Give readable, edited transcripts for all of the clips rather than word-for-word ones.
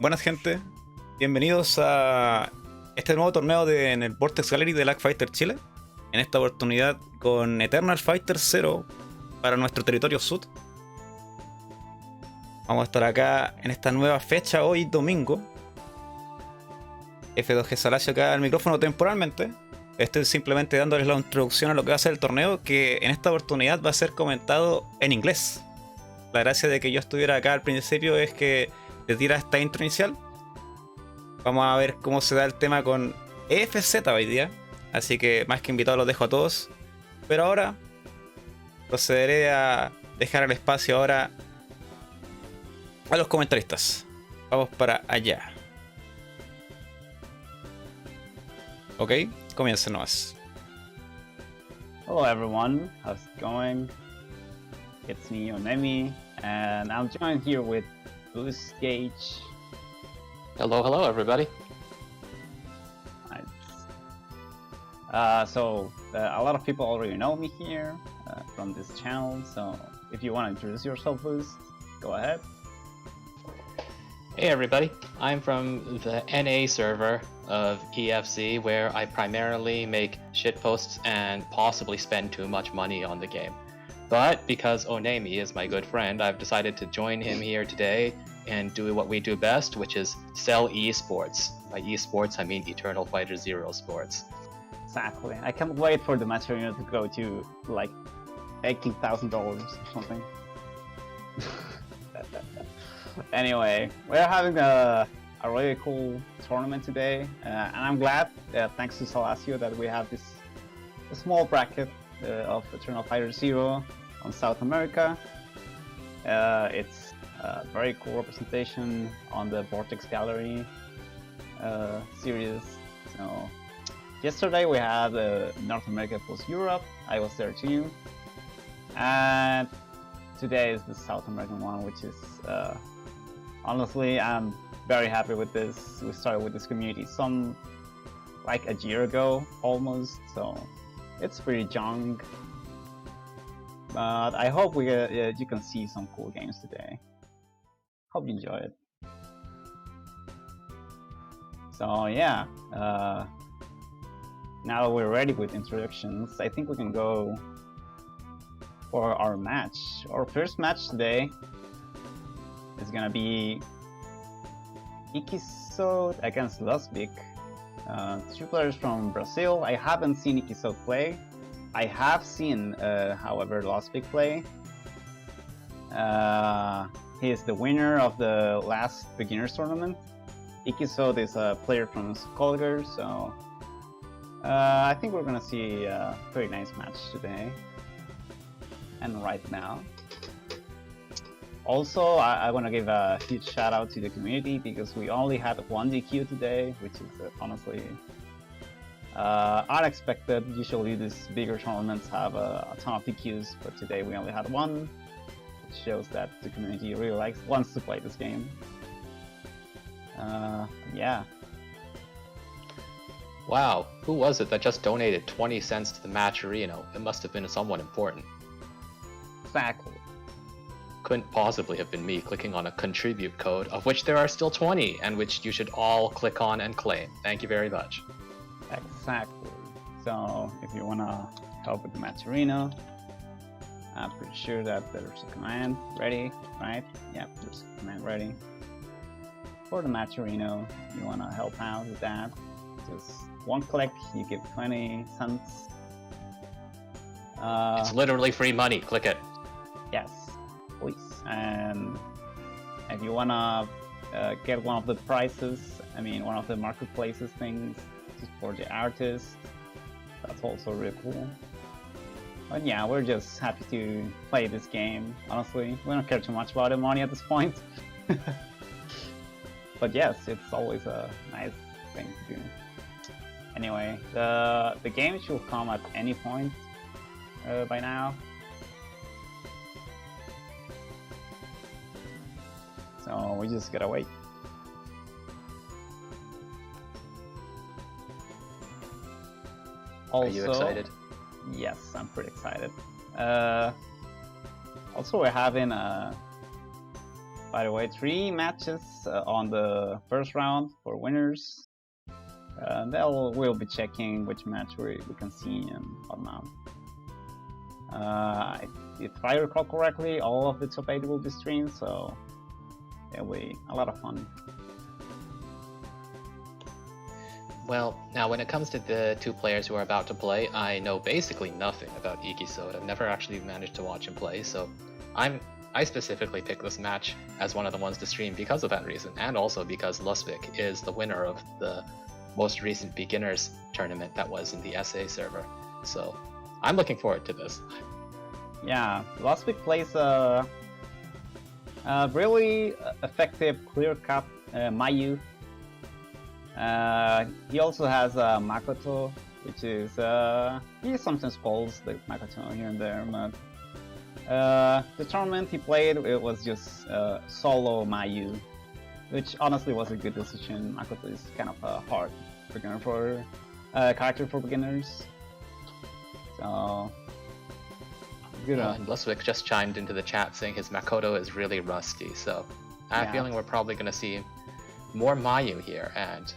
Buenas gente, bienvenidos a este nuevo torneo en el Vortex Gallery de Fighter Chile. En esta oportunidad con Eternal Fighter 0 para nuestro territorio SUD. Vamos a estar acá en esta nueva fecha hoy domingo. F2G Salacio acá al micrófono temporalmente. Estoy simplemente dándoles la introducción a lo que va a ser el torneo, que en esta oportunidad va a ser comentado en inglés. La gracia de que yo estuviera acá al principio es que te tira esta intro inicial. Vamos a ver cómo se da el tema con EFZ hoy día. Así que más que invitado los dejo a todos. Pero ahora procederé a dejar el espacio ahora a los comentaristas. Vamos para allá. Ok, comiencen nomás. Hello everyone, how's it going? It's me, Onemi, and I'm joined here with BoostGauge. Hello, hello, everybody. Nice. A lot of people already know me here from this channel, so if you want to introduce yourself, Boost, go ahead. Hey, everybody. I'm from the NA server of EFZ, where I primarily make shitposts and possibly spend too much money on the game. But because Onemi is my good friend, I've decided to join him here today and do what we do best, which is sell esports. By esports, I mean Eternal Fighter Zero sports. Exactly. I can't wait for the material to go to like $80,000 or something. Anyway, we're having a really cool tournament today, and I'm glad, thanks to Salacio, that we have this small bracket of Eternal Fighter Zero on South America. It's a very cool representation on the Vortex Gallery series. So yesterday we had North America plus Europe. I was there too, and today is the South American one, which is honestly, I'm very happy with this. We started with this community like a year ago almost, so it's pretty young. But I hope you can see some cool games today. Hope you enjoy it. So yeah, now we're ready with introductions. I think we can go for our match. Our first match today is gonna be Ikisode against Lusvik. Two players from Brazil. I haven't seen Ikisode play. I have seen, however, Lusvik play. He is the winner of the last beginners tournament. Ikisode is a player from Skolgar, so I think we're gonna see a pretty nice match today. And right now. Also, I want to give a huge shout out to the community because we only had one DQ today, which is honestly unexpected. Usually these bigger tournaments have a ton of DQs, but today we only had one, which shows that the community really wants to play this game. Yeah. Wow, who was it that just donated 20 cents to the match arena? It must have been someone important. Exactly. Couldn't possibly have been me clicking on a contribute code, of which there are still 20, and which you should all click on and claim. Thank you very much. Exactly. So, if you want to help with the match arena, I'm pretty sure that there's a command ready, right? Yep, there's a command ready. for the Matcherino, you wanna help out with that, just one click, you give 20 cents. It's literally free money. Click it. Yes, please. And if you wanna get one of the prizes, I mean one of the marketplaces things for the artist, that's also really cool. But yeah, we're just happy to play this game. Honestly, we don't care too much about the money at this point. But yes, it's always a nice thing to do. Anyway, the game should come at any point by now. So we just gotta wait. Also, Are you excited? Yes, I'm pretty excited. Also, we're having, by the way, 3 matches on the first round for winners. We'll be checking which match we can see and whatnot. If I recall correctly, all of the top 8 will be streamed, so it'll be a lot of fun. Well, now when it comes to the 2 players who are about to play, I know basically nothing about Ikiso. I've never actually managed to watch him play, so I specifically picked this match as one of the ones to stream because of that reason, and also because Lusvik is the winner of the most recent beginners tournament that was in the SA server. So I'm looking forward to this. Yeah, Lusvik plays a really effective clear-cut Mayu. He also has Makoto, which is he sometimes calls the Makoto here and there, but the tournament he played, it was just solo Mayu, which honestly was a good decision. Makoto is kind of a hard beginner for character for beginners, so good. And Lusvik just chimed into the chat saying his Makoto is really rusty, so I have a feeling we're probably going to see more Mayu here. And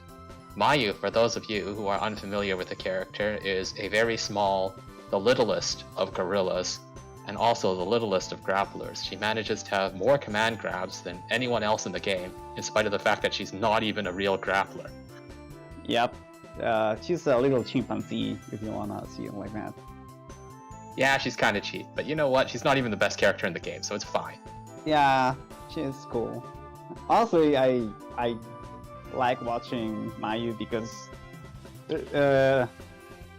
Mayu, for those of you who are unfamiliar with the character, is a very small, the littlest of gorillas, and also the littlest of grapplers. She manages to have more command grabs than anyone else in the game, in spite of the fact that she's not even a real grappler. Yep, she's a little chimpanzee, if you wanna see it like that. Yeah, she's kind of cheap, but you know what? She's not even the best character in the game, so it's fine. Yeah, she's cool. Honestly, I like watching Mayu because the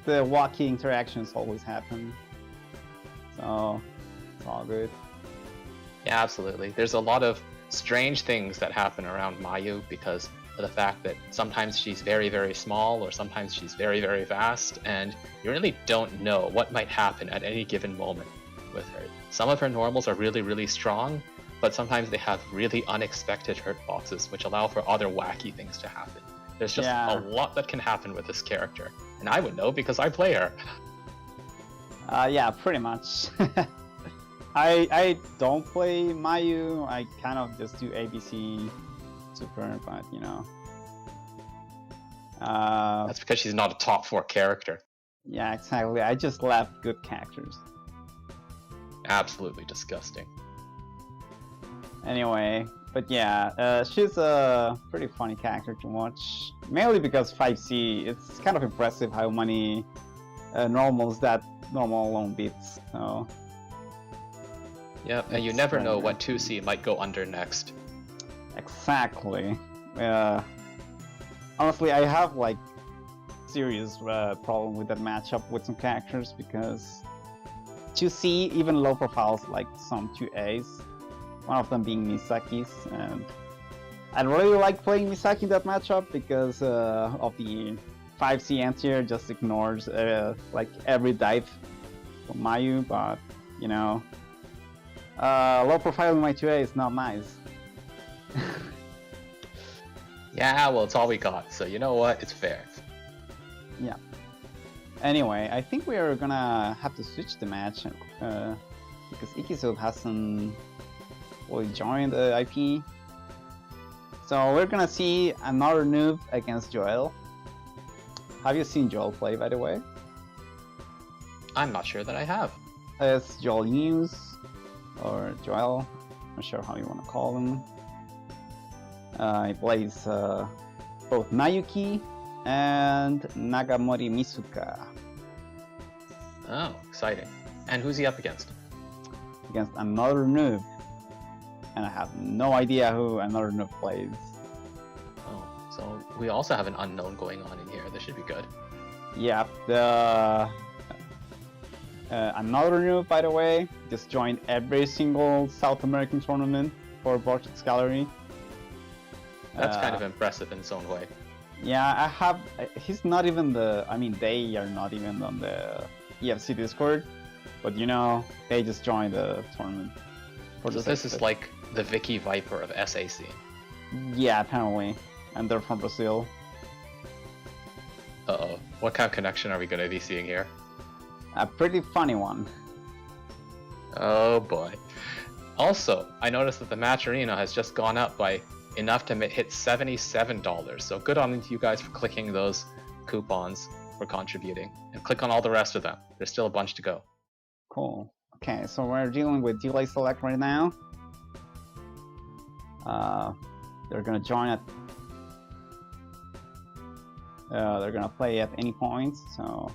walking interactions always happen, so it's all good. Yeah, absolutely. There's a lot of strange things that happen around Mayu because of the fact that sometimes she's very, very small, or sometimes she's very, very fast, and you really don't know what might happen at any given moment with her. Some of her normals are really, really strong, but sometimes they have really unexpected hurt boxes, which allow for other wacky things to happen. There's just a lot that can happen with this character, and I would know because I play her. Yeah, pretty much. I don't play Mayu, I kind of just do ABC Super, but you know. That's because she's not a top 4 character. Yeah, exactly. I just left good characters. Absolutely disgusting. Anyway, but yeah, she's a pretty funny character to watch. Mainly because 5C, it's kind of impressive how many normals that normal alone beats. So. Yeah, and you never know what 2C might go under next. Exactly. Honestly, I have like serious problem with that matchup with some characters because 2C, even low profiles like some 2As, one of them being Misaki's, and I really like playing Misaki in that matchup because of the 5C anti-air just ignores like every dive from Mayu, but you know, low profile in my 2A is not nice. Yeah, well, it's all we got, so you know what? It's fair. Yeah. Anyway, I think we are gonna have to switch the match because Ikiso hasn't fully joined the IP. So we're gonna see AnotherNoob against Joel. Have you seen Joel play, by the way? I'm not sure that I have. It's Joelinhus or Joel. I'm not sure how you want to call him. He plays both Nayuki and Nagamori Misuka. Oh, exciting. And who's he up against? Against AnotherNoob. And I have no idea who AnotherNoob plays. Oh, so we also have an unknown going on in here. This should be good. Yeah, the AnotherNoob, by the way, just joined every single South American tournament for Vortex Gallery. That's kind of impressive in its own way. Yeah, he's not even they are not even on the EFC Discord, but you know, they just joined the tournament. So this is like the Vicky Viper of SAC. Yeah, apparently. And they're from Brazil. Uh-oh. What kind of connection are we going to be seeing here? A pretty funny one. Oh boy. Also, I noticed that the match arena has just gone up by enough to hit $77. So good on you guys for clicking those coupons for contributing. And click on all the rest of them. There's still a bunch to go. Cool. Okay, so we're dealing with delay select right now. They're gonna join at. They're gonna play at any point. So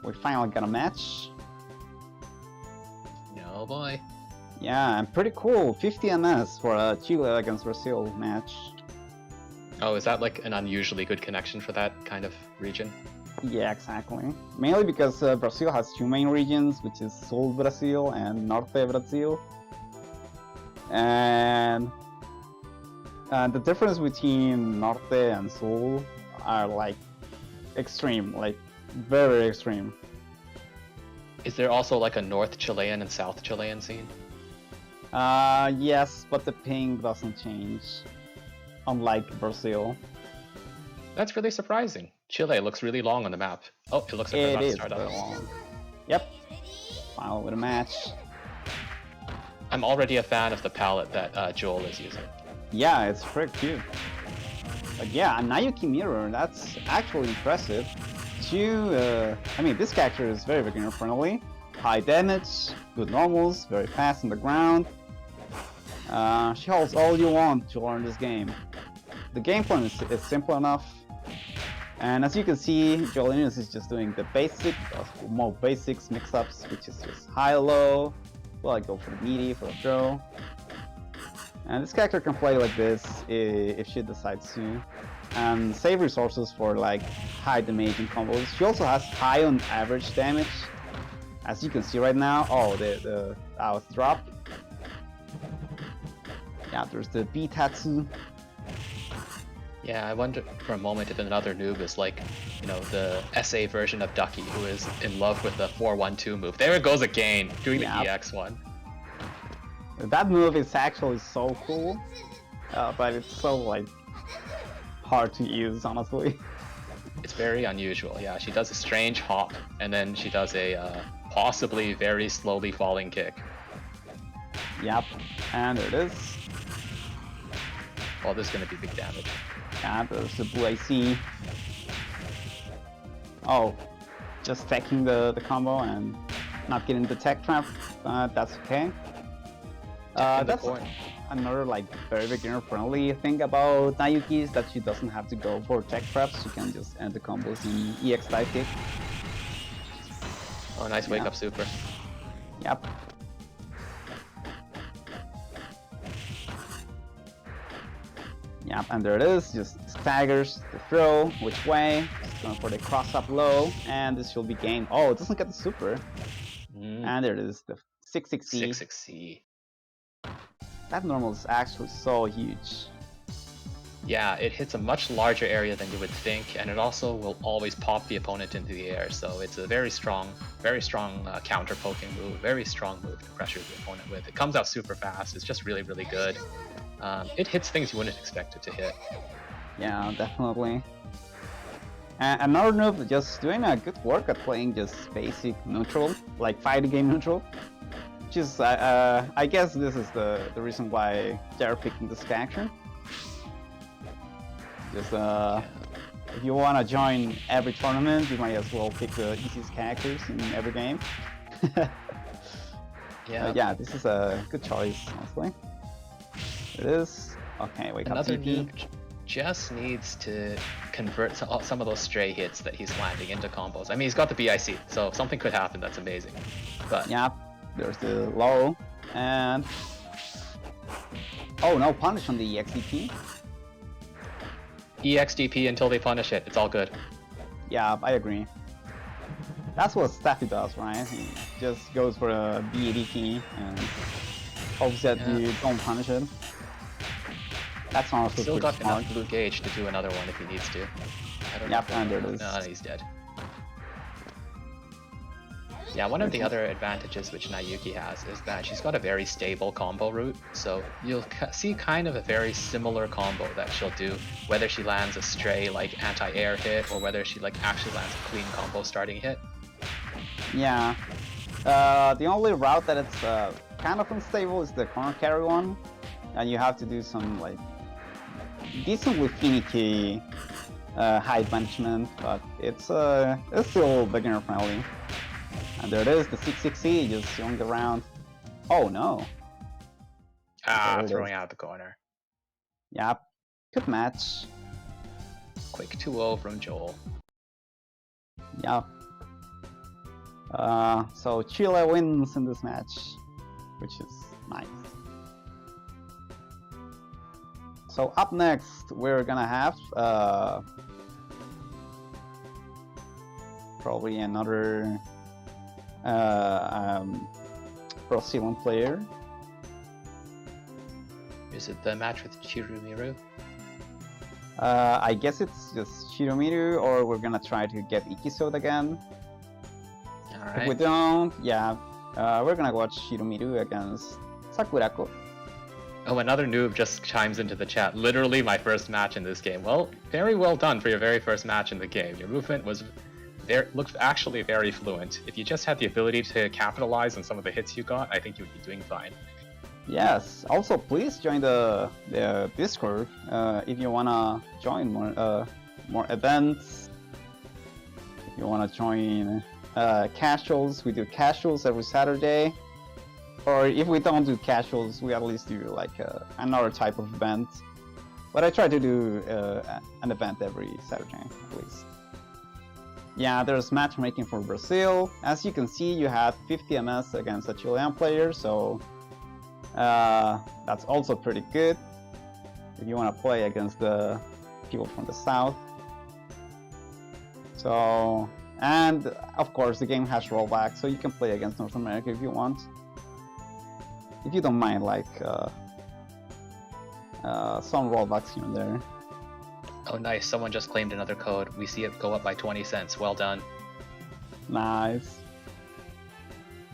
we finally got a match. Oh boy. Yeah, and pretty cool. 50 MS for a Chile against Brazil match. Oh, is that like an unusually good connection for that kind of region? Yeah, exactly. Mainly because Brazil has two main regions, which is Sul Brazil and Norte Brazil. And the difference between Norte and Sul are like extreme, like very extreme. Is there also like a North Chilean and South Chilean scene? Yes, but the ping doesn't change, unlike Brazil. That's really surprising. Chile looks really long on the map. Oh, it looks like we're about to start very up. long. Yep. Final with a match. I'm already a fan of the palette that Joel is using. Yeah, it's pretty cute. But yeah, Nayuki Mirror, that's actually impressive. This character is very beginner friendly. High damage, good normals, very fast on the ground. She holds all you want to learn this game. The game plan is simple enough. And as you can see, Joelinhus is just doing the more basics mix-ups, which is just high-low. Well, I go for the meaty, for the throw. And this character can play like this if she decides to. And save resources for like high damaging combos. She also has high on average damage. As you can see right now, the out drop. Yeah, there's the B Tatsu. Yeah, I wonder for a moment if AnotherNoob is like, you know, the SA version of Ducky, who is in love with the 4-1-2 move. There it goes again, doing the EX one. That move is actually so cool, but it's so like hard to use, honestly. It's very unusual. Yeah, she does a strange hop, and then she does a possibly very slowly falling kick. Yep, and there it is. Oh, this is going to be big damage. Yeah, there's the blue AC. Oh, just stacking the combo and not getting the tech trap. That's okay. That's another like very beginner friendly thing about Nayuki is that she doesn't have to go for tech traps. She can just end the combos in EX dive kick. Oh, nice wake up super. Yep. Yep, and there it is, just staggers the throw, which way, just going for the cross up low, and this will be game. Oh, it doesn't get the super. And there it is, the 6-6C. 6-6C. That normal is actually so huge. Yeah, it hits a much larger area than you would think, and it also will always pop the opponent into the air, so it's a very strong counter poking move, very strong move to pressure the opponent with. It comes out super fast, it's just really, really good. It hits things you wouldn't expect it to hit. Yeah, definitely. And AnotherNoob just doing a good work at playing just basic neutral, like fighting game neutral. Which is, I guess this is the reason why they're picking this character. Just, if you want to join every tournament, you might as well pick the easiest characters in every game. Yeah. Yeah, this is a good choice, honestly. It is. Okay, wake up Another TP. noob just needs to convert some of those stray hits that he's landing into combos. I mean, he's got the BIC, so if something could happen, that's amazing. But Yep, there's the low, and oh no, punish on the EXDP. EXDP until they punish it, it's all good. Yeah, I agree. That's what Staffy does, right? He just goes for a BAD key and hopes that you don't punish it. That's honestly Still pretty got smart. enough blue gauge to do another one if he needs to. I don't Yep, know. and there it is. No, he's dead. Yeah, one of the other advantages which Nayuki has is that she's got a very stable combo route, so you'll see kind of a very similar combo that she'll do, whether she lands a stray like anti-air hit or whether she like actually lands a clean combo starting hit. Yeah. The only route that it's kind of unstable is the corner carry one, and you have to do some like decently finicky height management, but it's still beginner friendly. And there it is, the 660 just swung around. Oh no. Ah, There it throwing is. out the corner. Yep. Good match. Quick 2-0 from Joel. Yep. So Chile wins in this match, which is nice. So up next, we're gonna have probably another Brazilian player. Is it the match with Chirumiru? I guess it's just Chirumiru, or we're gonna try to get Ikisode again. If we Alright. don't, yeah, we're gonna watch Chirumiru against Sakurako. Oh, another noob just chimes into the chat. Literally my first match in this game. Well, very well done for your very first match in the game. Your movement was looked actually very fluent. If you just had the ability to capitalize on some of the hits you got, I think you would be doing fine. Yes. Also, please join the Discord if you wanna join more events. If you wanna join casuals, we do casuals every Saturday. Or if we don't do casuals, we at least do like another type of event. But I try to do an event every Saturday at least. Yeah, there's matchmaking for Brazil. As you can see, you had 50 MS against a Chilean player, so that's also pretty good if you want to play against the people from the south. So, and of course the game has rollback, so you can play against North America if you want. If you don't mind, like some rollbacks here and there. Oh nice, someone just claimed another code. We see it go up by 20 cents. Well done. Nice.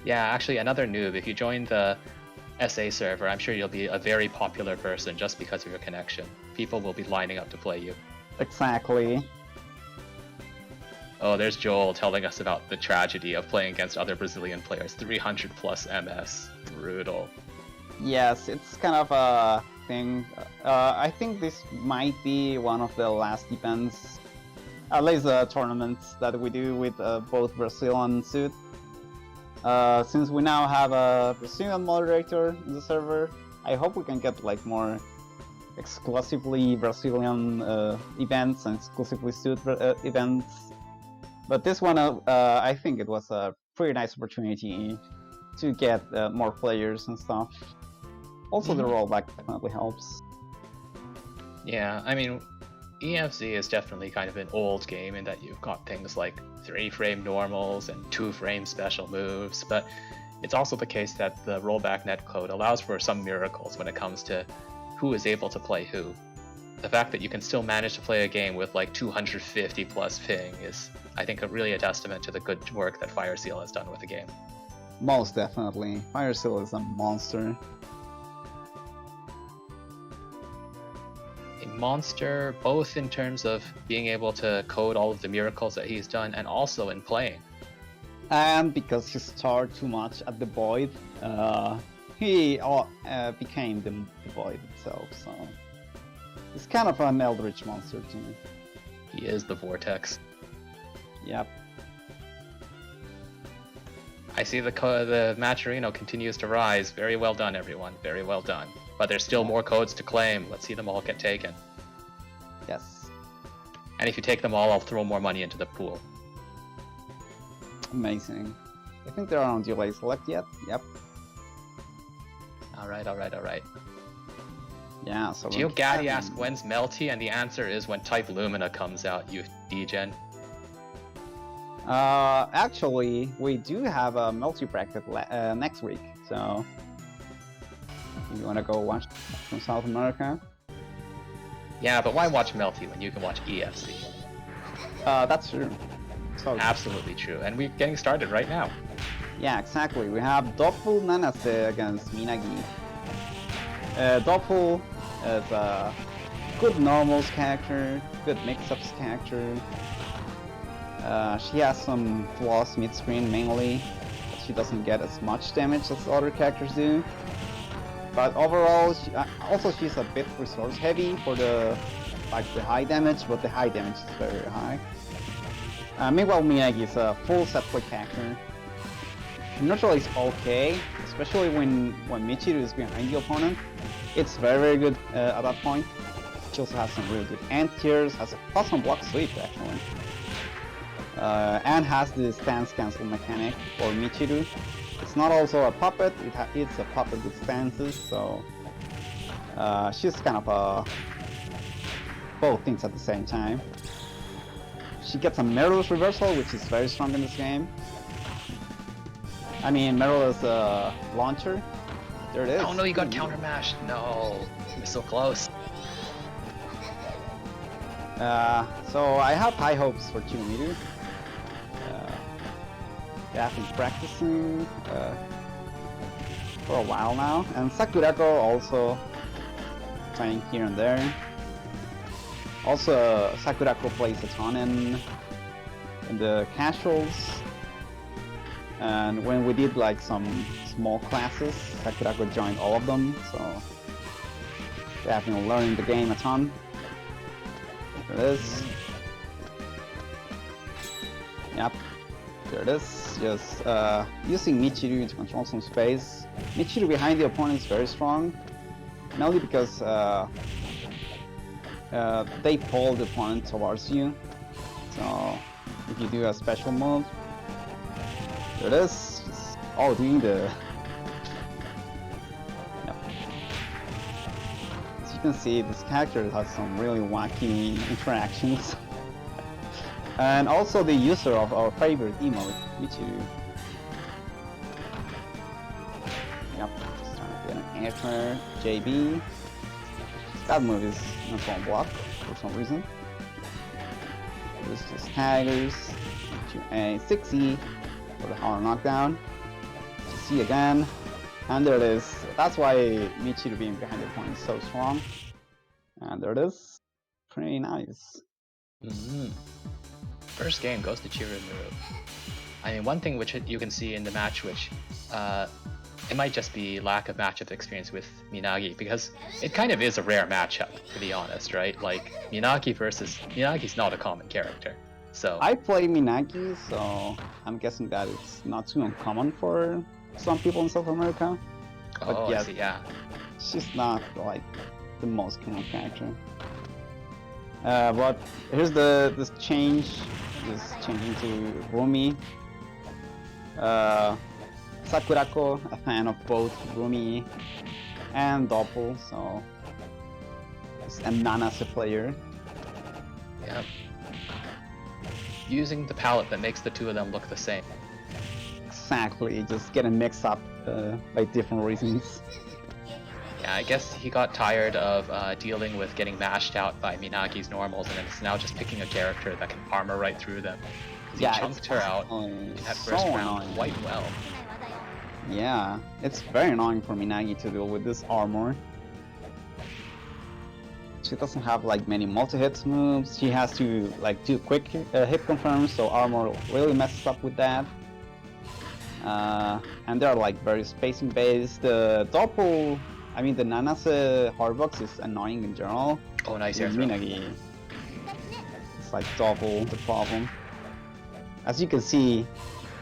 Yeah, actually another noob. If you join the SA server, I'm sure you'll be a very popular person just because of your connection. People will be lining up to play you. Exactly. Oh, there's Joel telling us about the tragedy of playing against other Brazilian players. 300 plus MS. Brutal. Yes, it's kind of a thing. I think this might be one of the last events, at least tournaments that we do with both Brazil and SUD. Since we now have a Brazilian moderator in the server, I hope we can get like more exclusively Brazilian events and exclusively SUD events. But this one, I think it was a pretty nice opportunity to get more players and stuff. Also, the rollback definitely helps. Yeah, I mean, EFC is definitely kind of an old game in that you've got things like 3-frame normals and 2-frame special moves, but it's also the case that the rollback netcode allows for some miracles when it comes to who is able to play who. The fact that you can still manage to play a game with like 250 plus ping is, I think, really a testament to the good work that Fire Seal has done with the game. Most definitely. Fire Seal is a monster. A monster, both in terms of being able to code all of the miracles that he's done and also in playing. And because he starred too much at the Void, he became the Void itself, so he's kind of an Eldritch monster to me. He is the Vortex. Yep. I see the Matcherino continues to rise. Very well done, everyone. Very well done. But there's still more codes to claim. Let's see them all get taken. Yes. And if you take them all, I'll throw more money into the pool. Amazing. I think they're on delay select yet. Yep. Alright. Yeah, so GeoGaddy asked when's Melty, and the answer is when Type Lumina comes out, you degen. Actually, we do have a multi-bracket next week, so if you want to go watch from South America. Yeah, but why watch Melty when you can watch EFC? That's true. So Absolutely true, and we're getting started right now. yeah, exactly. We have Doppel Nanase against Minagi. Doppel is a good normals character, good mix-ups character. She has some flaws mid-screen mainly. She doesn't get as much damage as other characters do. But overall, she's a bit resource heavy for the high damage, but the high damage is very high. Meanwhile, Miyagi is a full set play character. Neutral is okay, especially when Michiru is behind the opponent. It's very good at that point. She also has some really good anti-tiers, has a plus 1 block sweep actually. And has the stance cancel mechanic for Michiru. It's not also a puppet, it's a puppet with stances, so she's kind of both things at the same time. She gets a mirrorless reversal, which is very strong in this game. I mean, mirrorless launcher. There it is. Oh no, you got counter mashed. No, you're so close. So I have high hopes for Chirumiru. They have been practicing for a while now, and Sakurako also playing here and there. Also, Sakurako plays a ton in the casuals, and when we did like some small classes, Sakurako joined all of them, so they have been learning the game a ton. There it is. Yep, there it is. Just using Michiru to control some space. Michiru behind the opponent is very strong, mainly because they pull the opponent towards you. So if you do a special move, there it is. Just, doing the. Yep. As you can see, this character has some really wacky interactions. And also the user of our favorite emote, Michiru. Yep, just trying to get an air JB. That move is not on block for some reason. This just taggers to a 6E for the hard knockdown. See again, and there it is. That's why Michiru being behind the opponent is so strong. And there it is. Pretty nice. First game goes to Chirumiru. I mean, one thing which you can see in the match, which it might just be lack of matchup experience with Minagi, because it kind of is a rare matchup, to be honest, right? Like, Minagi's not a common character, so... I play Minagi, so I'm guessing that it's not too uncommon for some people in South America. Oh, yeah, I see, yeah. She's not, like, the most common character. But here's this change, just changing to Rumi. Sakurako, a fan of both Rumi and Doppel, so it's a Nanase player. Yeah. Using the palette that makes the two of them look the same. Exactly, just getting mixed up by different reasons. Yeah, I guess he got tired of dealing with getting mashed out by Minagi's normals, and is now just picking a character that can armor right through them. He chunked her out in that first round quite well. Yeah, it's very annoying for Minagi to deal with this armor. She doesn't have like many multi-hit moves. She has to like do quick hit confirms, so armor really messes up with that. And they're like very spacing based. The Doppel, I mean the Nanase hardbox is annoying in general. Oh, nice with Minagi. It's like double the problem. As you can see,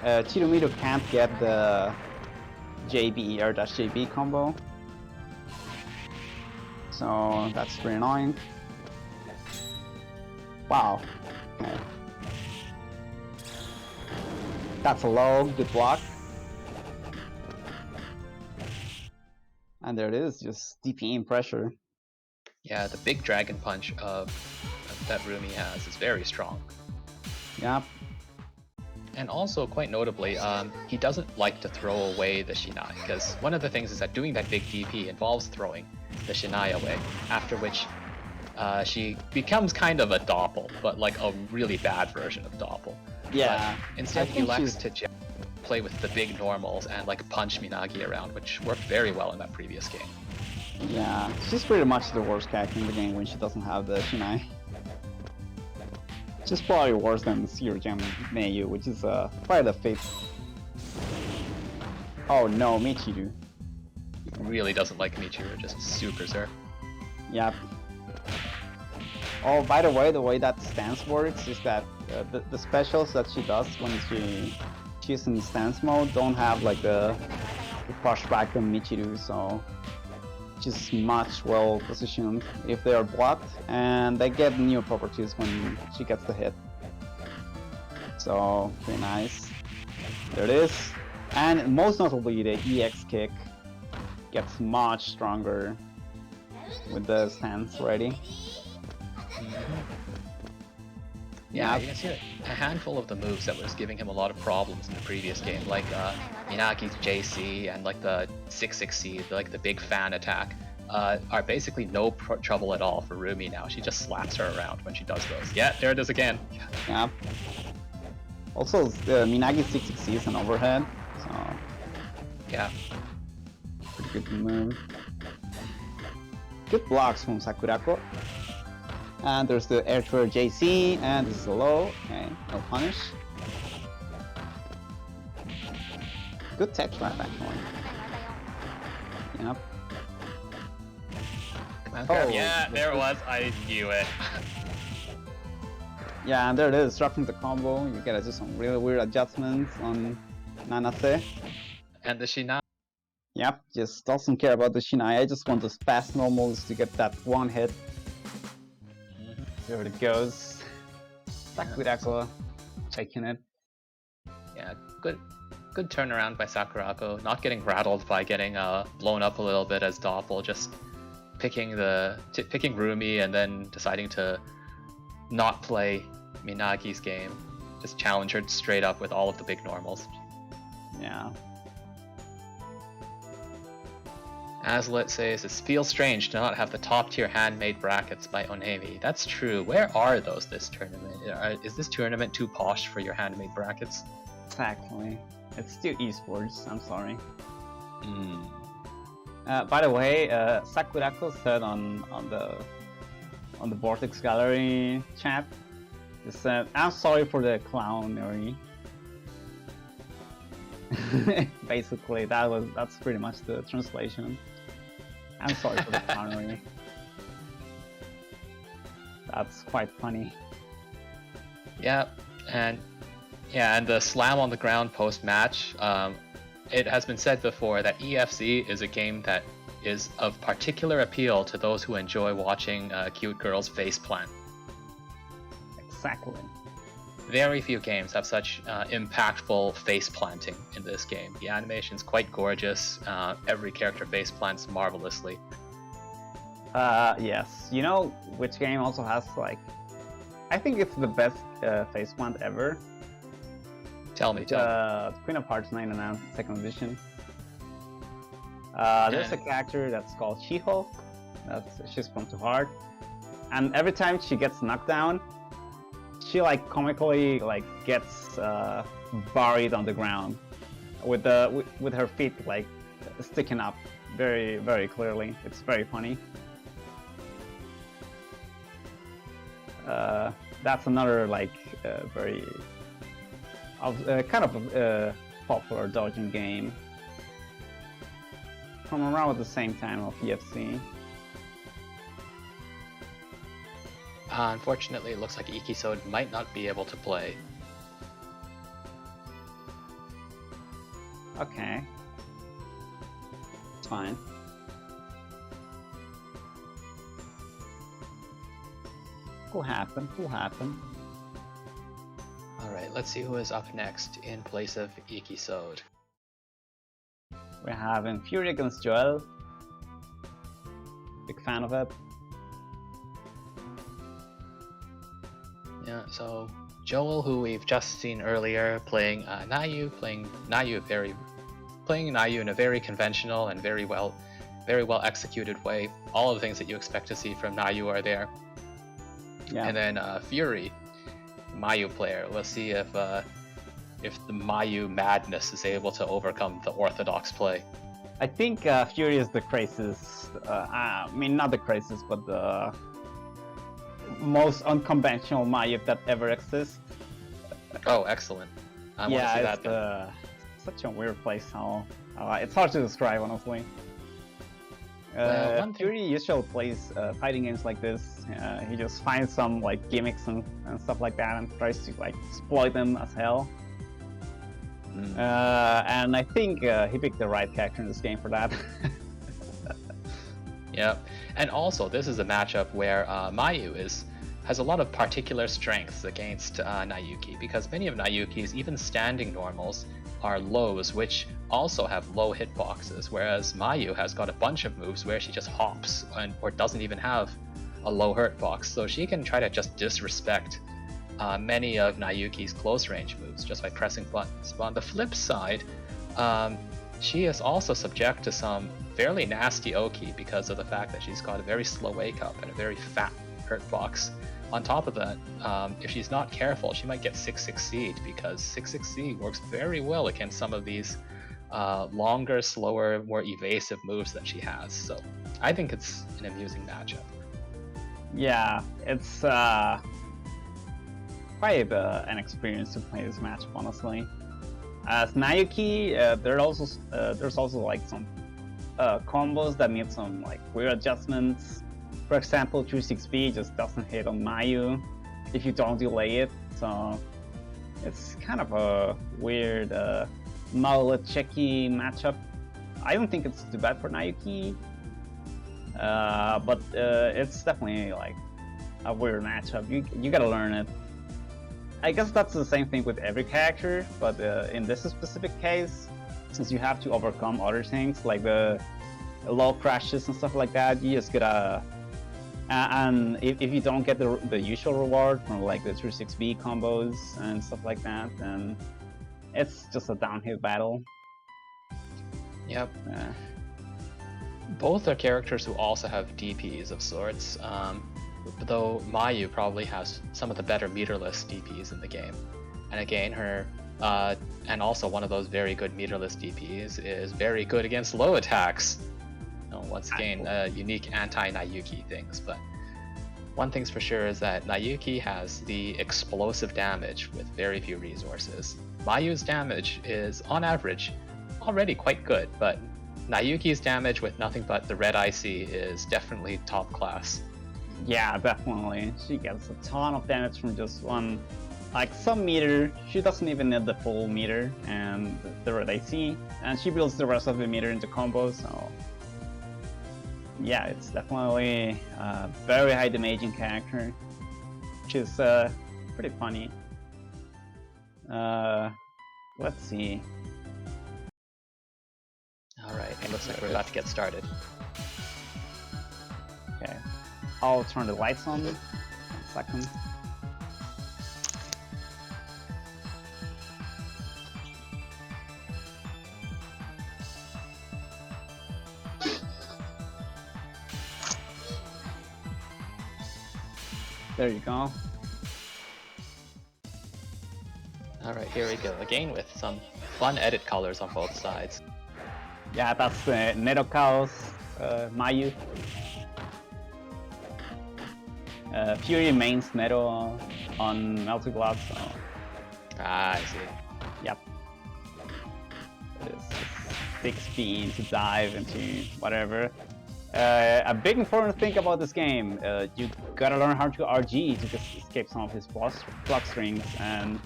Chirumiru can't get the JB or -JB combo. so that's pretty annoying. Wow. Okay. That's a low, good block. And there it is, just DPing pressure. Yeah, the big dragon punch that Rumi has is very strong. Yep. And also, quite notably, he doesn't like to throw away the Shinai, because one of the things is that doing that big DP involves throwing the Shinai away, after which she becomes kind of a doppel, but like a really bad version of doppel. Yeah. But instead, he elects to just play with the big normals and like punch Minagi around, which worked very well in that previous game. Yeah, she's pretty much the worst character in the game when she doesn't have the Shinai. She's probably worse than Cierre Mayu, which is quite a fate. Oh no, Michiru. He really doesn't like Michiru, just super sir. Yep. Oh, by the way that stance works is that the specials that she does when she's in stance mode don't have like the pushback on Michiru, so she's much well positioned if they are blocked, and they get new properties when she gets the hit. So pretty nice. There it is. And most notably, the EX kick gets much stronger with the stance ready. Yeah, you can see a handful of the moves that was giving him a lot of problems in the previous game, like Minagi's JC and like the 666C, like the big fan attack, are basically no trouble at all for Rumi now. She just slaps her around when she does those. Yeah, there it is again. Yeah. Also, Minagi's 666C is an overhead, so yeah, pretty good move. Good blocks from Sakurako. And there's the air tour JC, and this is a low. Okay, no punish. Good tech trap actually. Yep. Oh, yeah, there it was. I knew it. Yeah, and there it is, dropping the combo. You gotta do some really weird adjustments on Nanase. And the Shinai. Yep, just doesn't care about the Shinai. I just want those fast normals to get that one hit. There it goes. Sakurako taking it. Yeah, good turnaround by Sakurako. Not getting rattled by getting blown up a little bit as Doppel, just picking Rumi and then deciding to not play Minagi's game. Just challenge her straight up with all of the big normals. Yeah. Azlet says, it feels strange to not have the top tier handmade brackets by Onemi. That's true. Where are those this tournament? Is this tournament too posh for your handmade brackets? Exactly. It's still esports, I'm sorry. By the way, Sakurako said on the Vortex Gallery chat, he said, I'm sorry for the clownery. Basically, that's pretty much the translation. I'm sorry for the clownery. That's quite funny. Yeah, and the slam on the ground post-match. It has been said before that EFC is a game that is of particular appeal to those who enjoy watching cute girls faceplant. Exactly. Very few games have such impactful face planting in this game. The animation's quite gorgeous. Every character face plants marvelously. Yes. You know which game also has like, I think it's the best face plant ever. Tell me. Queen of Hearts 99 2nd edition. There's a character that's called Shiho. She's from To Heart, and every time she gets knocked down, she like comically like gets buried on the ground with her feet like sticking up very, very clearly. It's very funny. That's another like very kind of popular dodging game from around the same time of EFC. Unfortunately, it looks like Ikisode might not be able to play. Okay. It's fine. Could happen, could happen. Alright, let's see who is up next in place of Ikisode. We're having Fury against Joel. Big fan of it. Yeah, so Joel, who we've just seen earlier, playing Nayu in a very conventional and very well executed way. All of the things that you expect to see from Nayu are there. Yeah. And then Fury, Mayu player. We'll see if the Mayu madness is able to overcome the orthodox play. I think Fury is the craziest. I mean, not the craziest, but the most unconventional Mayu that ever exists. Oh, excellent! I want to see it's that. such a weird playstyle. It's hard to describe, honestly. One thing- Fury usually plays fighting games like this. He just finds some like gimmicks and stuff like that and tries to like exploit them as hell. And I think he picked the right character in this game for that. Yeah, and also this is a matchup where Mayu has a lot of particular strengths against Nayuki, because many of Nayuki's even standing normals are lows, which also have low hitboxes, whereas Mayu has got a bunch of moves where she just hops or doesn't even have a low hitbox, so she can try to just disrespect many of Nayuki's close range moves just by pressing buttons. But on the flip side, she is also subject to some fairly nasty Oki because of the fact that she's got a very slow wake up and a very fat hitbox. On top of that, if she's not careful, she might get 6-6c'd, because 6-6c works very well against some of these longer, slower, more evasive moves that she has. So I think it's an amusing matchup. Yeah, it's quite an experience to play this matchup, honestly. As Nayuki, there's also like some combos that need some like weird adjustments. For example, 3-6B just doesn't hit on Mayu if you don't delay it, so it's kind of a weird checky matchup. I don't think it's too bad for Nayuki, but it's definitely like a weird matchup. You gotta learn it. I guess that's the same thing with every character, but in this specific case, since you have to overcome other things like the low crashes and stuff like that, you just gotta. And if you don't get the usual reward from like the 3-6B combos and stuff like that, then it's just a downhill battle. Yep. Both are characters who also have DPs of sorts, though Mayu probably has some of the better meterless DPs in the game. And again, her and also one of those very good meterless DPs is very good against low attacks. Once again, unique anti-Nayuki things, but one thing's for sure is that Nayuki has the explosive damage with very few resources. Mayu's damage is, on average, already quite good, but Nayuki's damage with nothing but the red IC is definitely top class. Yeah, definitely. She gets a ton of damage from just one, like some meter. She doesn't even need the full meter and the red IC, and she builds the rest of the meter into combos, so yeah, it's definitely a very high damaging character, which is pretty funny. Let's see. Alright, it looks like we're about to get started. Okay, I'll turn the lights on. 1 second. There you go. Alright, here we go. Again with some fun edit colors on both sides. Yeah, that's Nerokao's Mayu. Fury mains Nero on Melted Gloves. So. Ah, I see. Yep. It's 6 speed to dive into whatever. A big important thing about this game, you gotta learn how to RG to just escape some of his block strings, and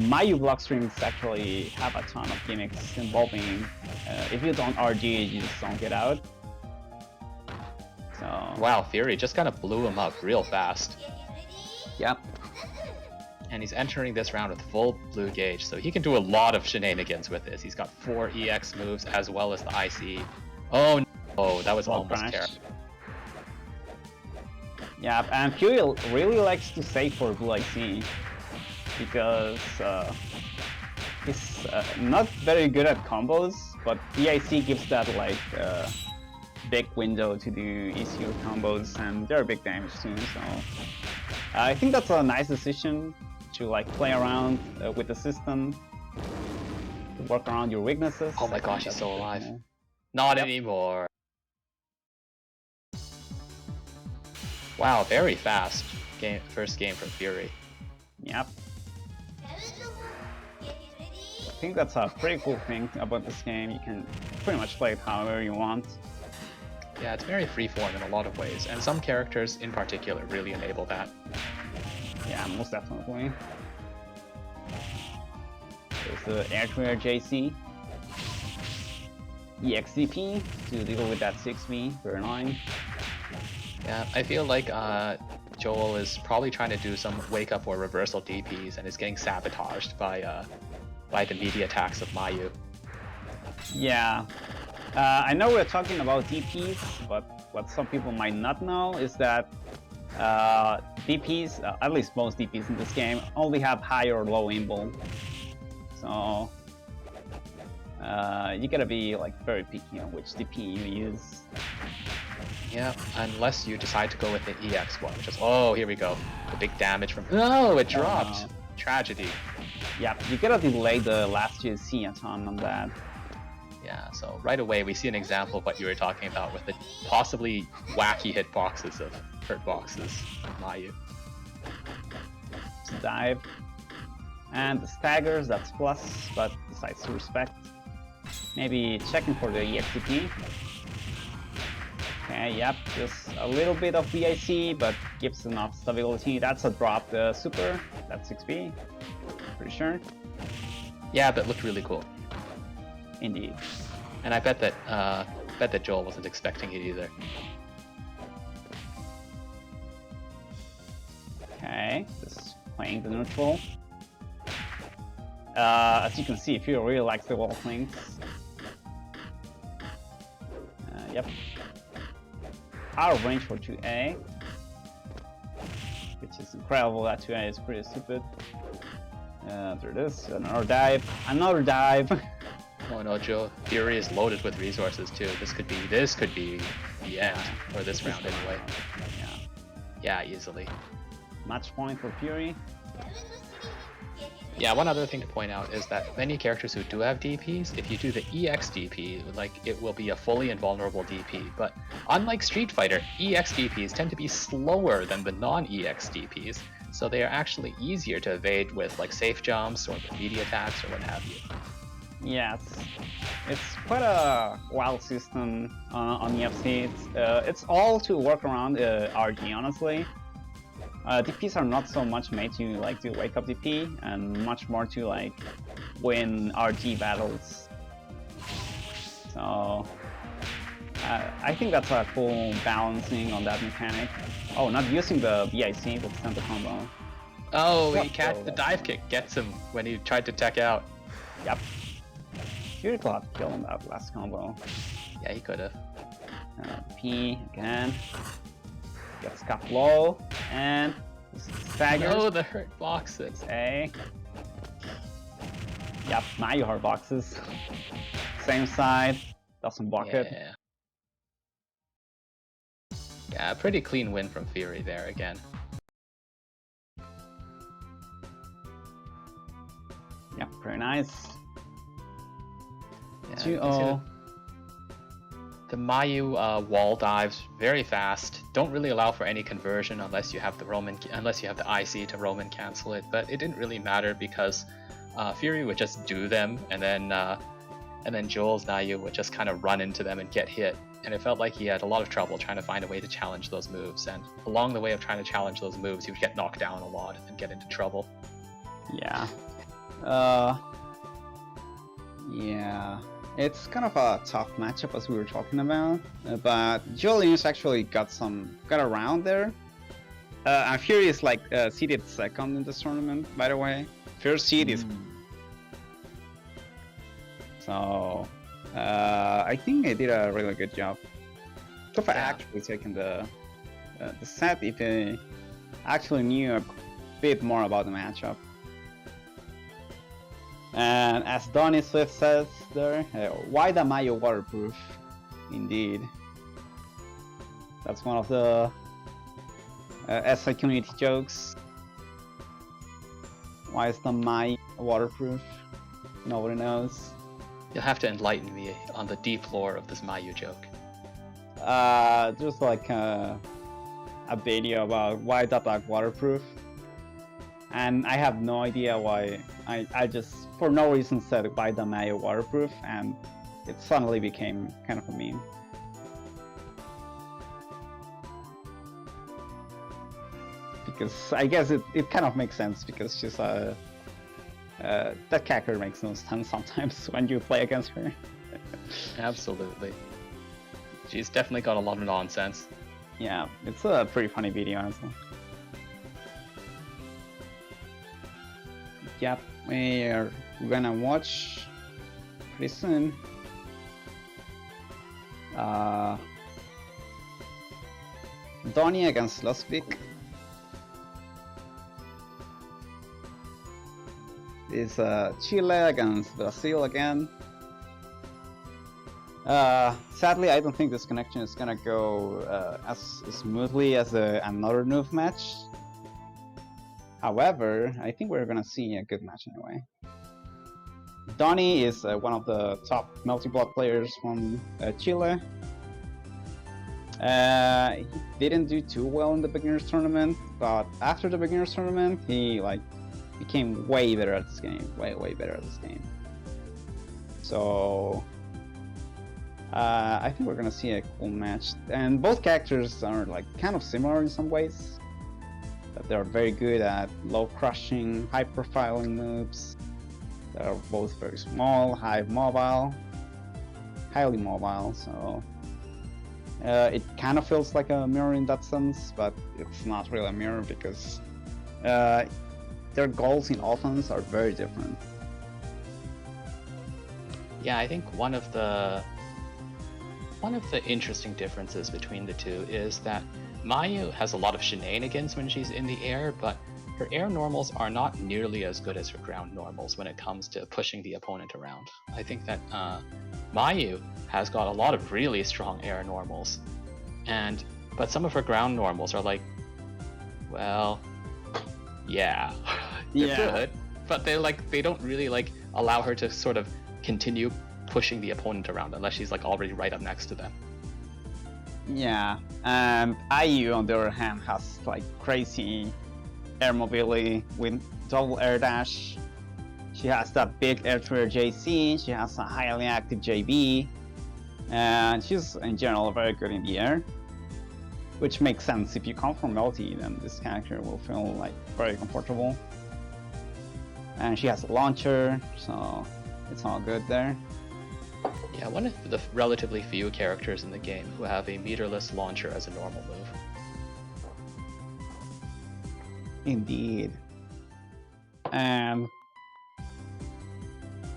Mayu block strings actually have a ton of gimmicks involving if you don't RG, you just don't get out. So Wow, Fury just kind of blew him up real fast. yep. And he's entering this round with full blue gauge, so he can do a lot of shenanigans with this. He's got 4 EX moves as well as the IC. Oh no, that was almost Crash. terrible. Yeah, and Fury really likes to save for blue IC because he's not very good at combos, but BIC gives that like big window to do ECU combos, and they're big damage too. So I think that's a nice decision to like play around with the system, to work around your weaknesses. Oh my gosh, he's still alive. Not anymore. Wow, very fast first game from Fury. Yep. I think that's a pretty cool thing about this game. You can pretty much play it however you want. Yeah, it's very freeform in a lot of ways, and some characters in particular really enable that. Yeah, most definitely. There's the Air Trainer JC. EXDP to deal with that 6V, very annoying. Yeah, I feel like Joel is probably trying to do some wake up or reversal DPs and is getting sabotaged by the media attacks of Mayu. Yeah. I know we're talking about DPs, but what some people might not know is that DPs, at least most DPs in this game, only have high or low aimball. So you gotta be like very picky on which DP you use. Yeah, unless you decide to go with the EX one, which is, oh, here we go. The big damage from, oh, it dropped. Tragedy. Yeah, you gotta delay the last GC a ton on that. Yeah, so right away we see an example of what you were talking about with the possibly wacky hitboxes of hurt boxes of Mayu. Dive. And the staggers, that's plus, but decides to respect. Maybe checking for the EXTP. Okay, yep, just a little bit of BIC, but gives enough stability. That's a drop the super, that's 6B, pretty sure. Yeah, but looked really cool. Indeed. And I bet that Joel wasn't expecting it either. Okay, just playing the neutral. As you can see, Fury really likes the wall flings. Yep. Out of range for 2A, which is incredible. That 2A is pretty stupid. There it is. Another dive. Another dive. Oh no, Joe. Fury is loaded with resources too. This could be the end for this round anyway. Yeah, easily. Match point for Fury. Yeah, one other thing to point out is that many characters who do have DPs, if you do the EX DP, like it will be a fully invulnerable DP. But unlike Street Fighter, EX DPs tend to be slower than the non-EX DPs, so they are actually easier to evade with like safe jumps or with media attacks or what have you. Yes, it's quite a wild system on EFC. It's all to work around RG, honestly. DPs are not so much made to like do wake up DP, and much more to like win RG battles. So I think that's a cool balancing on that mechanic. Oh, not using the BIC but send the combo. Oh, the dive kick gets him when he tried to tech out. Yep. Fury could have killed him that last combo. Yeah, he could have. P again. Gets cut low and staggers. Oh, the hurt boxes. A. Yep, now you hard boxes. Same side, doesn't block it. Yeah, pretty clean win from Fury there again. Yep, very nice. Yeah, 2-0. The Mayu wall dives very fast. Don't really allow for any conversion unless you have the IC to Roman cancel it. But it didn't really matter because Fury would just do them, and then Joel's Mayu would just kind of run into them and get hit. And it felt like he had a lot of trouble trying to find a way to challenge those moves. And along the way of trying to challenge those moves, he would get knocked down a lot and get into trouble. Yeah. Yeah. It's kind of a tough matchup as we were talking about, but Joelinhus actually got around there. And Fury is like seeded second in this tournament, by the way. First seed is. So I think I did a really good job. So if I actually taken the set, if I actually knew a bit more about the matchup. And as Donnie Swift says there, why the Mayo waterproof? Indeed. That's one of the SI community jokes. Why is the Mayo waterproof? Nobody knows. You'll have to enlighten me on the deep lore of this Mayu joke. Just like a video about why the bag waterproof. And I have no idea why. I just, for no reason, said why the Mayo waterproof, and it suddenly became kind of a meme. Because I guess it kind of makes sense, because she's that character makes no sense sometimes when you play against her. Absolutely. She's definitely got a lot of nonsense. Yeah, it's a pretty funny video, honestly. Yep, we're gonna watch pretty soon. Donnie against Lusvik. Is Chile against Brazil again. Sadly, I don't think this connection is gonna go as smoothly as the AnotherNoob match. However, I think we're gonna see a good match anyway. Donnie is one of the top multi-block players from Chile. He didn't do too well in the beginners tournament, but after the beginners tournament, he became way better at this game. Way better at this game. So I think we're gonna see a cool match, and both characters are kind of similar in some ways. That they're very good at low crushing, high profiling moves. They're both very small, highly mobile. So it kind of feels like a mirror in that sense, but it's not really a mirror because their goals in offense are very different. Yeah, I think one of the interesting differences between the two is that Mayu has a lot of shenanigans when she's in the air, but her air normals are not nearly as good as her ground normals when it comes to pushing the opponent around. I think that Mayu has got a lot of really strong air normals, but some of her ground normals are like, well, yeah, they're good, but they don't really allow her to sort of continue pushing the opponent around unless she's already right up next to them. Yeah, IU on the other hand has crazy air mobility with double air dash. She has that big air trigger JC, she has a highly active JB, and she's in general very good in the air. Which makes sense, if you come from multi, then this character will feel very comfortable. And she has a launcher, so it's all good there. Yeah, one of the relatively few characters in the game who have a meterless launcher as a normal move. Indeed. And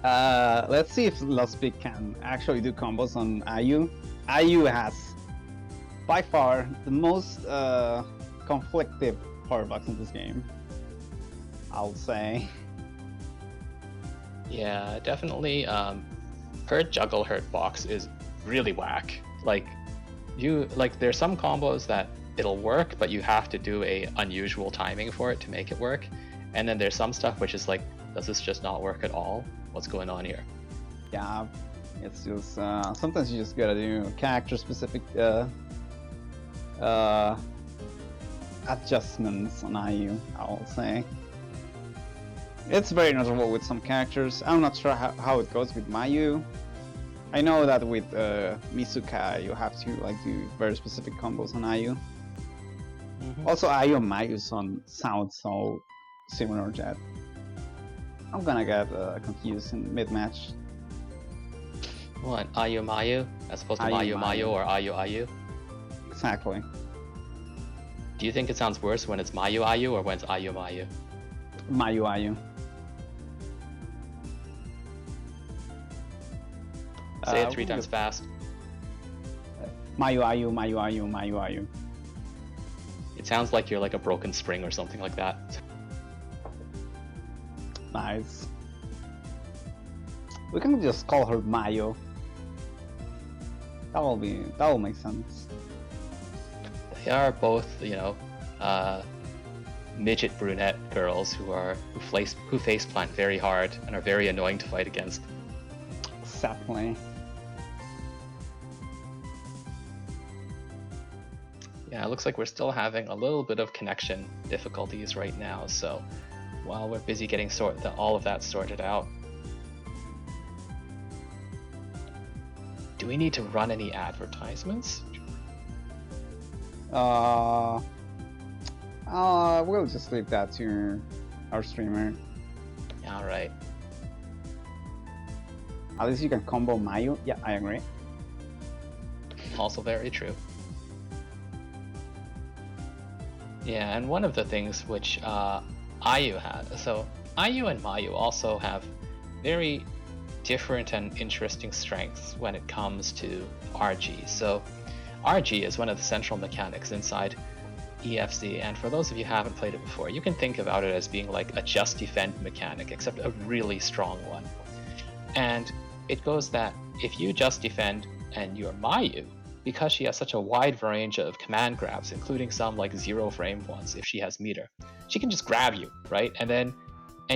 let's see if Lusvik can actually do combos on IU. IU has by far the most conflictive power box in this game, I would say. Yeah, definitely. Her juggle hurt box is really whack. There's some combos that it'll work, but you have to do a unusual timing for it to make it work. And then there's some stuff which is does this just not work at all? What's going on here? Yeah, it's just sometimes you just gotta do character specific adjustments on IU, I will say. It's very notable with some characters. I'm not sure how it goes with Mayu. I know that with Misuka you have to do very specific combos on IU. Mm-hmm. Also, IU and Mayu sound so similar that I'm gonna get confused in mid-match. What, Ayu Mayu? As opposed to Ayu Mayu Mayu or Ayu Ayu? Exactly. Do you think it sounds worse when it's Mayu Ayu or when it's Ayu Mayu? Mayu Ayu. Say it 3 times fast. Mayu Ayu, Mayu Ayu, Mayu Ayu. It sounds like you're like a broken spring or something like that. Nice. We can just call her Mayo. That will make sense. They are both, you know, midget brunette girls who face plant very hard and are very annoying to fight against. Exactly. Yeah, it looks like we're still having a little bit of connection difficulties right now, so while we're busy getting all of that sorted out. Do we need to run any advertisements? We'll just leave that to our streamer. Alright. At least you can combo Mayu. Yeah, I agree. Also very true. Yeah, and one of the things which Ayu had, so Ayu and Mayu also have very different and interesting strengths when it comes to RG. So RG is one of the central mechanics inside EFC, and for those of you who haven't played it before, you can think about it as being like a just defend mechanic, except a really strong one. And it goes that if you just defend and you're Mayu, because she has such a wide range of command grabs, including some like 0 frame ones if she has meter, she can just grab you, right? And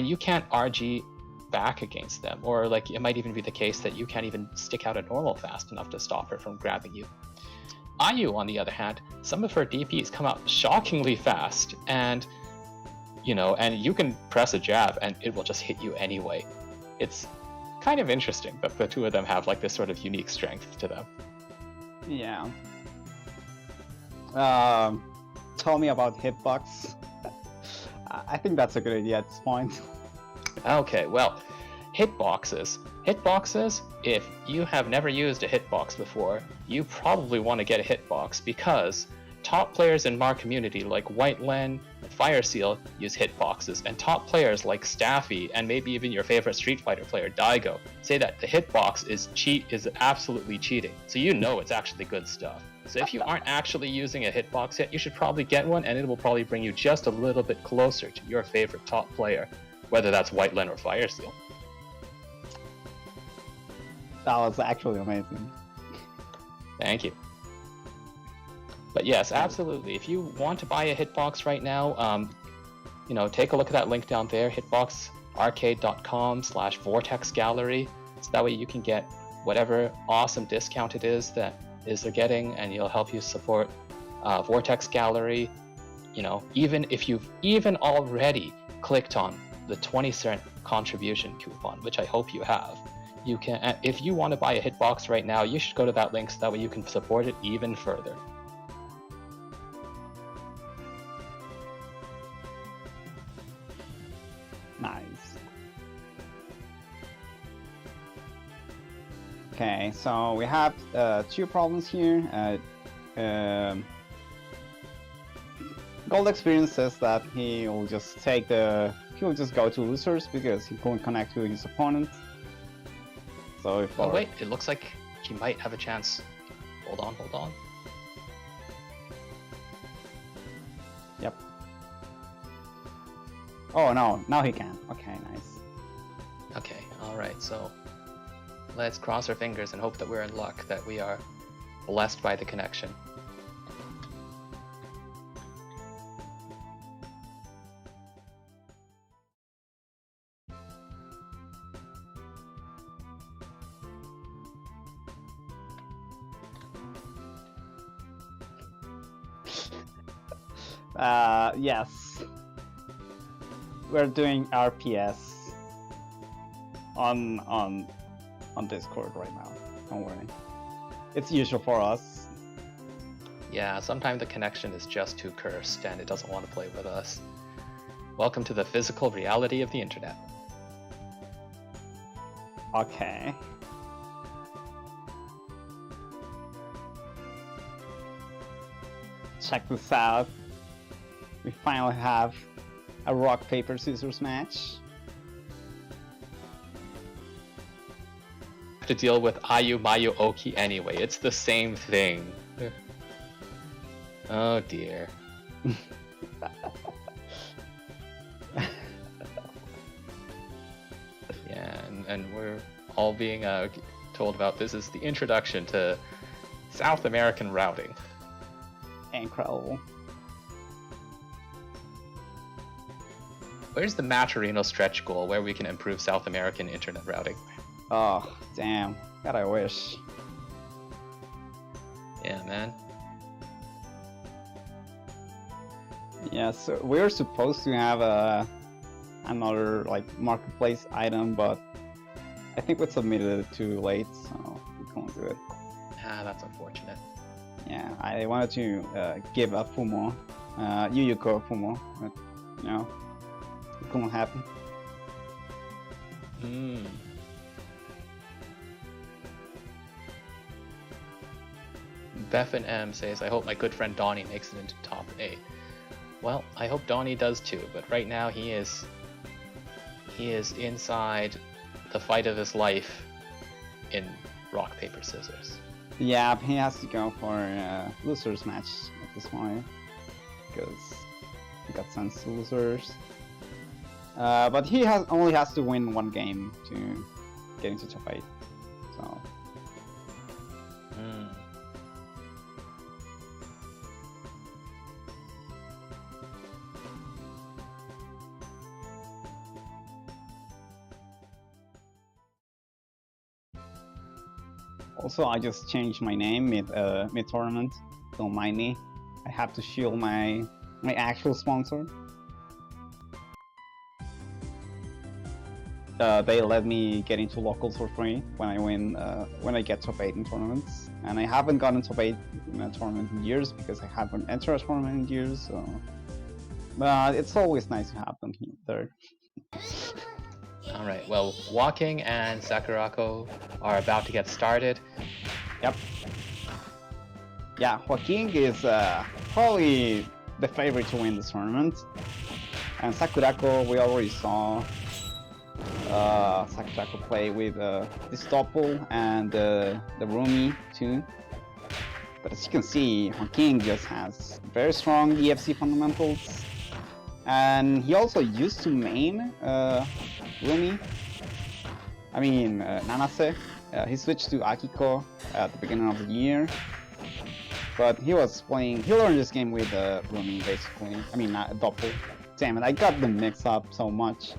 you can't RG back against them, or like it might even be the case that you can't even stick out a normal fast enough to stop her from grabbing you. Ayu, on the other hand, some of her DPs come out shockingly fast, and you know, and you can press a jab and it will just hit you anyway. It's kind of interesting that the two of them have like this sort of unique strength to them. Yeah. Tell me about hitbox. I think that's a good idea at this point. Okay, well, hitboxes. Hitboxes, if you have never used a hitbox before, you probably want to get a hitbox because top players in our community like Whiteland and Fireseal use hitboxes, and top players like Staffy and maybe even your favorite Street Fighter player Daigo say that the hitbox is absolutely cheating. So you know it's actually good stuff. So if you aren't actually using a hitbox yet, you should probably get one, and it will probably bring you just a little bit closer to your favorite top player, whether that's Whiteland or Fireseal. That was actually amazing. Thank you. But yes, absolutely. If you want to buy a hitbox right now, you know, take a look at that link down there, hitboxarcade.com/Vortex Gallery. So that way you can get whatever awesome discount it is that they're getting, and it'll help you support Vortex Gallery. You know, even if you've already clicked on the 20-cent contribution coupon, which I hope you have, you can. If you want to buy a hitbox right now, you should go to that link so that way you can support it even further. Nice. Okay, so we have 2 problems here. Gold Experience says that he will just go to losers because he couldn't connect to his opponent. So if oh wait, it looks like he might have a chance. Hold on. Yep. Oh no, now he can. Okay, nice. Okay, alright, so let's cross our fingers and hope that we're in luck, that we are blessed by the connection. Yes. We're doing RPS on Discord right now. Don't worry. It's usual for us. Yeah, sometimes the connection is just too cursed and it doesn't want to play with us. Welcome to the physical reality of the internet. Okay. check this out. We finally have a rock, paper, scissors match. To deal with Ayu Mayu Oki anyway. It's the same thing. Oh dear. Yeah, and we're all being told about this is the introduction to South American routing. Incredible. Where's the Maturino stretch goal where we can improve South American internet routing? Oh, damn. God, I wish. Yeah, man. Yeah, so we're supposed to have another like marketplace item, but I think we submitted it too late, so we can't do it. Ah, that's unfortunate. Yeah, I wanted to give a Fumo, Yuyuko Fumo, but you know, it couldn't happen. Hmm. Beth and M says, I hope my good friend Donnie makes it into top 8. Well, I hope Donnie does too, but right now he is inside the fight of his life in rock, paper, scissors. Yeah, he has to go for a losers match at this point, because he got sent to losers. But he only has to win one game to get into top 8, so... Also, I just changed my name mid tournament. Don't mind me. I have to shield my actual sponsor. They let me get into locals for free when I win when I get top 8 in tournaments, and I haven't gotten top 8 in a tournament in years because I haven't entered a tournament in years. So, but it's always nice to have them there. Alright, well, Juaking and Sakurako are about to get started. Yep. Yeah, Joaquin is probably the favorite to win this tournament. And Sakurako, we already saw Sakurako play with this Doppel and the Rumi too. But as you can see, Joaquin just has very strong EFC fundamentals. And he also used to main Rumi. I mean, Nanase. He switched to Akiko at the beginning of the year. But he was playing, he learned this game with Rumi basically. I mean, not Doppel. Damn it, I got them mixed up so much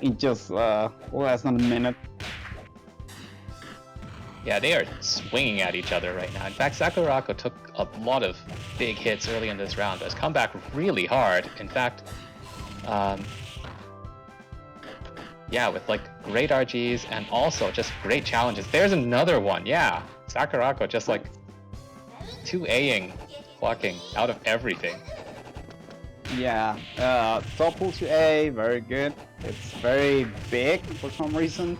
in just less than a minute. Yeah, they are swinging at each other right now. In fact, Sakurako took a lot of big hits early in this round, but has come back really hard. In fact, yeah, with like great RGs and also just great challenges. There's another one, yeah. Sakurako just like 2Aing Joaking out of everything. Yeah, Doppel 2A, very good. It's very big for some reason.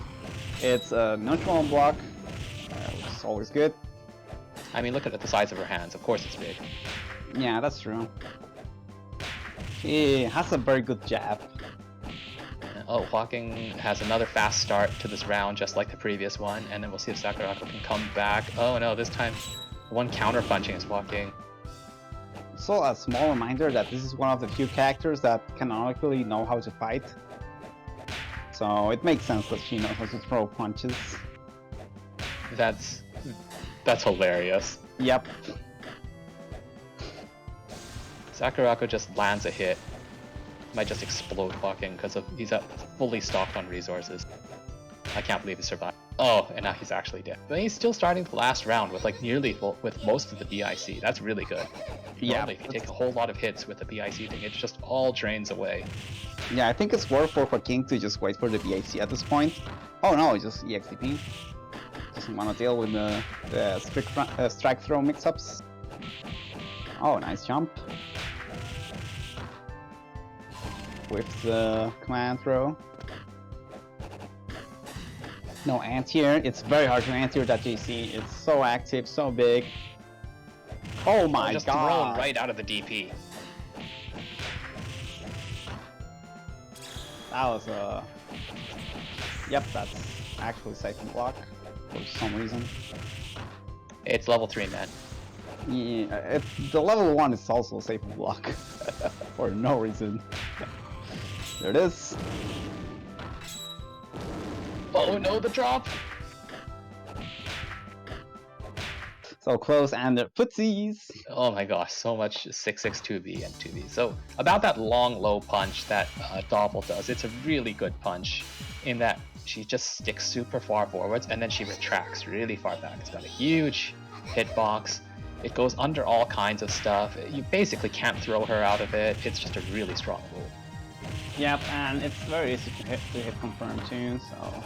It's a neutral block, which is always good. I mean, look at the size of her hands. Of course it's big. Yeah, that's true. He has a very good jab. Oh, Joaking has another fast start to this round, just like the previous one, and then we'll see if Sakurako can come back. Oh no, this time one counter punching is Joaking. So a small reminder that this is one of the few characters that canonically know how to fight. So it makes sense that she knows how to throw punches. That's hilarious. Yep. Sakurako just lands a hit. Might just explode Joaking because he's fully stocked on resources. I can't believe he survived. Oh, and now he's actually dead. But he's still starting the last round with like nearly full, with most of the BIC. That's really good. Yeah. Normally, if you take a whole lot of hits with the BIC thing, it just all drains away. Yeah, I think it's worth for Joaquin to just wait for the BAC at this point. Oh no, just EXTP. Doesn't want to deal with the strike throw mix-ups. Oh, nice jump. With the command throw. No anti-air. It's very hard to anti-air that JC. It's so active, so big. Oh my just god! thrown right out of the DP. That was Yep, that's actually safe and block for some reason. It's level 3, man. Yeah, the level 1 is also safe and block for no reason. There it is. Oh no, the drop! So close, and the footsies. Oh my gosh, so much 662B and 2B. So about that long low punch that Doppel does, it's a really good punch in that she just sticks super far forwards and then she retracts really far back. It's got a huge hitbox. It goes under all kinds of stuff. You basically can't throw her out of it. It's just a really strong move. Yep, and it's very easy to hit confirm too, so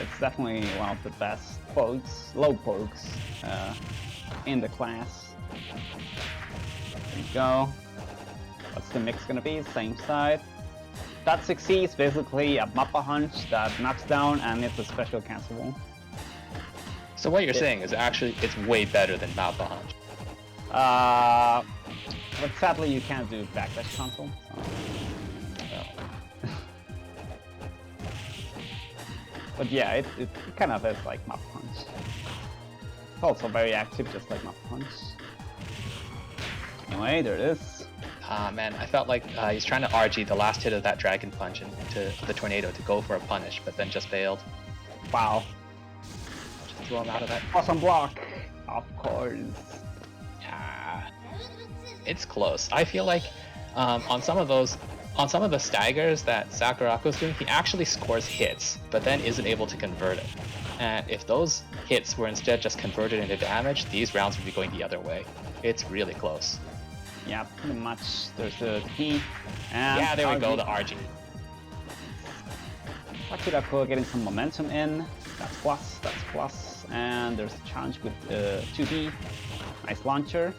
it's definitely one of the best pokes, low pokes in the class. There you go. What's the mix gonna be? Same side. That 6C is basically a Mappa Hunch that knocks down and it's a special cancelable. So what you're saying is actually it's way better than Mappa Hunch. But sadly you can't do backdash cancel. So. But yeah, it kind of is like Mappa Hunch. It's also very active, just like Mappa Hunch. Anyway, there it is. Ah man, I felt like he's trying to RG the last hit of that Dragon Punch into the Tornado to go for a punish, but then just failed. Wow. Just throw him out of that. Awesome block, of course. Yeah, it's close. I feel like on some of the staggers that Sakurako's doing, he actually scores hits, but then isn't able to convert it. And if those hits were instead just converted into damage, these rounds would be going the other way. It's really close. Yeah, pretty much. There's the T. And yeah, there we go, the RG. Sakurako getting some momentum in. That's plus, that's plus. And there's a challenge with 2D. Nice launcher.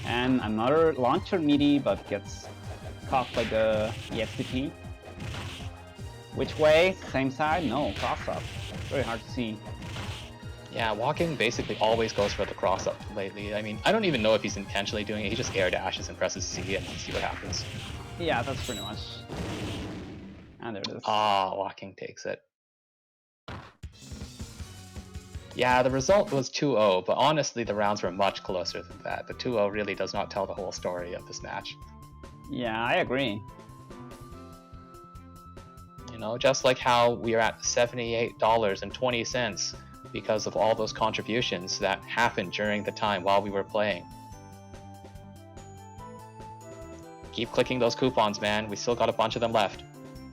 And another launcher meaty, but gets caught by the EXTP. Which way? Same side? No, cross up. Very hard to see. Yeah, Walking basically always goes for the cross up lately. I mean, I don't even know if he's intentionally doing it. He just air dashes and presses C and see what happens. Yeah, that's pretty much. And there it is. Ah, Walking takes it. Yeah, the result was 2-0, but honestly the rounds were much closer than that. The 2-0 really does not tell the whole story of this match. Yeah, I agree. You know, just like how we are at $78.20 because of all those contributions that happened during the time while we were playing. Keep clicking those coupons, man. We still got a bunch of them left.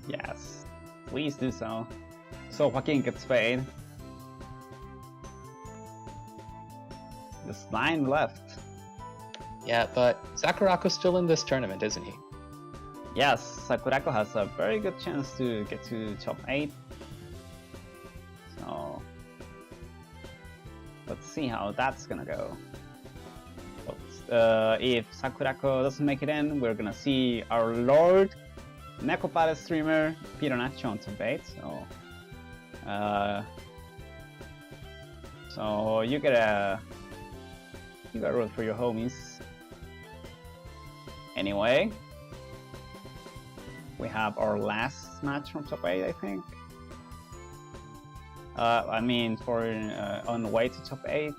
Yes, please do so. So Joaquin gets paid. Just 9 left. Yeah, but Sakurako's still in this tournament, isn't he? Yes, Sakurako has a very good chance to get to top 8. So let's see how that's gonna go. If Sakurako doesn't make it in, we're gonna see our Lord Nekopare streamer Peter Nacho on top 8. So you gotta root for your homies. Anyway, we have our last match from top 8, I think. I mean, for on the way to top 8.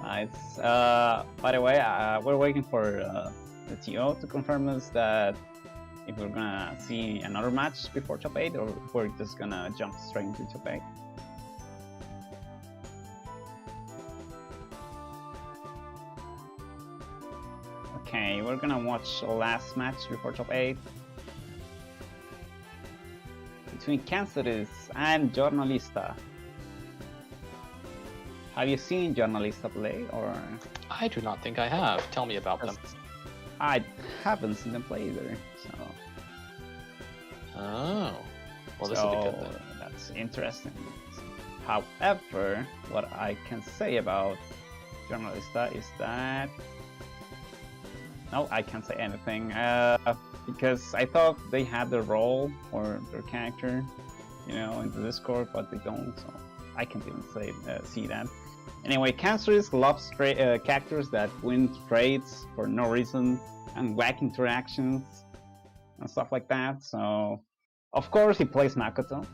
Nice. By the way, we're waiting for the TO to confirm us that if we're gonna see another match before top 8 or we're just gonna jump straight into top 8. Okay, we're gonna watch the last match before top 8 between Canceris and Jornalista. Have you seen Jornalista play, or? I do not think I have. Tell me about them. I haven't seen them play either, so. Oh, well, this will be good then. That's interesting. However, what I can say about Jornalista is that no, I can't say anything because I thought they had their role or their character, you know, in the Discord, but they don't. So I can't even see that. Anyway, Canceris loves characters that win trades for no reason and whack interactions and stuff like that. So, of course, he plays Makoto.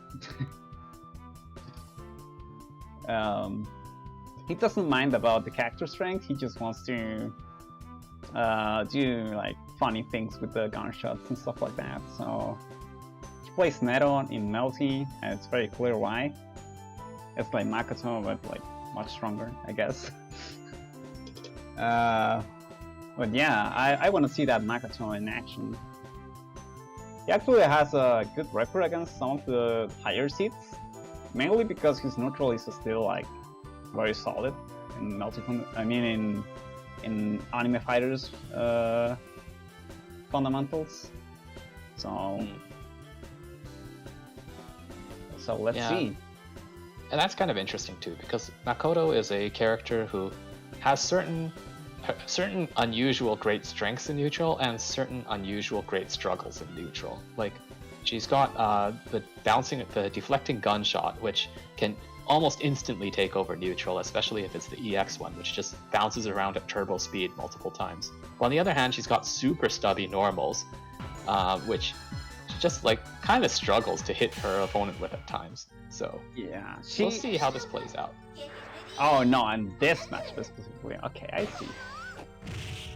He doesn't mind about the character strength. He just wants to do like funny things with the gunshots and stuff like that. So he plays Neto in Melty, and it's very clear why. It's like Makoto, but like much stronger, I guess. But yeah, I want to see that Makoto in action. He actually has a good record against some of the higher seeds, mainly because his neutral is still like very solid in in anime fighters fundamentals. So let's see. And that's kind of interesting too, because Makoto is a character who has certain unusual great strengths in neutral and certain unusual great struggles in neutral. Like, she's got the deflecting gunshot, which can almost instantly take over neutral, especially if it's the EX one, which just bounces around at turbo speed multiple times. While on the other hand, she's got super stubby normals, which just like kind of struggles to hit her opponent with at times. So yeah, we'll see how this plays out. Oh no, and this match specifically. Okay, I see.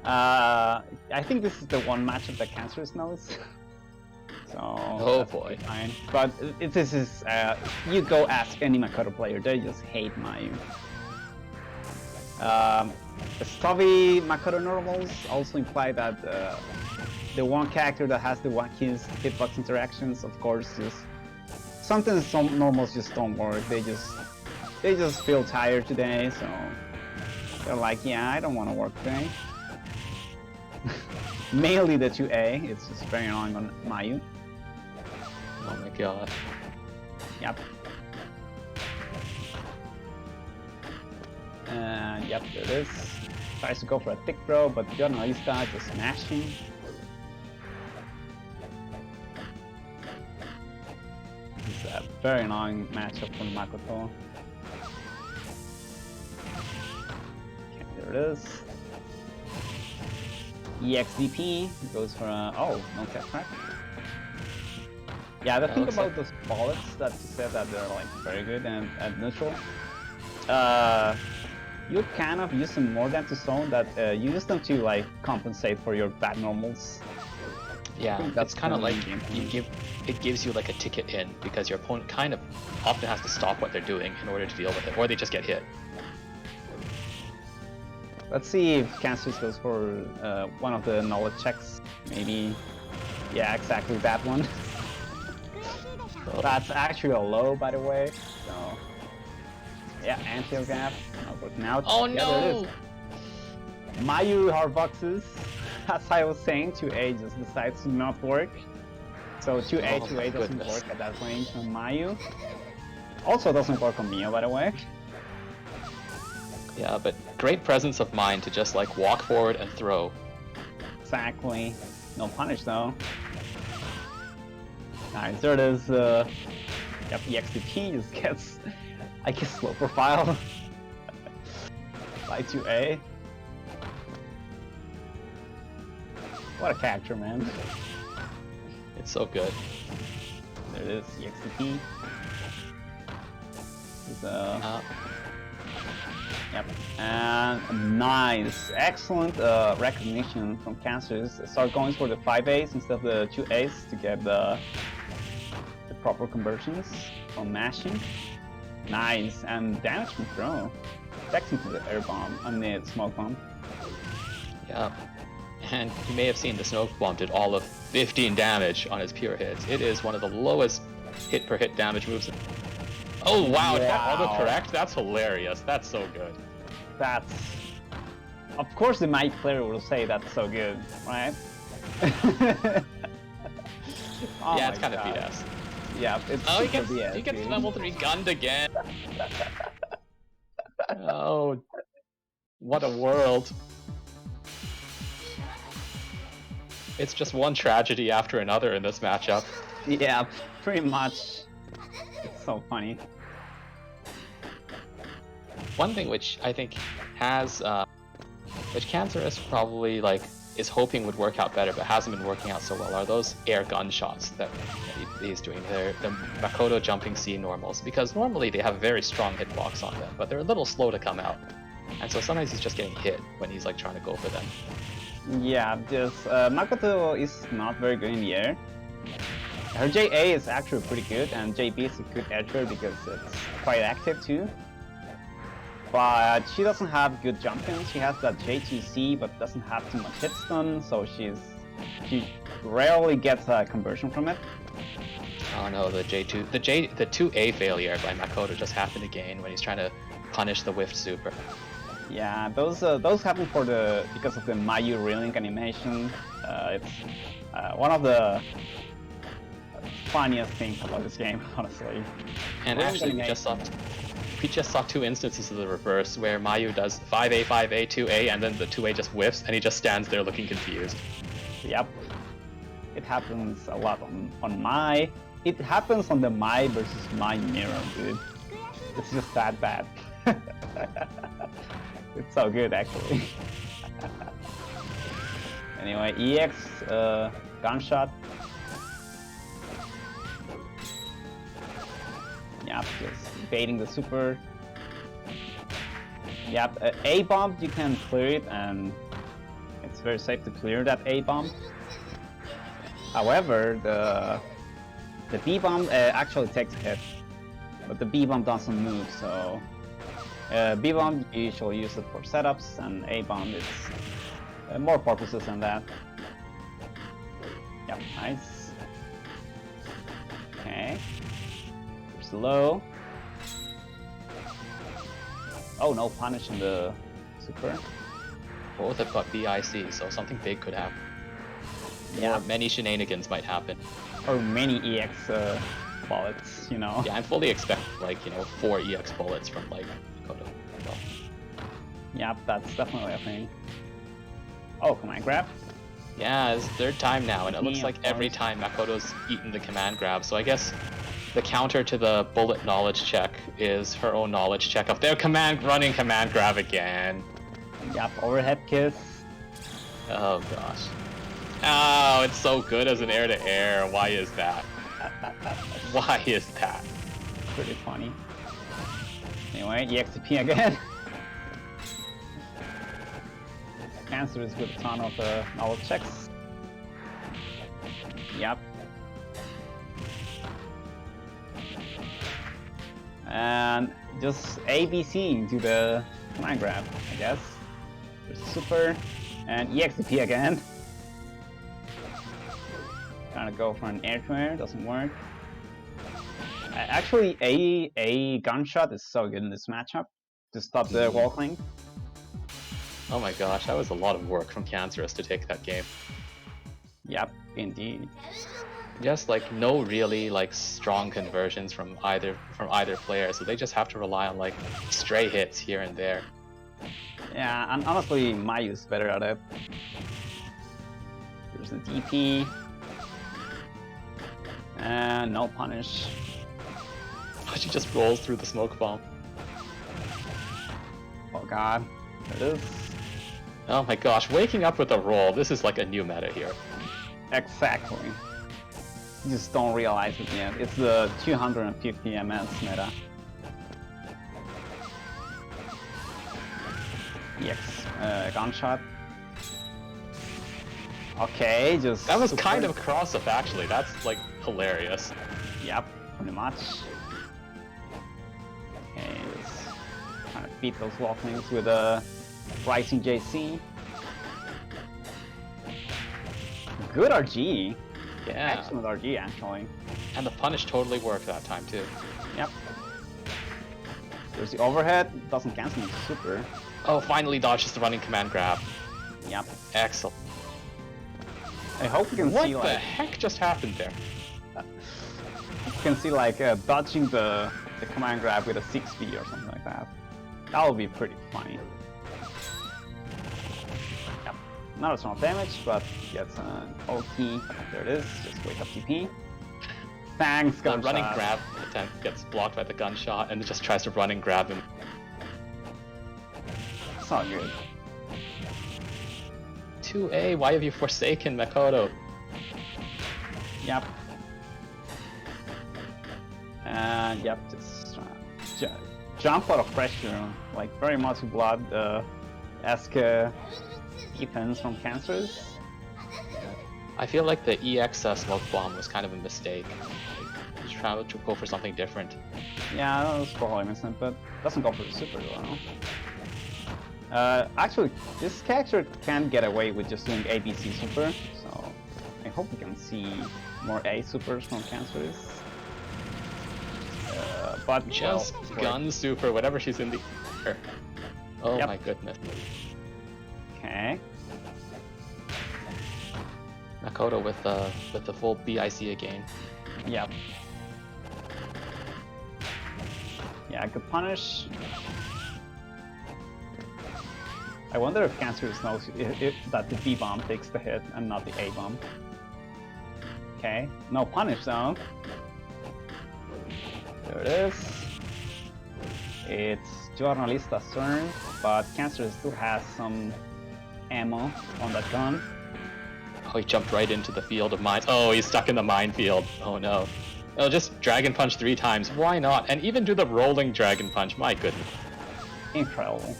I think this is the one matchup that Canceris knows. So oh boy, fine. But this is you go ask any Makoto player, they just hate Mayu. The stubby Makoto normals also imply that the one character that has the wackiest hitbox interactions, of course, just sometimes some normals just don't work. They just feel tired today, so they're like, yeah, I don't want to work today. Mainly the 2A, it's just very annoying on Mayu. Oh my god. Yep. Yep, there it is. Tries to go for a thick throw, but Jornalista just smashing. It's a very annoying matchup from Makoto. Okay, there it is. EXDP goes for a... oh, no tech crack. Yeah, the thing about those bullets that you said that they're like very good and at neutral, you kind of use them more than to zone, that you use them to like compensate for your bad normals. Yeah, that's kind of like it gives you like a ticket in, because your opponent kind of often has to stop what they're doing in order to deal with it, or they just get hit. Let's see if Canceris goes for one of the knowledge checks. Maybe, yeah, exactly that one. That's actually a low, by the way. So, yeah, anti-air gap, not working out. Oh yeah, no! Mayu hardboxes, as I was saying, 2A just decides to not work. So 2A, 2A doesn't work at that range on Mayu. Also doesn't work on Mio, by the way. Yeah, but great presence of mind to just like walk forward and throw. Exactly. No punish though. Nice, there it is. Yep, EXDP just gets, I guess, low profile. By 2A. What a character, man. It's so good. There it is, EXDP. Yep, and nice, excellent recognition from Canceris. Start going for the 5As instead of the 2As to get the proper conversions from mashing. Nice, and damage from throw. Stacks into the air bomb, the smoke bomb. Yeah, and you may have seen the smoke bomb did all of 15 damage on his pure hits. It is one of the lowest hit per hit damage moves. Oh wow, that autocorrect? That's hilarious. That's so good. That's... Of course the Might player will say that's so good, right? Oh yeah, it's kind of BS. Yeah, it's oh, BS, he gets level 3 gunned again. Oh, what a world. It's just one tragedy after another in this matchup. Yeah, pretty much. It's so funny. One thing which I think has, which Canceris probably like is hoping would work out better, but hasn't been working out so well, are those air gunshots that he's doing. They're the Makoto jumping C normals, because normally they have a very strong hitbox on them, but they're a little slow to come out, and so sometimes he's just getting hit when he's like trying to go for them. Yeah, just Makoto is not very good in the air. Her JA is actually pretty good, and JB is a good edger because it's quite active too. But she doesn't have good jumping. She has that J2C, but doesn't have too much hit stun, so she rarely gets a conversion from it. Oh no, the 2A failure by Makoto just happened again when he's trying to punish the whiffed super. Yeah, those happen because of the Mayu reeling animation. It's one of the funniest things about this game, honestly. And actually, we just saw two instances of the reverse where Mayu does 5A, 5A, 2A, and then the 2A just whiffs, and he just stands there looking confused. Yep. It happens a lot on Mai. It happens on the Mai versus Mai mirror, dude. It's just that bad. It's so good, actually. Anyway, EX gunshot. Yep, just baiting the super. Yep, A bomb you can clear it, and it's very safe to clear that A bomb. However, the B bomb actually takes a hit, but the B bomb doesn't move. So B bomb you usually use it for setups, and A bomb is more purposes than that. Yep, nice. Okay. Low. Oh no, punish in the super. Both have got BIC, so something big could happen. Yeah, or many shenanigans might happen. Or many EX bullets, you know. Yeah, I fully expect like 4 EX bullets from like Makoto. Well, Yep, that's definitely a thing. Oh, command grab. yeah, it's third time now, and it looks Yeah, like of every course. time Makoto's eaten the command grab. So I guess the counter to the bullet knowledge check is her own knowledge check of their running command grab again. Yep, overhead kiss. Oh gosh. Oh, it's so good as an air-to-air. Why is that? Why is that? Pretty funny. Anyway, EXP again. Canceris with a ton of knowledge checks. Yep. And just ABC into the command grab, I guess. There's super and EXP again. Trying to go for an air to air, doesn't work. Actually, a gunshot is so good in this matchup to stop the wall cling. Oh my gosh, that was a lot of work from Canceris to take that game. Yep, indeed. Just like no really like strong conversions from either player, so they just have to rely on like stray hits here and there. Yeah, and honestly, Mayu's better at it. There's the DP. And no punish. She just rolls through the smoke bomb. Oh god, there it is. Oh my gosh, waking up with a roll, this is like a new meta here. Exactly. You just don't realize it yet. It's the 250 MS meta. EX gunshot. Okay, just... That was super. kind of cross-up actually, that's like hilarious. Yep, pretty much. Okay, just trying to beat those walklings with a Rising JC. Good RG. Yeah, Excellent RG, actually. and the punish totally worked that time too. Yep. There's the overhead, doesn't cancel the super. Oh, finally dodges the running command grab. Yep. Excellent. I hope you can What see the like heck just happened there? you can see like dodging the command grab with a 6B or something like that. That would be pretty funny. Yep. not a ton of damage, but gets an OT. There it is. Just wake up TP. Thanks, The gunshot. running grab attempt gets blocked by the gunshot, and it just tries to run and grab him. It's not good. 2A, why have you forsaken Makoto? Yep. And yep, just jump out of pressure, like very multi-blood-esque defense from Canceris. I feel like the EX smoke bomb was kind of a mistake. Like, just try to go for something different. Yeah, that was probably innocent, but doesn't go for the super well. Actually, this character can get away with just doing ABC super, so I hope we can see more A supers from Canceris. But Just gun super, whatever she's in the air. Oh Yep. my goodness. Okay. Makoto with the full BIC again. Yep. Yeah, good punish. I wonder if Canceris knows if that the B bomb takes the hit and not the A bomb. Okay, no punish though. There it is. It's Jornalista's turn, but Canceris still has some ammo on that gun. Oh, he jumped right into the field of mines. Oh, he's stuck in the minefield. Oh no. Oh, just Dragon Punch 3 times. Why not? And even do the rolling Dragon Punch. My goodness. Incredible.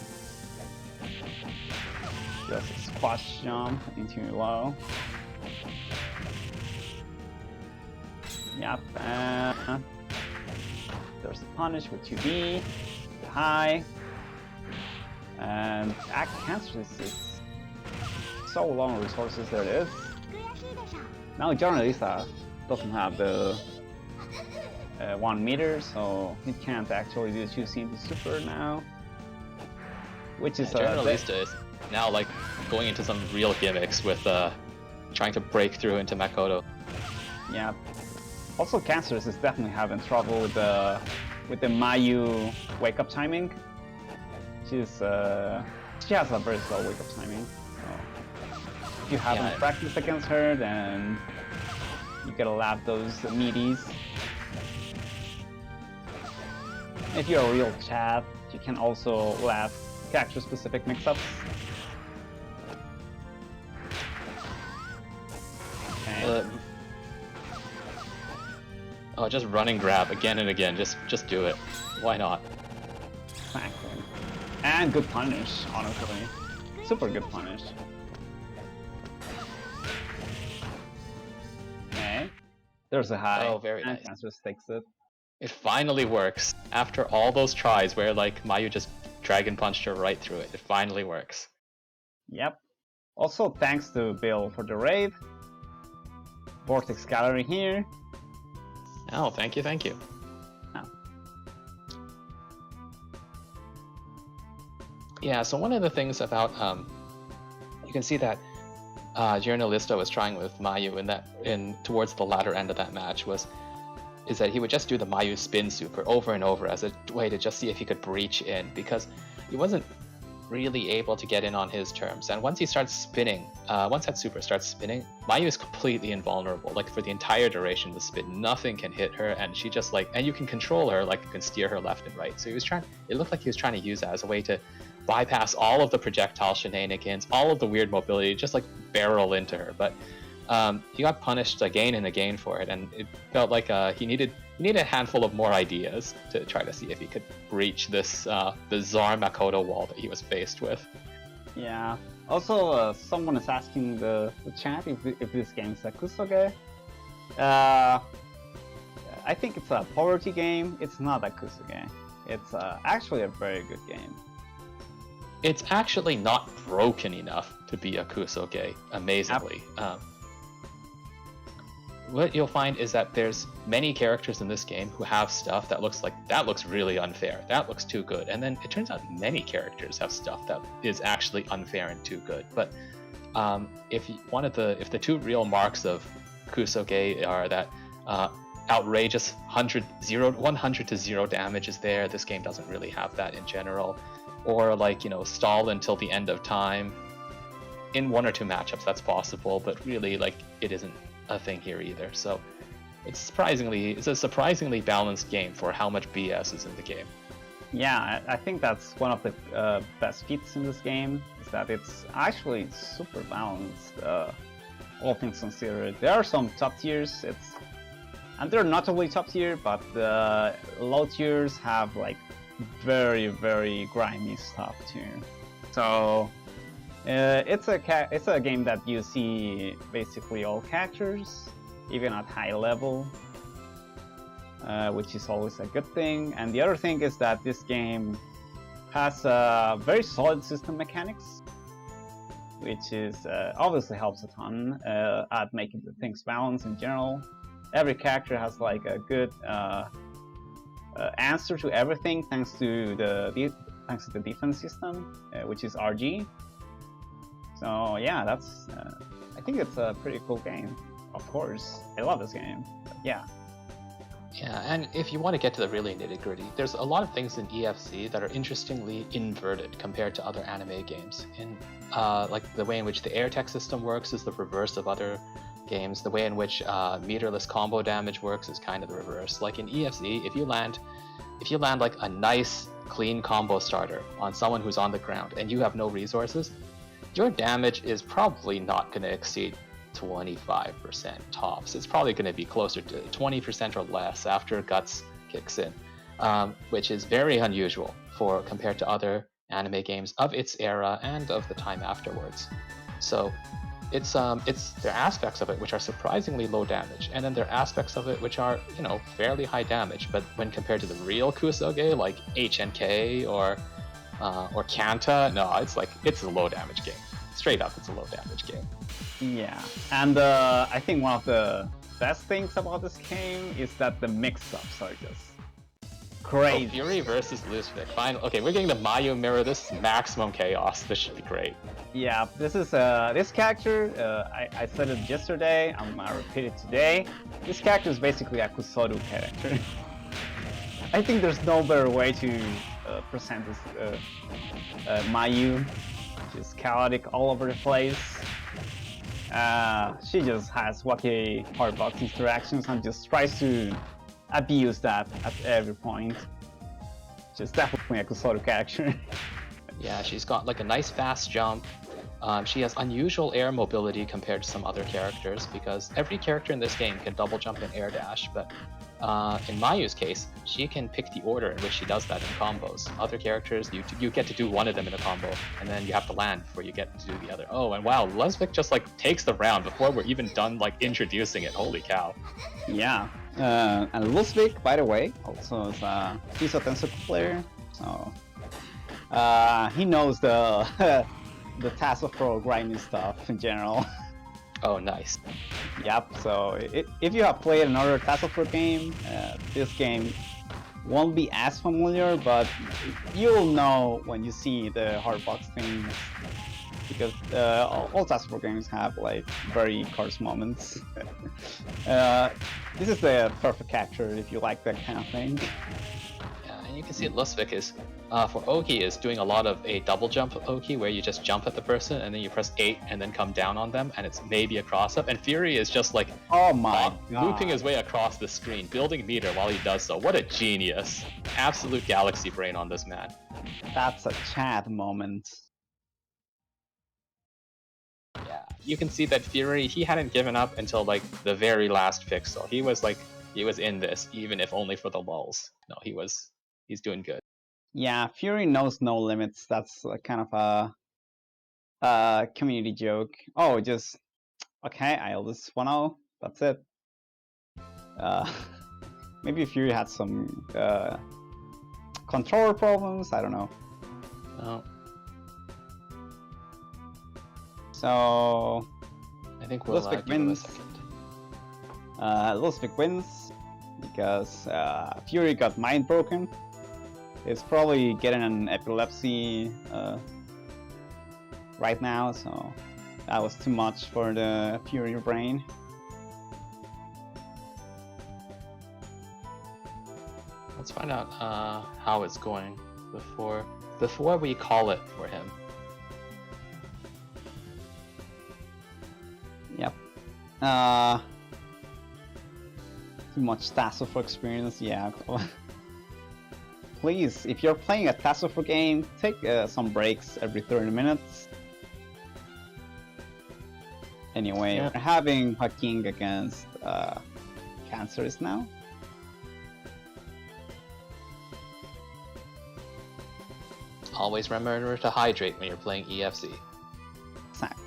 Just a squash jump into low. Yep. There's the punish with 2B. The high. And Canceris is so low on resources. There it is. Now Jornalista doesn't have the 1 meter, so he can't actually do 2C into super now. Which is Jornalista is now like going into some real gimmicks with trying to break through into Makoto. Yeah. Also, Canceris is definitely having trouble with the Mayu wake up timing. She has a very slow wake up timing. So if you haven't practiced against her, then you gotta lap those meaties. If you're a real chat, you can also lap character-specific mix-ups. Okay. Oh, just run and grab again and again. Just do it. Why not? Exactly. And good punish, honestly. Super good punish. Okay. There's a high. Oh, very and nice. Canceris takes it. It finally works. After all those tries where like Mayu just Dragon Punched her right through it. It finally works. Yep. Also, thanks to Bill for the raid. Vortex Gallery here. Oh, thank you, thank you. Oh. Yeah, so one of the things about you can see that Journalista was trying with Mayu towards the latter end of that match is that he would just do the Mayu spin super over and over as a way to just see if he could breach in, because he wasn't really able to get in on his terms. And once he starts spinning, once that super starts spinning, Mayu is completely invulnerable. Like for the entire duration of the spin, nothing can hit her, and she just and you can control her, like you can steer her left and right. So it looked like he was trying to use that as a way to bypass all of the projectile shenanigans, all of the weird mobility, just like barrel into her. But he got punished again and again for it, and it felt like he needed a handful of more ideas to try to see if he could breach this bizarre Makoto wall that he was faced with. Yeah. Also, someone is asking the chat if this game is a Kusoge. I think it's a poverty game. It's not a Kusoge. It's actually a very good game. It's actually not broken enough to be a Kusoge, amazingly. What you'll find is that there's many characters in this game who have stuff that looks really unfair. That looks too good. And then it turns out many characters have stuff that is actually unfair and too good. But if the two real marks of Kusoge are that outrageous 100 to 0 damage is there, this game doesn't really have that in general. Or stall until the end of time. in 1 or 2 matchups that's possible, but really like it isn't a thing here either. So it's a surprisingly balanced game for how much BS is in the game. Yeah, I think that's one of the best feats in this game, is that it's actually super balanced, all things considered. There are some top tiers, and they're not totally top tier, but the low tiers have like very, very grimy stuff too. So it's a game that you see basically all characters, even at high level. Which is always a good thing. And the other thing is that this game has very solid system mechanics, which is obviously helps a ton at making the things balance in general. Every character has like a good answer to everything thanks to the defense system, which is RG. So yeah, that's I think it's a pretty cool game. Of course, I love this game. But yeah. Yeah, and if you want to get to the really nitty-gritty, there's a lot of things in EFC that are interestingly inverted compared to other anime games. In like the way in which the air tech system works is the reverse of other games. The way in which meterless combo damage works is kind of the reverse. Like in EFC, if you land like a nice clean combo starter on someone who's on the ground and you have no resources, your damage is probably not going to exceed 25% tops. It's probably going to be closer to 20% or less after Guts kicks in, which is very unusual compared to other anime games of its era and of the time afterwards. So it's there are aspects of it which are surprisingly low damage, and then there are aspects of it which are, you know, fairly high damage. But when compared to the real Kusoge like HNK or Kanta, no, it's a low damage game. Straight up, it's a low damage game. Yeah, and I think one of the best things about this game is that the mix-ups are just crazy. Oh, Fury versus Lusvik. Fine. Okay, we're getting the Mayu mirror. This is maximum chaos. This should be great. Yeah, this is this character. I said it yesterday. I'm gonna repeat it today. This character is basically a Kusoru character. I think there's no better way to present this Mayu. She's chaotic all over the place. She just has wacky hardbox interactions and just tries to abuse that at every point. She's definitely a Kusoru character. Yeah, she's got like a nice fast jump. She has unusual air mobility compared to some other characters, because every character in this game can double jump and air dash, but in Mayu's case, she can pick the order in which she does that in combos. Other characters, you get to do one of them in a combo, and then you have to land before you get to do the other. Oh, and wow, Lusvik just like takes the round before we're even done like introducing it. Holy cow. Yeah, and Lusvik, by the way, also is he's a Tensor player, so he knows the the task of pro grinding stuff in general. Oh, nice. Yep, so if you have played another Tasselford game, this game won't be as familiar, but you'll know when you see the hardbox things, because all Tasselford games have like very coarse moments. This is the perfect capture if you like that kind of thing. Yeah, and you can see Lusvik is, for Oki, is doing a lot of a double jump Oki, where you just jump at the person and then you press 8 and then come down on them, and it's maybe a cross up. And Fury is just like, oh my god, looping his way across the screen, building meter while he does so. What a genius! Absolute galaxy brain on this man. That's a Chad moment. Yeah, you can see that Fury, he hadn't given up until like the very last pixel. He was in this, even if only for the lulz. No, he's doing good. Yeah, Fury knows no limits. That's kind of a community joke. Oh, just okay, I'll just 1-0. That's it. Maybe Fury had some controller problems. I don't know. Oh. So I think we'll Lusvik give him a wins. second. Lusvik wins because Fury got mind broken. He's probably getting an epilepsy right now, so that was too much for the Fury brain. Let's find out how it's going before we call it for him. Too much Tasso for experience, yeah. Please, if you're playing a Tasso for game, take some breaks every 30 minutes. Anyway, Yeah. we're having Joaking against Canceris now. Always remember to hydrate when you're playing EFC. Exactly.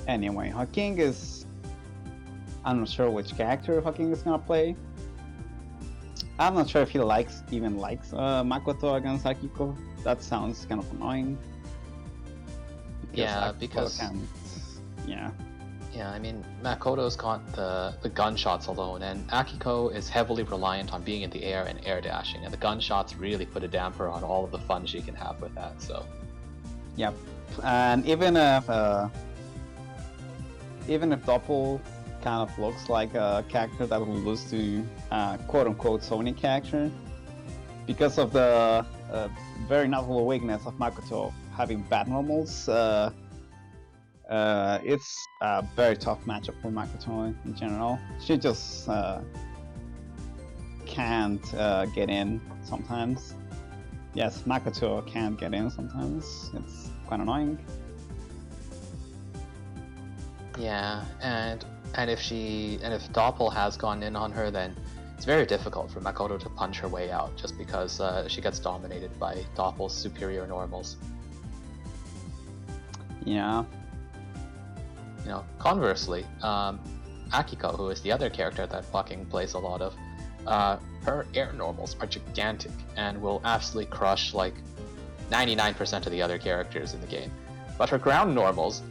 Anyway, Joaking is... I'm not sure which character Joaking is gonna play. I'm not sure if he even likes Makoto against Akiko. That sounds kind of annoying. Yeah, Akiko because... Yeah. Yeah, I mean, Makoto's got the gunshots alone, and Akiko is heavily reliant on being in the air and air dashing, and the gunshots really put a damper on all of the fun she can have with that, so... Yep. And even if Doppel kind of looks like a character that will lose to quote-unquote Sony character, because of the very notable weakness of Makoto having bad normals, it's a very tough matchup for Makoto in general. She just can't get in sometimes. Yes, Makoto can't get in sometimes. It's quite annoying. Yeah, and if Doppel has gone in on her, then it's very difficult for Makoto to punch her way out, just because she gets dominated by Doppel's superior normals. Yeah. You know, conversely, Akiko, who is the other character that fucking plays a lot of, her air normals are gigantic and will absolutely crush like 99% of the other characters in the game. But her ground normals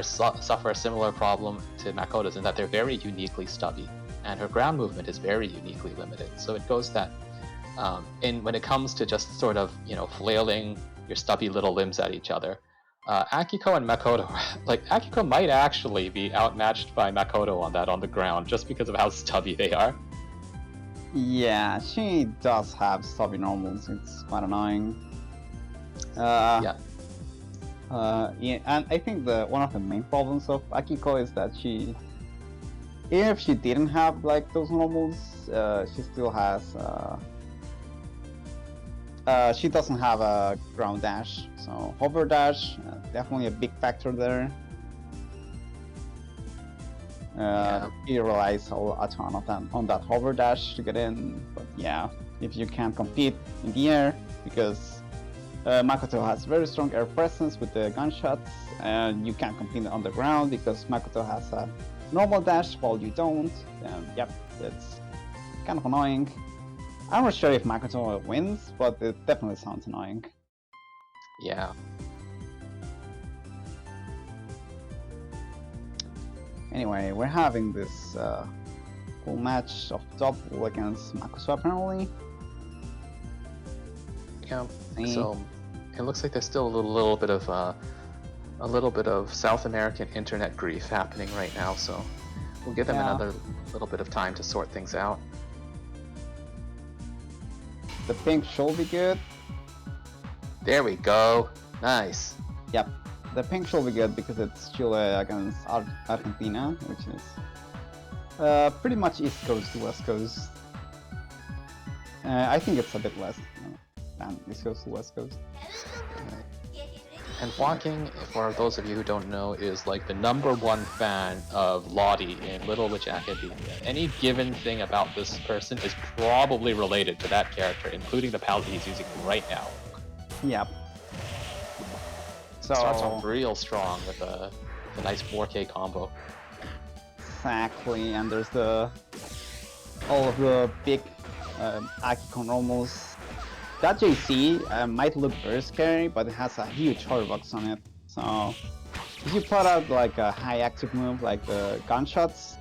suffer a similar problem to Makoto's in that they're very uniquely stubby, and her ground movement is very uniquely limited. So it goes that when it comes to just sort of, you know, flailing your stubby little limbs at each other, Akiko and Makoto, like, Akiko might actually be outmatched by Makoto on the ground just because of how stubby they are. Yeah, she does have stubby normals. It's quite annoying. Yeah. Yeah, and I think one of the main problems of Akiko is that if she didn't have like those normals, she still has. She doesn't have a ground dash, so hover dash definitely a big factor there. He relies a ton on that hover dash to get in, but yeah, if you can't compete in the air, because Makoto has very strong air presence with the gunshots, and you can't compete on the ground because Makoto has a normal dash while you don't, then yep, it's kind of annoying. I'm not sure if Makoto wins, but it definitely sounds annoying. Yeah. Anyway, we're having this cool match of Double against Makoto apparently. Yeah. So it looks like there's still a little bit of South American internet grief happening right now. So we'll give them another little bit of time to sort things out. The pink should be good. There we go. Nice. Yep. The pink should be good because it's Chile against Argentina, which is pretty much East Coast to West Coast. I think it's a bit less than East Coast to West Coast. And Juaking, for those of you who don't know, is like the #1 fan of Lottie in Little Witch Academia. Any given thing about this person is probably related to that character, including the palette he's using right now. Yep. So Starts off real strong with a nice 4K combo. Exactly, and there's all of the big Akiko normals. That JC might look very scary, but it has a huge hoverbox on it. So if you put out like a high active move like the gunshots,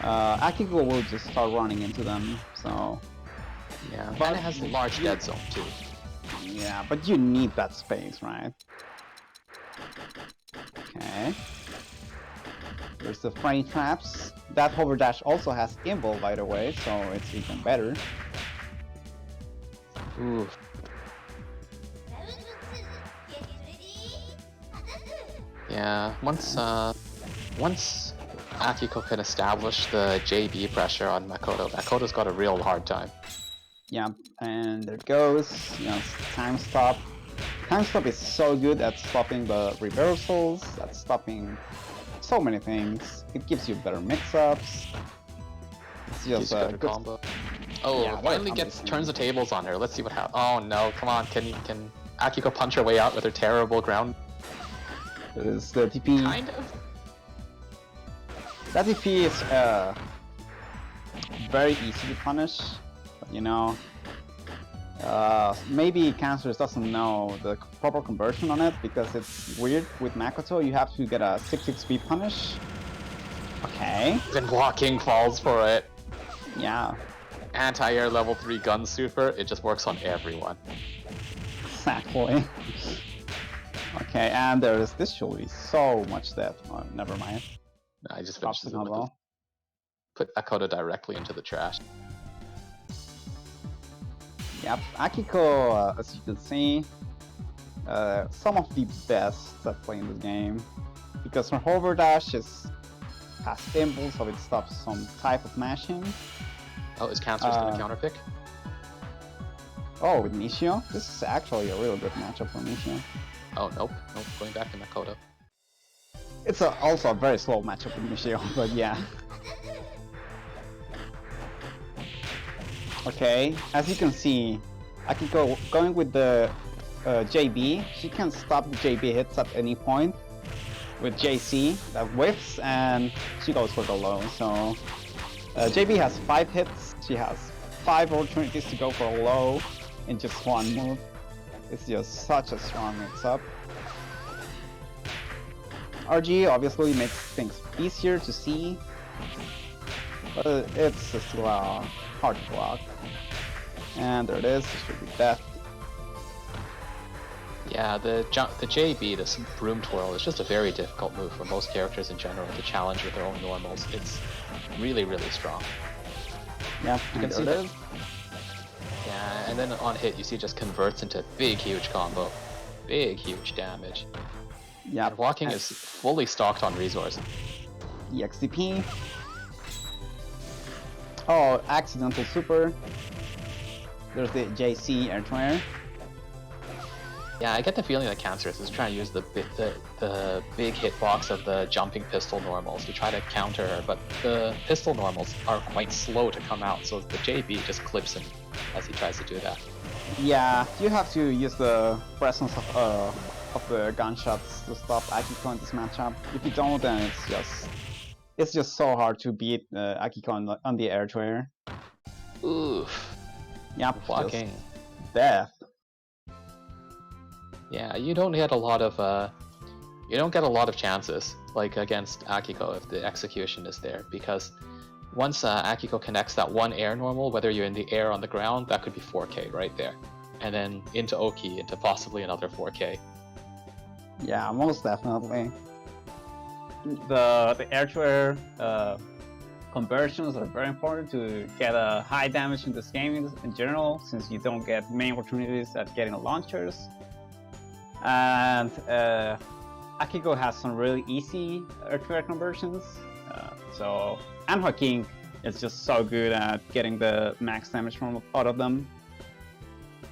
Akiko will just start running into them. So yeah, but it has a large dead zone too. Yeah, but you need that space, right? Okay. There's the Frenny Traps. That hover dash also has invul, by the way, so it's even better. Ooh. Yeah, once Akiko can establish the JB pressure on Makoto, Makoto's got a real hard time. Yeah, and there goes, you know, time stop. Time stop is so good at stopping the reversals, at stopping so many things. It gives you better mix-ups. It's just a good combo. Oh, yeah, finally turns the tables on her. Let's see what happens. Oh no, come on, can Akiko punch her way out with her terrible ground? It is the TP. Kind of. That TP is very easy to punish, but you know, maybe Canceris doesn't know the proper conversion on it because it's weird with Makoto. You have to get a 6 speed punish. Okay. Then Joaking falls for it. Yeah. Anti-air level 3 gun super, it just works on everyone. Exactly. Okay, and there is this should be so much death. Oh, never mind. I just finished Stops it the with combo. put Makoto directly into the trash. Yep, Akiko, as you can see, some of the best at playing this game, because her hover dash has impulse, so it stops some type of mashing. Oh, is Canceris gonna counterpick? Oh, with Nishio? This is actually a really good matchup for Nishio. Oh, nope, going back to Makoto. It's also a very slow matchup with Nishio, but yeah. Okay, as you can see, Akiko going with the JB, she can stop the JB hits at any point with JC that whiffs and she goes for the low. So JB has 5 hits, she has 5 opportunities to go for a low in just one move. It's just such a strong mix-up. RG obviously makes things easier to see, but it's still hard to block. And there it is, this should be death. Yeah, the JB, this broom twirl, is just a very difficult move for most characters in general to challenge with their own normals. It's really, really strong. Yeah, you can see that. Yeah, and then on hit, you see it just converts into big, huge combo. Big, huge damage. Yeah, and Joaking is fully stocked on resources. EXDP. Oh, accidental super. There's the JC air trainer. Yeah, I get the feeling that Canceris is trying to use the big hitbox of the jumping pistol normals to try to counter her, but the pistol normals are quite slow to come out, so the JB just clips him as he tries to do that. Yeah, you have to use the presence of the gunshots to stop Akiko in this matchup. If you don't, then it's just so hard to beat Akiko on the air trainer. Oof. Yep, Joaking. Death. Yeah, you don't get a lot of chances like against Akiko if the execution is there, because once Akiko connects that one air normal, whether you're in the air or on the ground, that could be 4K right there, and then into Oki, into possibly another 4K. Yeah, most definitely. The air to air conversions are very important to get a high damage in this game in general, since you don't get many opportunities at getting launchers. And Akiko has some really easy air-to-air conversions. And Joaking is just so good at getting the max damage from out of them.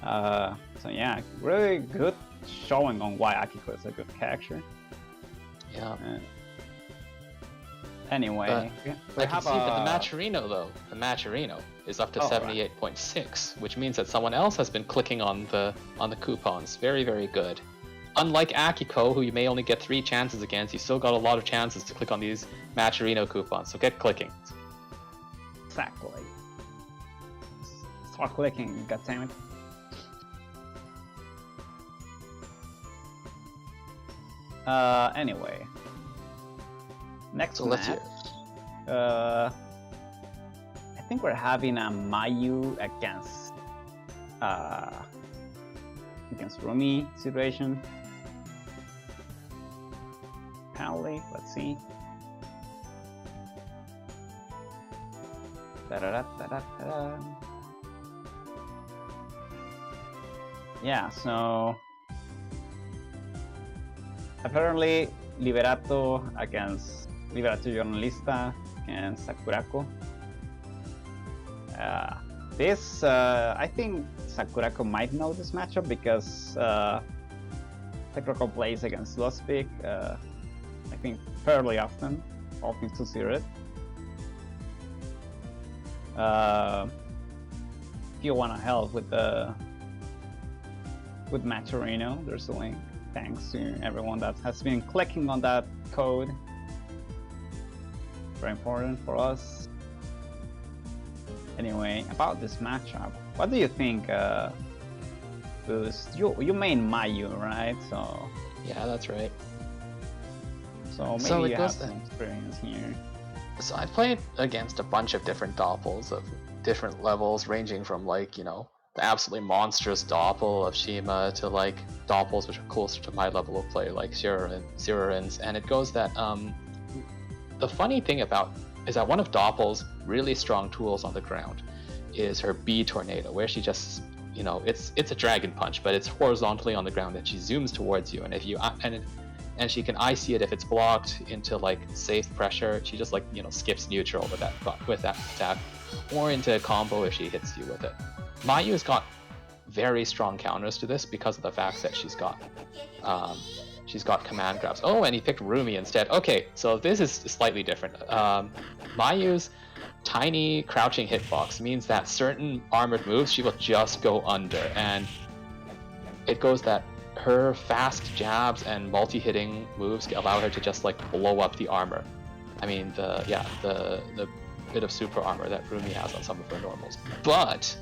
So yeah, really good showing on why Akiko is a good character. Yeah. Anyway, I can see that the Matcherino though, the Matcherino is up to 78.6, which means that someone else has been clicking on the coupons. Very, very good. Unlike Akiko, who you may only get 3 chances against, you still got a lot of chances to click on these Matcherino coupons, so get clicking. Exactly. Start clicking, goddammit. Anyway. Next match. I think we're having a Mayu against Rumi situation. Apparently, let's see. Da-da-da-da-da-da. Yeah, so apparently Liberato Jornalista against Sakurako. This I think Sakurako might know this matchup because Sakurako plays against Lusvik I think fairly often, all things considered. If you want to help with Maturino, there's a link. Thanks to everyone that has been clicking on that code. Very important for us. Anyway, about this matchup, what do you think? Boost, you main Mayu, right? So Yeah, that's right. so maybe So it you goes have some experience here. So I've played against a bunch of different doppels of different levels, ranging from like, you know, the absolutely monstrous doppel of Shima to like doppels which are closer to my level of play, like Cierre's. And it goes that the funny thing about is that one of Doppel's really strong tools on the ground is her B tornado, where she just, you know, it's a dragon punch, but it's horizontally on the ground and she zooms towards you, and if you and she can IC it if it's blocked into like safe pressure. She just like, you know, skips neutral with that attack, or into a combo if she hits you with it. Mayu's got very strong counters to this because of the fact that she's got command grabs. Oh, and he picked Rumi instead. Okay, so this is slightly different. Mayu's tiny crouching hitbox means that certain armored moves she will just go under, and it goes that her fast jabs and multi-hitting moves allow her to just like blow up the armor. I mean the bit of super armor that Rumi has on some of her normals. But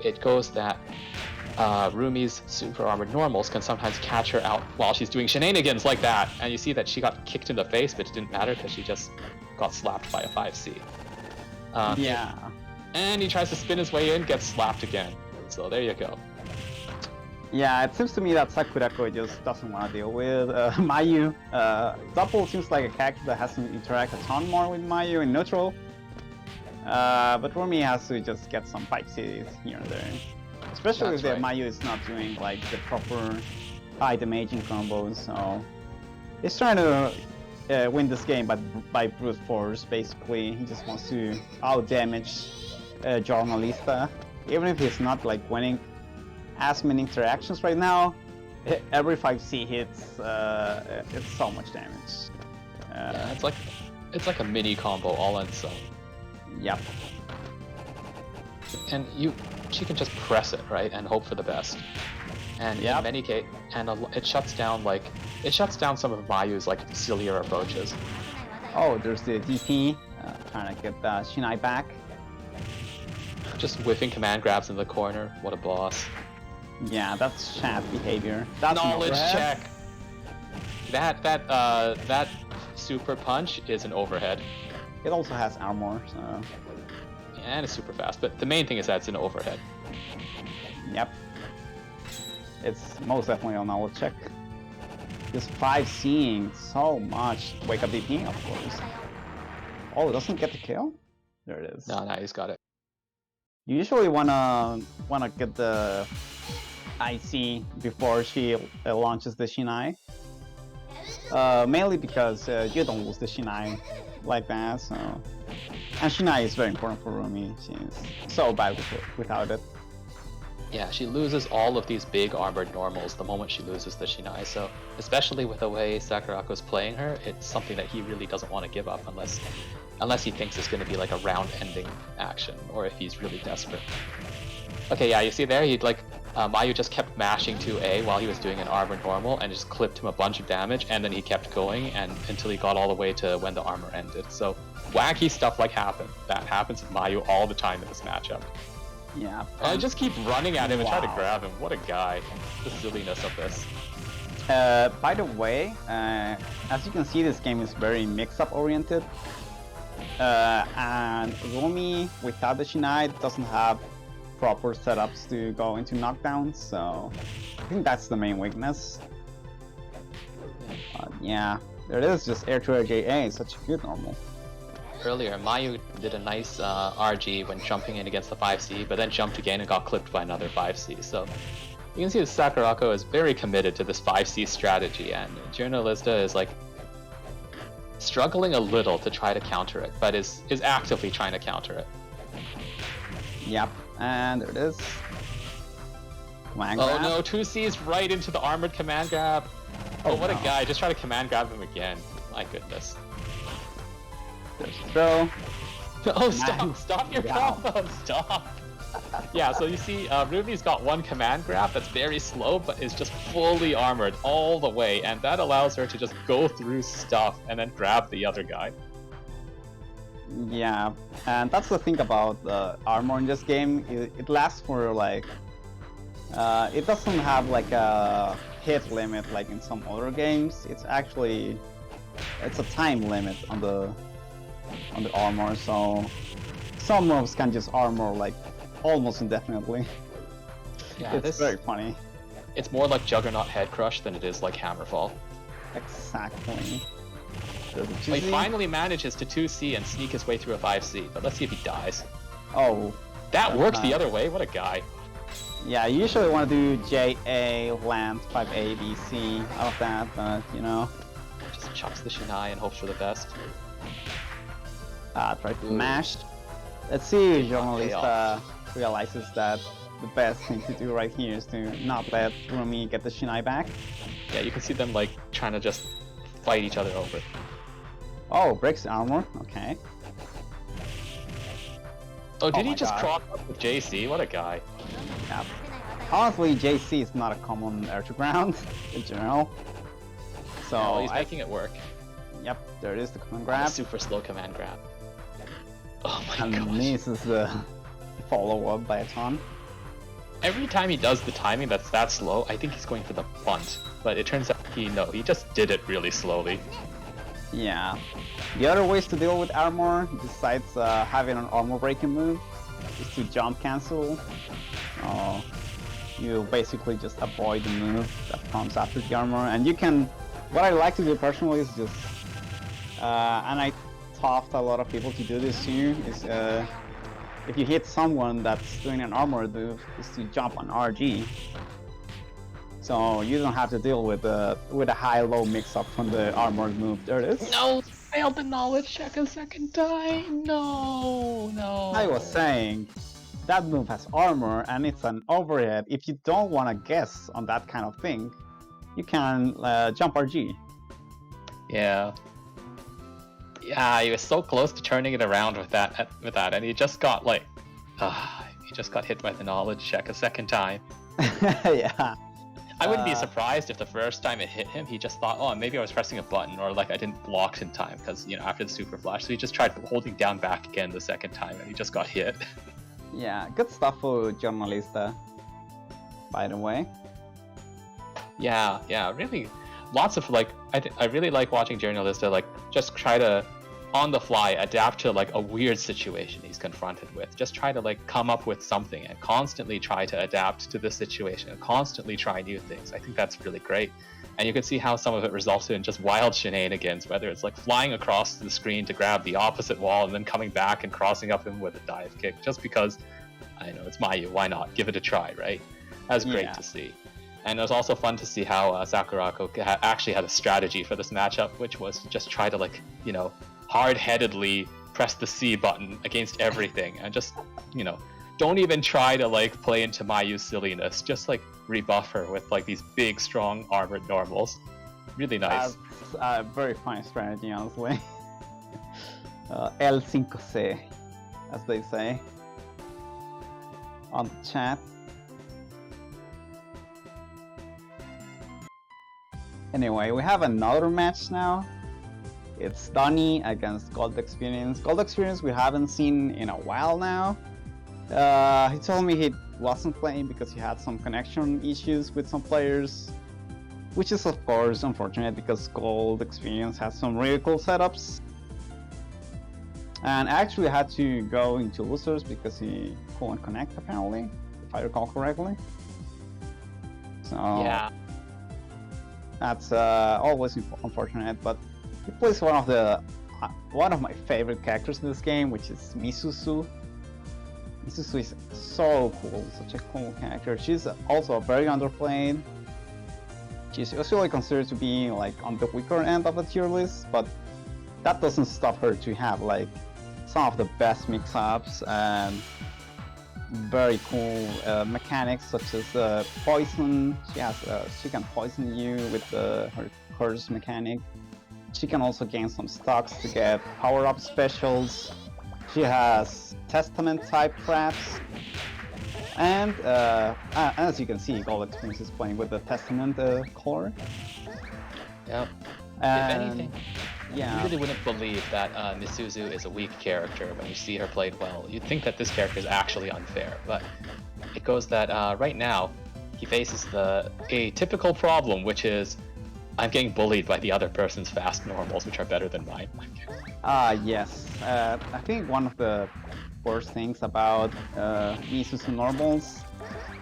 it goes that Rumi's super armored normals can sometimes catch her out while she's doing shenanigans like that, and you see that she got kicked in the face, but it didn't matter because she just got slapped by a 5C. Yeah. And he tries to spin his way in, gets slapped again. So there you go. Yeah, it seems to me that Sakurako just doesn't want to deal with Mayu. Doppel seems like a character that has to interact a ton more with Mayu in neutral. But Rumi has to just get some 5Cs here and there. Especially if That's right. Mayu is not doing like the proper high damaging combos, so he's trying to win this game by brute force. Basically, he just wants to out damage Jornalista, even if he's not like winning as many interactions right now. Every 5C hits, it's so much damage. Yeah, it's like a mini combo all in itself. Yep. And she can just press it, right, and hope for the best. And Yep. in many cases, it shuts down some of Mayu's like sillier approaches. Oh, there's the DP, trying to get the Shinai back. Just whiffing command grabs in the corner. What a boss. Yeah, that's chat behavior. That's an Knowledge overhead. check. That super punch is an overhead. It also has armor, so And it's super fast, but the main thing is that it's an overhead. yep. It's most definitely a knowledge check. Just 5C'ing so much. Wake up DP, of course. Oh, it doesn't get the kill? There it is. No, he's got it. You usually wanna get the IC before she launches the Shinai. Mainly because you don't lose the Shinai like that, so... And Shinai is very important for Rumi. She's so bad without it. Yeah, she loses all of these big armored normals the moment she loses the Shinai, so especially with the way Sakurako's playing her, it's something that he really doesn't want to give up unless he thinks it's going to be like a round-ending action, or if he's really desperate. Okay, yeah, you see there, Mayu just kept mashing 2A while he was doing an armored normal, and just clipped him a bunch of damage, and then he kept going until he got all the way to when the armor ended. So wacky stuff that happens with Mayu all the time in this matchup. Yeah. I just keep running at him and try to Wow. grab him. What a guy. The silliness of this. By the way, as you can see, this game is very mix-up oriented. And Rumi, without the Shinai, doesn't have proper setups to go into knockdowns, so I think that's the main weakness. Yeah, there it is, just air to air JA, such a good normal. earlier, Mayu did a nice RG when jumping in against the 5C, but then jumped again and got clipped by another 5C. So you can see that Sakurako is very committed to this 5C strategy, and Jornalista is like struggling a little to try to counter it, but is actively trying to counter it. Yep, and there it is. Command Oh grab. no, 2C's right into the armored command grab. Oh, what no. a guy, just try to command grab him again. My goodness. There's throw. Oh, stop! Nice. Stop your Wow. combo! Stop! Yeah, so you see, Ruby's got one command grab that's very slow, but is just fully armored all the way, and that allows her to just go through stuff and then grab the other guy. Yeah, and that's the thing about armor in this game. It lasts for like, it doesn't have like a hit limit like in some other games. It's actually, it's a time limit on the armor. So some moves can just armor like almost indefinitely. Yeah, It's very funny. It's more like Juggernaut Head Crush than it is like Hammerfall. Exactly. Well, he finally manages to 2C and sneak his way through a 5C, but let's see if he dies. Oh, That works the other way, what a guy. yeah, you usually want to do JA, land, 5A, B, C out of that, but you know. Just chucks the Shinai and hopes for the best. Try to mash. Let's see if not Jornalista realizes that the best thing to do right here is to not let Rumi get the Shinai back. Yeah, you can see them like trying to just fight each other over. Oh, breaks the armor, okay. Oh, did Oh he my just God. cross up with JC? What a guy. Yeah. Honestly, JC is not a common air to ground in general. So, Oh, he's making it work. yep, there it is, the command A grab. super slow command grab. Oh my And gosh. this is the follow-up by a ton. Every time he does the timing that's that slow, I think he's going for the bunt. But it turns out he just did it really slowly. Yeah. The other ways to deal with armor, besides having an armor breaking move, is to jump cancel. You basically just avoid the move that comes after the armor, and you can. What I like to do personally is just, and I taught a lot of people to do this too. Is if you hit someone that's doing an armor move, is to jump on RG. So you don't have to deal with a high-low mix-up from the armored move. There it is. No! Failed the knowledge check a second time! No! No! I was saying, that move has armor and it's an overhead. If you don't want to guess on that kind of thing, you can jump RG. Yeah. Yeah, he was so close to turning it around with that, and he just got like... he just got hit by the knowledge check a second time. Yeah. I wouldn't be surprised if the first time it hit him, he just thought, oh, maybe I was pressing a button, or like I didn't block in time, because, you know, after the super flash. So he just tried holding down back again the second time, and he just got hit. Yeah, good stuff for Jornalista, by the way. Yeah, really, lots of like, I really like watching Jornalista like just try to, on the fly, adapt to like a weird situation he's confronted with. Just try to like come up with something and constantly try to adapt to the situation and constantly try new things. I think that's really great. And you can see how some of it resulted in just wild shenanigans, whether it's like flying across the screen to grab the opposite wall and then coming back and crossing up him with a dive kick, just because, I know, it's Mayu, why not? Give it a try, right? That's great to see. And it was also fun to see how Sakurako actually had a strategy for this matchup, which was to just try to like, you know, hard-headedly press the C button against everything and just, you know, don't even try to like play into Mayu's silliness. Just like rebuff her with like these big, strong armored normals. Really nice. That's a very funny strategy, honestly. L5C, as they say on the chat. Anyway, we have another match now. It's Donnie against Gold Experience. Gold Experience we haven't seen in a while now. He told me he wasn't playing because he had some connection issues with some players, which is of course unfortunate because Gold Experience has some really cool setups. And I actually had to go into losers because he couldn't connect apparently, if I recall correctly. So Yeah. that's always unfortunate, but he plays one of the one of my favorite characters in this game, which is Misuzu. Misuzu is so cool, such a cool character. She's also very underplayed. She's usually considered to be like on the weaker end of the tier list, but that doesn't stop her to have like some of the best mix-ups and very cool mechanics, such as poison. She can poison you with her curse mechanic. She can also gain some stocks to get power-up specials. She has Testament type traps. And as you can see, Gold Experience is playing with the Testament core. Yep. If anything, you really wouldn't believe that Misuzu is a weak character when you see her played well. You'd think that this character is actually unfair, but it goes that right now he faces a typical problem, which is I'm getting bullied by the other person's fast normals, which are better than mine. Yes. I think one of the worst things about Misuzu normals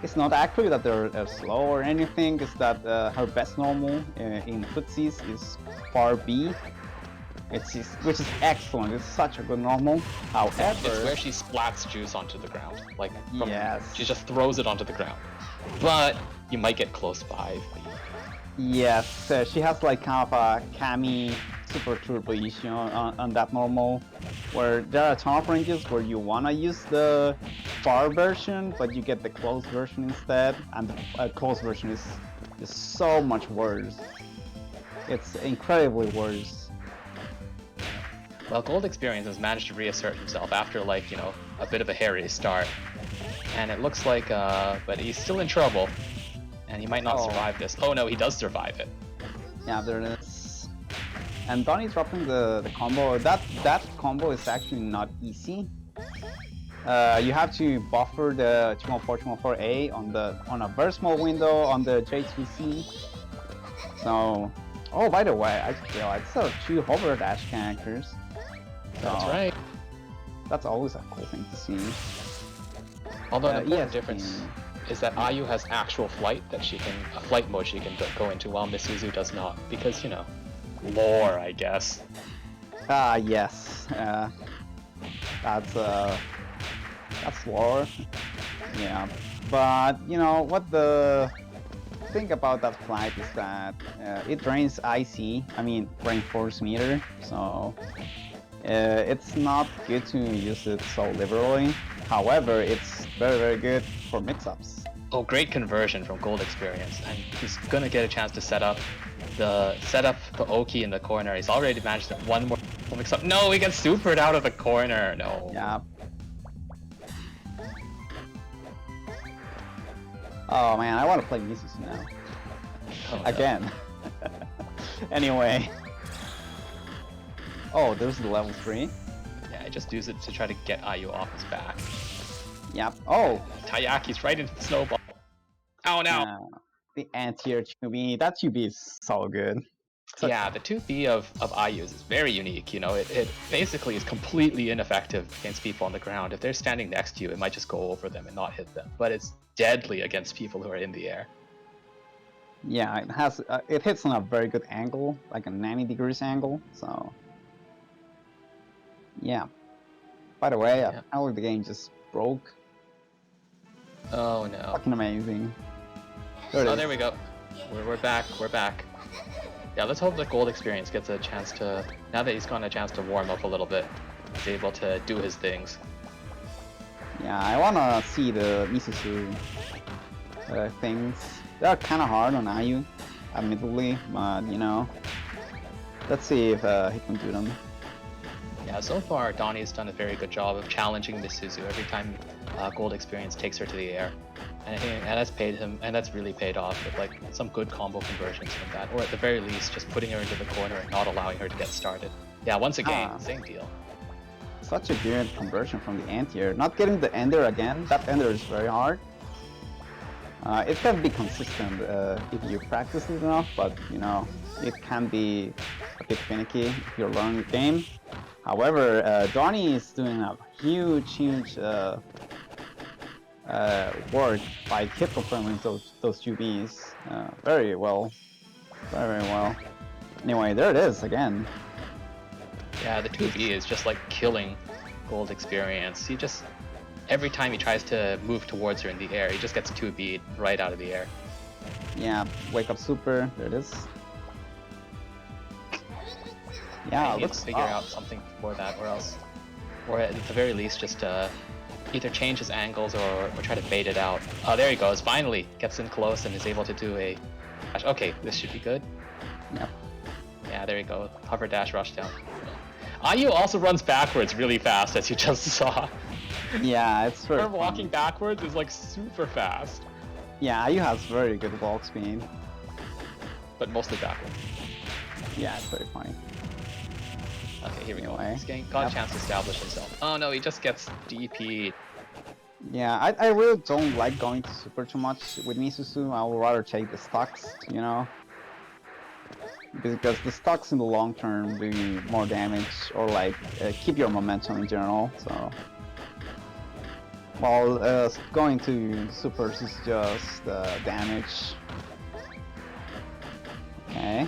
is not actually that they're slow or anything, it's that her best normal in footsies is far B, which is excellent. It's such a good normal. However, it's where she splats juice onto the ground. Like, yes, she just throws it onto the ground. But you might get close by. Yes, she has like kind of a Kami super turbo issue on that normal, where there are a ton of ranges where you wanna use the far version, but you get the close version instead, and the close version is so much worse. It's incredibly worse. Well, Gold Experience has managed to reassert himself after, like, you know, a bit of a hairy start. And it looks like, but he's still in trouble. And he might not survive this. Oh no, he does survive it. Yeah, there it is. And Donnie dropping the combo. That combo is actually not easy. You have to buffer the 214-214A on a very small window on the J2C. So, oh, by the way, I just realized there are 2 hover dash characters. That's right. That's always a cool thing to see. Although the important difference is that Ayu has actual flight a flight mode she can go into, while Misuzu does not, because, you know, lore, I guess. Yes. That's lore. Yeah. But, you know, what the thing about that flight is that it drains IC, brain force meter, so it's not good to use it so liberally. However, it's very, very good for mix-ups. Oh, great conversion from Gold Experience, and he's gonna get a chance to set up the Oki in the corner. He's already managed one more mix-up. No, he gets supered out of the corner. No. Yeah. Oh man, I want to play Misuzu now. Oh, again. Anyway. Oh, there's the level 3. Yeah, I just use it to try to get Ayu off his back. Yep. Oh! Tayaki's right into the snowball. Oh no! The anti-air Chirumiru. That Chirumiru is so good. Yeah, the 2B of Ayu's is very unique, you know, it basically is completely ineffective against people on the ground. If they're standing next to you, it might just go over them and not hit them, but it's deadly against people who are in the air. Yeah, it hits on a very good angle, like a 90 degrees angle, so... Yeah. By the way, apparently the game just broke. Oh no. Fucking amazing. There we go. We're back. Yeah, let's hope that Gold Experience gets a chance to, now that he's gotten a chance to warm up a little bit, he's able to do his things. Yeah, I wanna see the Misuzu things. They're kinda hard on Ayu, admittedly, but you know, let's see if he can do them. Yeah, so far Donnie's done a very good job of challenging Misuzu every time Gold Experience takes her to the air. And that's paid him, and that's really paid off with like some good combo conversions from that, or at the very least just putting her into the corner and not allowing her to get started. Yeah, once again, same deal. Such a good conversion from the anti-air. Not getting the ender again, that ender is very hard. It can be consistent if you practice it enough, but you know, it can be a bit finicky if you're learning the game. However, Donnie is doing a huge work by hit confirming those 2Bs very well. Very well. Anyway, there it is again. Yeah, the 2B is just like killing gold experience. He just, every time he tries to move towards her in the air, he just gets 2B'd right out of the air. Yeah, wake up super. There it is. Yeah, He needs to figure out something for that, or at the very least, just either change his angles or try to bait it out. Oh, there he goes. Finally, gets in close and is able to do a. Okay, this should be good. Yep. Yeah, there you go. Hover dash rush down. Ayu also runs backwards really fast, as you just saw. Yeah, it's very Her walking backwards is like super fast, Yeah, you has very good walk speed. but mostly backwards. Yeah, it's very funny. Okay, here we go. Anyway, He's got a chance to establish himself. Oh no, he just gets DP'd. Yeah, I really don't like going to super too much with Misuzu. I would rather take the stocks, you know? Because the stocks in the long term do more damage, or like keep your momentum in general, so... While going to supers is just damage. Okay.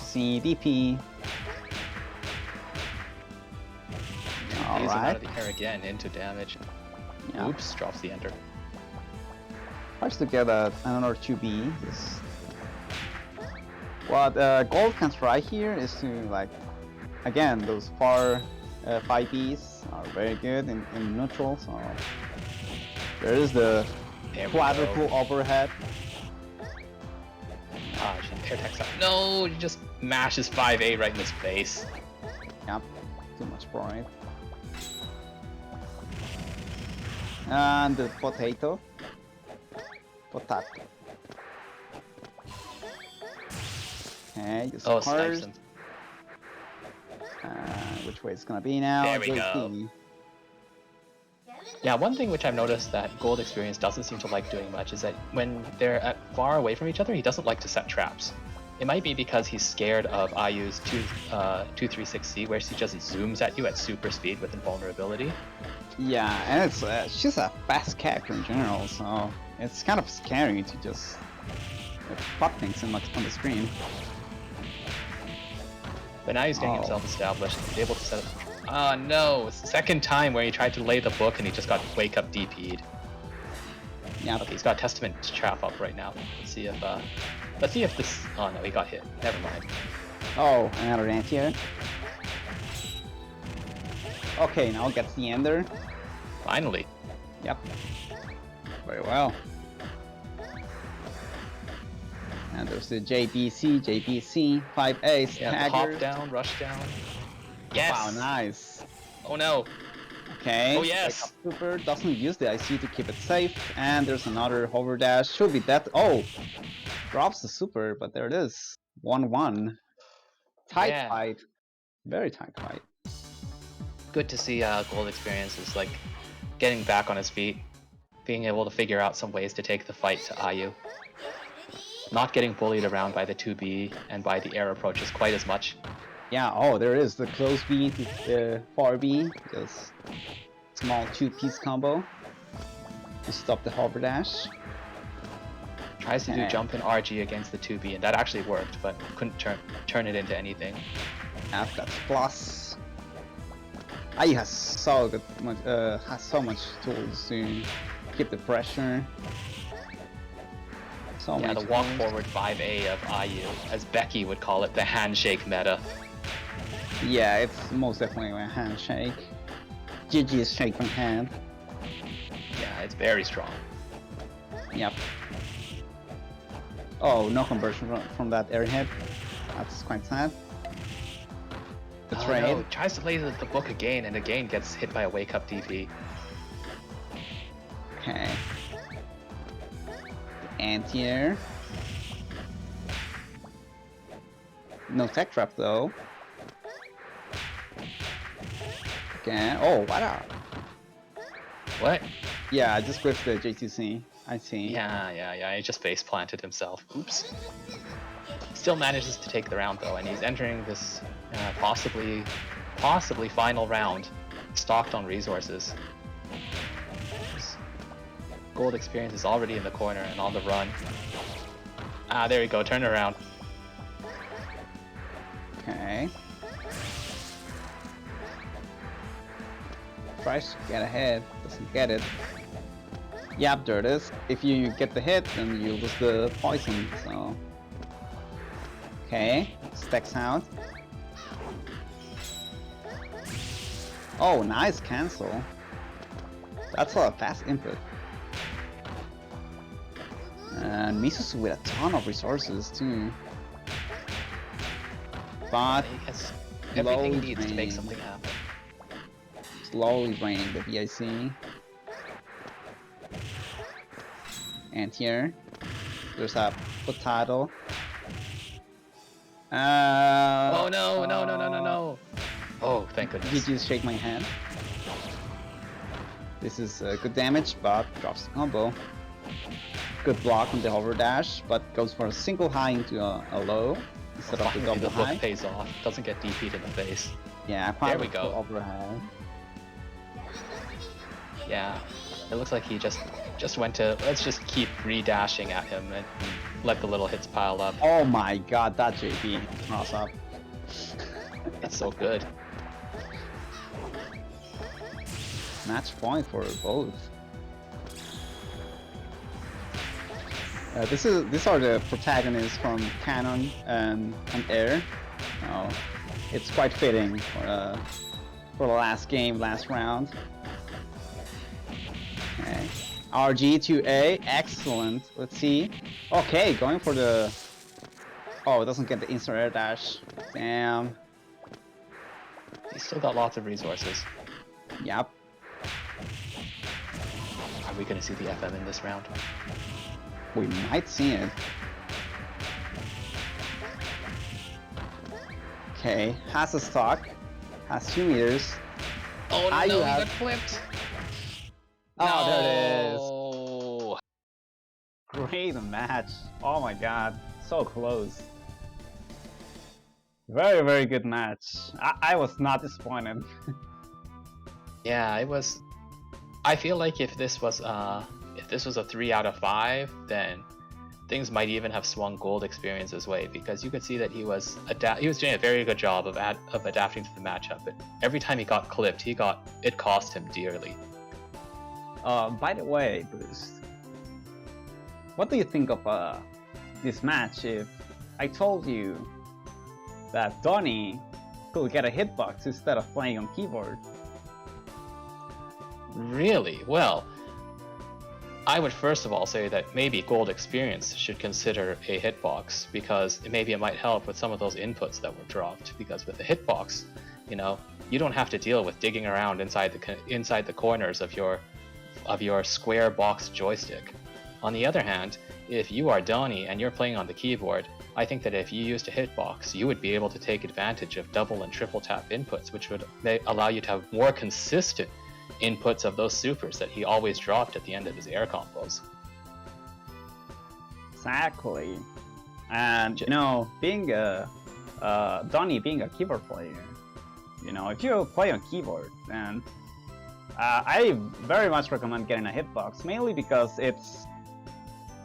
C, DP. He's Alright. out of the air again into damage. Yeah. Oops, drops the enter. Tries to get another 2B. What Gold can try here is to, like, again, those far 5Bs are very good in neutral, so there is the quadruple overhead. Ah, air tech out. No, he just mashes 5A right in his face. Yep, too much pride. And the potato. Potato. Okay, just Oh, cars. snipes him. Which way it's gonna be now? There we go. Yeah, one thing which I've noticed that Gold Experience doesn't seem to like doing much is that when they're far away from each other, he doesn't like to set traps. It might be because he's scared of Ayu's 236C, where she just zooms at you at super speed with invulnerability. Yeah, and it's she's a fast character in general, so it's kind of scary to just fuck things on the screen. But now he's getting himself established. He's able to set up. Oh no! It's the second time where he tried to lay the book and he just got wake up DP'd. Yeah. Okay, he's got Testament trap up right now. Let's see if this. Oh no, he got hit. Never mind. Oh, another anti-air. Okay, now gets the ender. Finally. Yep. Very well. And there's the JBC, 5 Yeah, the hop down, rush down. Yes! Wow, nice. Oh no! Okay. Oh yes! Wake up super, doesn't use the IC to keep it safe. And there's another hover dash. Should be that. Oh! Drops the super, but there it is. 1-1. Tight fight. Very tight fight. Good to see Gold Experience is like getting back on his feet, being able to figure out some ways to take the fight to Ayu. Not getting bullied around by the 2B and by the air approaches quite as much. Yeah, oh, there is the close B to far B. Just small 2-piece combo to stop the hover dash. Tries to do jump in RG against the 2B, and that actually worked, but couldn't turn it into anything. That's plus. Ayu has so much tools to keep the pressure. So yeah, the walk forward 5A of Ayu, as Becky would call it, the handshake meta. Yeah, it's most definitely a handshake. GG's shake from hand. Yeah, it's very strong. Yep. Oh, no conversion from that airhead. That's quite sad. The trade. No, tries to lay the book again, and again gets hit by a wake up DP. Okay. Anti-air. No tech trap though. Okay. Oh, what? What? Yeah, I just whipped the J2C. I see. Yeah, he just face planted himself. Oops. Still manages to take the round though, and he's entering this possibly final round, stocked on resources. Gold Experience is already in the corner and on the run. Ah, there you go, turn around. Okay. tries to get ahead, doesn't get it. Yep, there it is. If you get the hit, then you lose the poison, so... Okay, stacks out. Oh, nice cancel. That's a fast input. And Misusu with a ton of resources too. But He has everything he needs to make draining. something happen. Slowly draining the VIC. And here, there's a potato. Oh no, no, no, no, no, no! Oh, thank Did goodness. you shake my hand? This is good damage, but drops the combo. Good block on the hover dash, but goes for a single high into a low instead of the Finally, double the high. look pays off. Doesn't get DP'd in the face. Yeah, There we go. overhead. Yeah, it looks like he just went to, let's just keep re-dashing at him and let the little hits pile up. Oh my god, that JP cross up. It's so good. Match point for both. These are the protagonists from Canon and Air. Oh, it's quite fitting for the last game, last round. Okay. RG to A, excellent. Let's see. Okay, going for the... Oh, it doesn't get the instant air dash. Damn. He's still got lots of resources. Yep. Are we gonna see the FM in this round? We might see it. Okay, has a stock, has 2 meters. Oh Ah, no, you he have- got flipped! Oh, there it is. No. Great match. Oh my god, so close. Very, very good match. I was not disappointed. Yeah, it was. I feel like if this was a 3 out of 5, then things might even have swung Gold Experience's way, because you could see that he was doing a very good job of adapting to the matchup. But every time he got clipped, it cost him dearly. By the way, Boost, what do you think of this match if I told you that Donnie could get a hitbox instead of playing on keyboard? Really? Well, I would first of all say that maybe Gold Experience should consider a hitbox, because maybe it might help with some of those inputs that were dropped. Because with the hitbox, you don't have to deal with digging around inside the corners of your square box joystick. On the other hand, if you are Donnie and you're playing on the keyboard, I think that if you used a hitbox, you would be able to take advantage of double and triple tap inputs, which would allow you to have more consistent inputs of those supers that he always dropped at the end of his air combos. Exactly. And being Donnie being a keyboard player, if you play on keyboard, then I very much recommend getting a hitbox, mainly because it's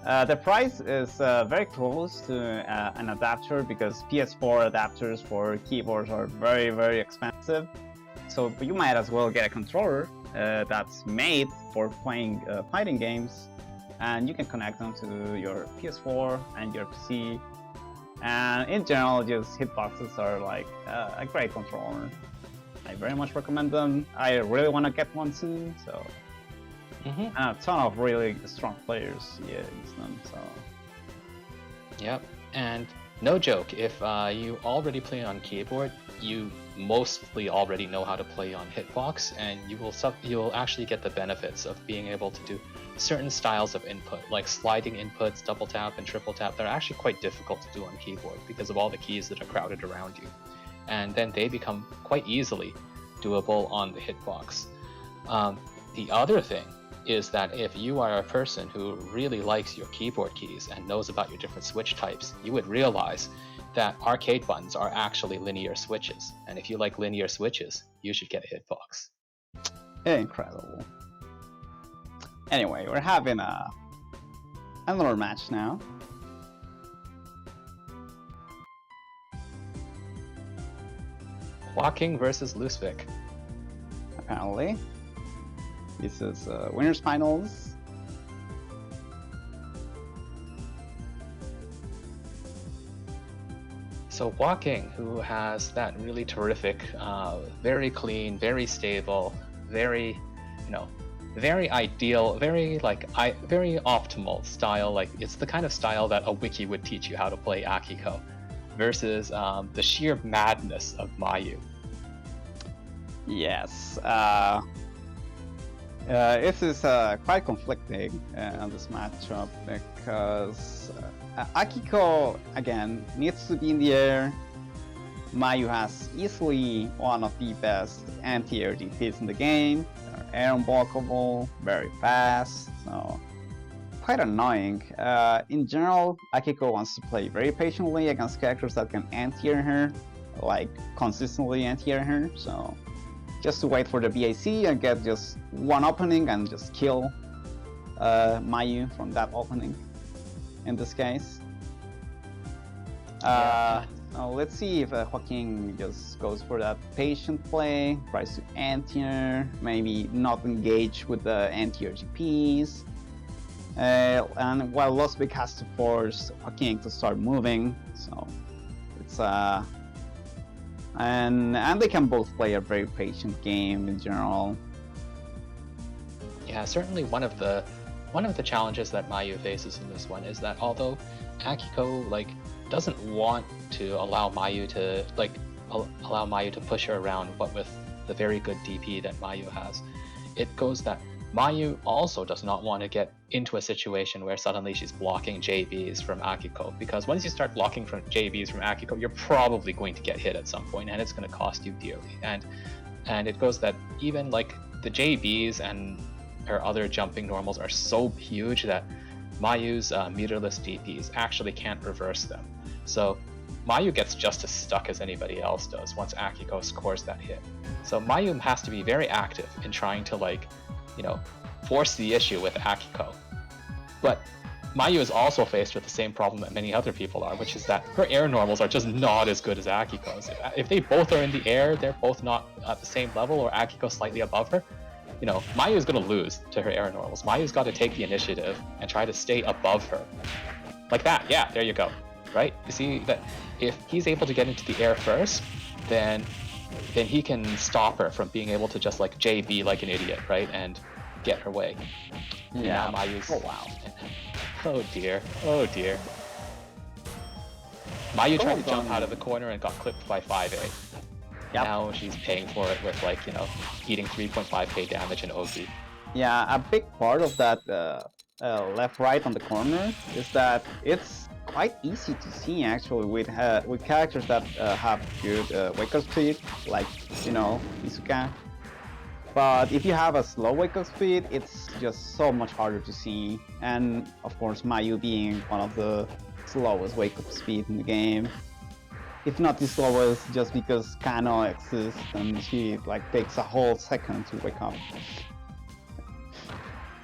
the price is very close to an adapter, because PS4 adapters for keyboards are very, very expensive. So you might as well get a controller that's made for playing fighting games, and you can connect them to your PS4 and your PC. And in general, just hitboxes are like a great controller. I very much recommend them. I really want to get one soon, so. And a ton of really strong players use them, so. Yep, and no joke, if you already play on keyboard, you mostly already know how to play on hitbox, and you'll actually get the benefits of being able to do certain styles of input, like sliding inputs, double tap and triple tap. They're actually quite difficult to do on keyboard because of all the keys that are crowded around you, and then they become quite easily doable on the hitbox. The other thing is that if you are a person who really likes your keyboard keys and knows about your different switch types, you would realize that arcade buttons are actually linear switches. And if you like linear switches, you should get a hitbox. Incredible. Anyway, we're having another match now. Joaking versus Lusvik. Apparently. This is winners finals. So Joaking, who has that really terrific, very clean, very stable, very, very ideal, very very optimal style. Like it's the kind of style that a wiki would teach you how to play Akiko, versus the sheer madness of Mayu. Yes. This is quite conflicting on this matchup because Akiko, again, needs to be in the air. Mayu has easily one of the best anti-air DPs in the game. They're air unblockable, very fast, so quite annoying. In general, Akiko wants to play very patiently against characters that can anti-air her, like consistently anti-air her, so just to wait for the BAC and get just one opening and just kill Mayu from that opening. In this case, let's see if Joaking just goes for that patient play, tries to anti-air, maybe not engage with the anti-air GPs, and while Lusvik has to force Joaking to start moving, so it's and they can both play a very patient game in general. Yeah, certainly one of the challenges that Mayu faces in this one is that although Akiko doesn't want to allow Mayu to push her around, what with the very good DP that Mayu has, it goes that Mayu also does not want to get into a situation where suddenly she's blocking JBs from Akiko, because once you start blocking from JBs from Akiko, you're probably going to get hit at some point, and it's going to cost you dearly. And it goes that even the JBs and her other jumping normals are so huge that Mayu's meterless DPs actually can't reverse them. So Mayu gets just as stuck as anybody else does once Akiko scores that hit. So Mayu has to be very active in trying to force the issue with Akiko. But Mayu is also faced with the same problem that many other people are, which is that her air normals are just not as good as Akiko's. If they both are in the air, they're both not at the same level, or Akiko slightly above her, Mayu is going to lose to her air normals. Mayu's got to take the initiative and try to stay above her. Like that, yeah, there you go. Right? You see that if he's able to get into the air first, then he can stop her from being able to just JB like an idiot, right? And get her way. Yeah. And now Mayu's... Oh wow. Oh dear. Oh dear. Mayu tried to jump out of the corner and got clipped by 5A. Yep. Now she's paying for it with eating 3.5k damage and OG. Yeah, a big part of that left-right on the corner is that it's quite easy to see actually with characters that have good wake-up speed, like Isuka. But if you have a slow wake-up speed, it's just so much harder to see. And of course, Mayu being one of the slowest wake-up speed in the game. If not the slowest, just because Kano exists and she takes a whole second to wake up.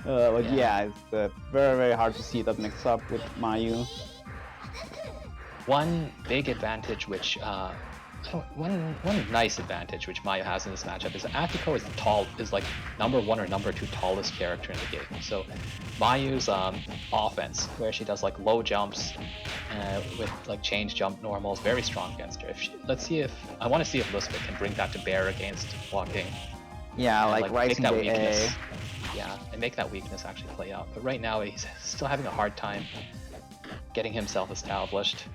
But yeah, it's very, very hard to see that mix up with Mayu. One big advantage which one nice advantage which Mayu has in this matchup is that Akiko is number 1 or number 2 tallest character in the game. So Mayu's offense, where she does low jumps with change jump normals, very strong against her. I want to see if Lusvik can bring that to bear against Joaking. Yeah, make that weakness. A. Yeah, and make that weakness actually play out. But right now he's still having a hard time getting himself established.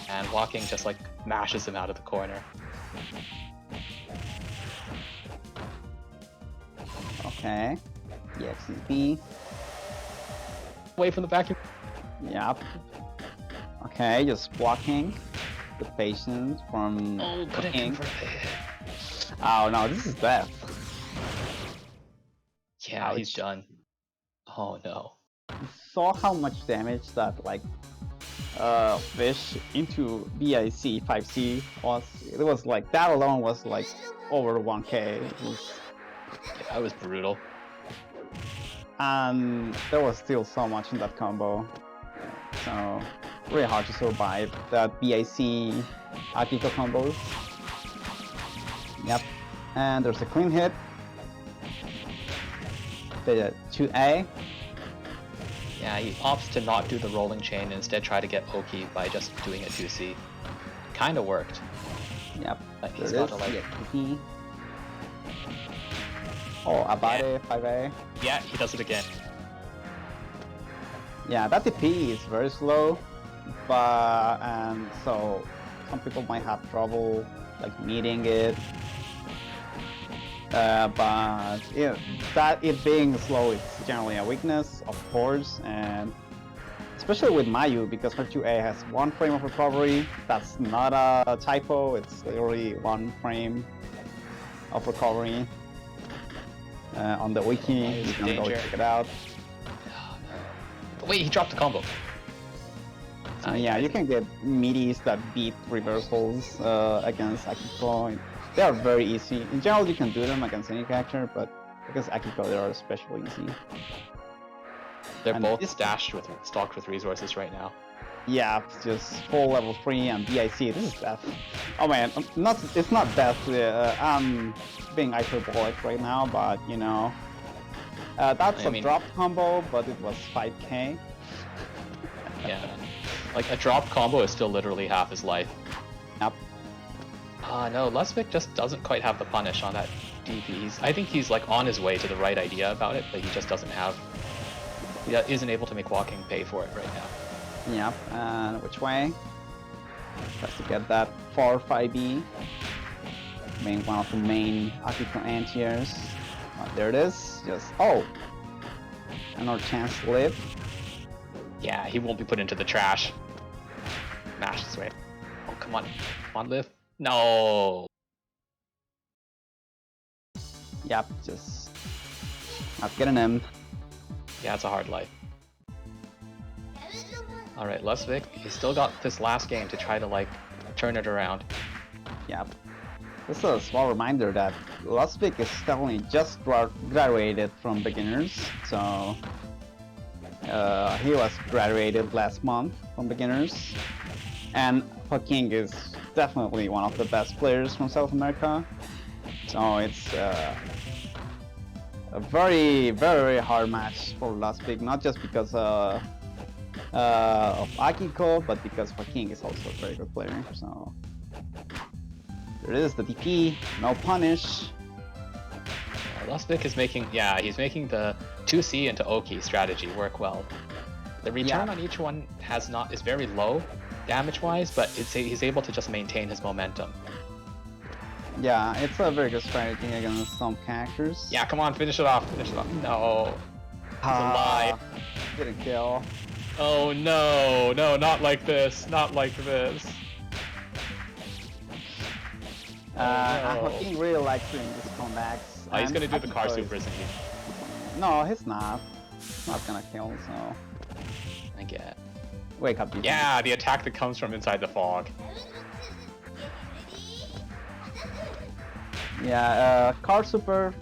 And Joaking just mashes him out of the corner. Okay. EXCP. Away from the vacuum. Yep. Okay, just blocking the patient from Joaking. Oh no, this is death. Yeah, ouch. He's done. Oh no. You saw how much damage that fish into BIC 5C was. It was that alone was over 1k. That was brutal. And there was still so much in that combo, so really hard to survive that BIC Akiko combos. Yep, and there's a clean hit. the 2A. Yeah, he opts to not do the rolling chain and instead try to get Oki by just doing a 2C. Kinda worked. Yep. But he's There got it to is. like... TP. Oh, Abade 5A. Yeah, he does it again. Yeah, that TP is very slow, but and so some people might have trouble like meeting it. But yeah, that it being slow is generally a weakness, of course, and especially with Mayu, because her 2A has 1 frame of recovery. That's not a typo, it's literally 1 frame of recovery. On the wiki, you can go check it out. Wait, he dropped the combo. Yeah, you can get midis that beat reversals against Akiko. They are very easy. In general, you can do them against any character, but against Akiko, they are especially easy. They're And both this- stocked with resources right now. Yeah, it's just full level 3 and BIC. This is death. Oh man, it's not death. I'm being hyperbolic right now, but you know, that's I a mean- drop combo, but it was 5k. Yeah. Like, a drop combo is still literally half his life. Yep. No, Lusvik just doesn't quite have the punish on that DP. I think he's like on his way to the right idea about it, but he just doesn't have... He isn't able to make Joaking pay for it right now. Yep, and which way? Tries to get that 4-5B. Being one of the main Akiko anti-airs. There it is. Just, oh! Another chance to live. Yeah, he won't be put into the trash. Mash this way. Oh, come on. Come on, Liv. No! Yep, just not getting him. Yeah, it's a hard life. Alright, Lusvik, he's still got this last game to try to, like, turn it around. Yep. This is a small reminder that Lusvik is definitely just graduated from beginners, so he was graduated last month from beginners, and Joaking is definitely one of the best players from South America, so it's a very, very hard match for Lusvik, not just because of Akiko, but because Joaking is also a very good player, so... There it is, the DP, no punish. Lusvik is making, yeah, he's making the 2C into Oki strategy work well. The return on each one is very low damage-wise, but he's able to just maintain his momentum. Yeah, it's a very good strategy against some characters. Yeah, come on, finish it off, finish it off. No, it's a lie. Didn't kill. Oh no, no, not like this, not like this. Joaking really likes doing these comebacks. Oh, he's gonna do the car Akiko super, isn't he? No, he's not. He's not gonna kill, so... I get. Wake up, people. Yeah, the attack that comes from inside the fog. Yeah, car super,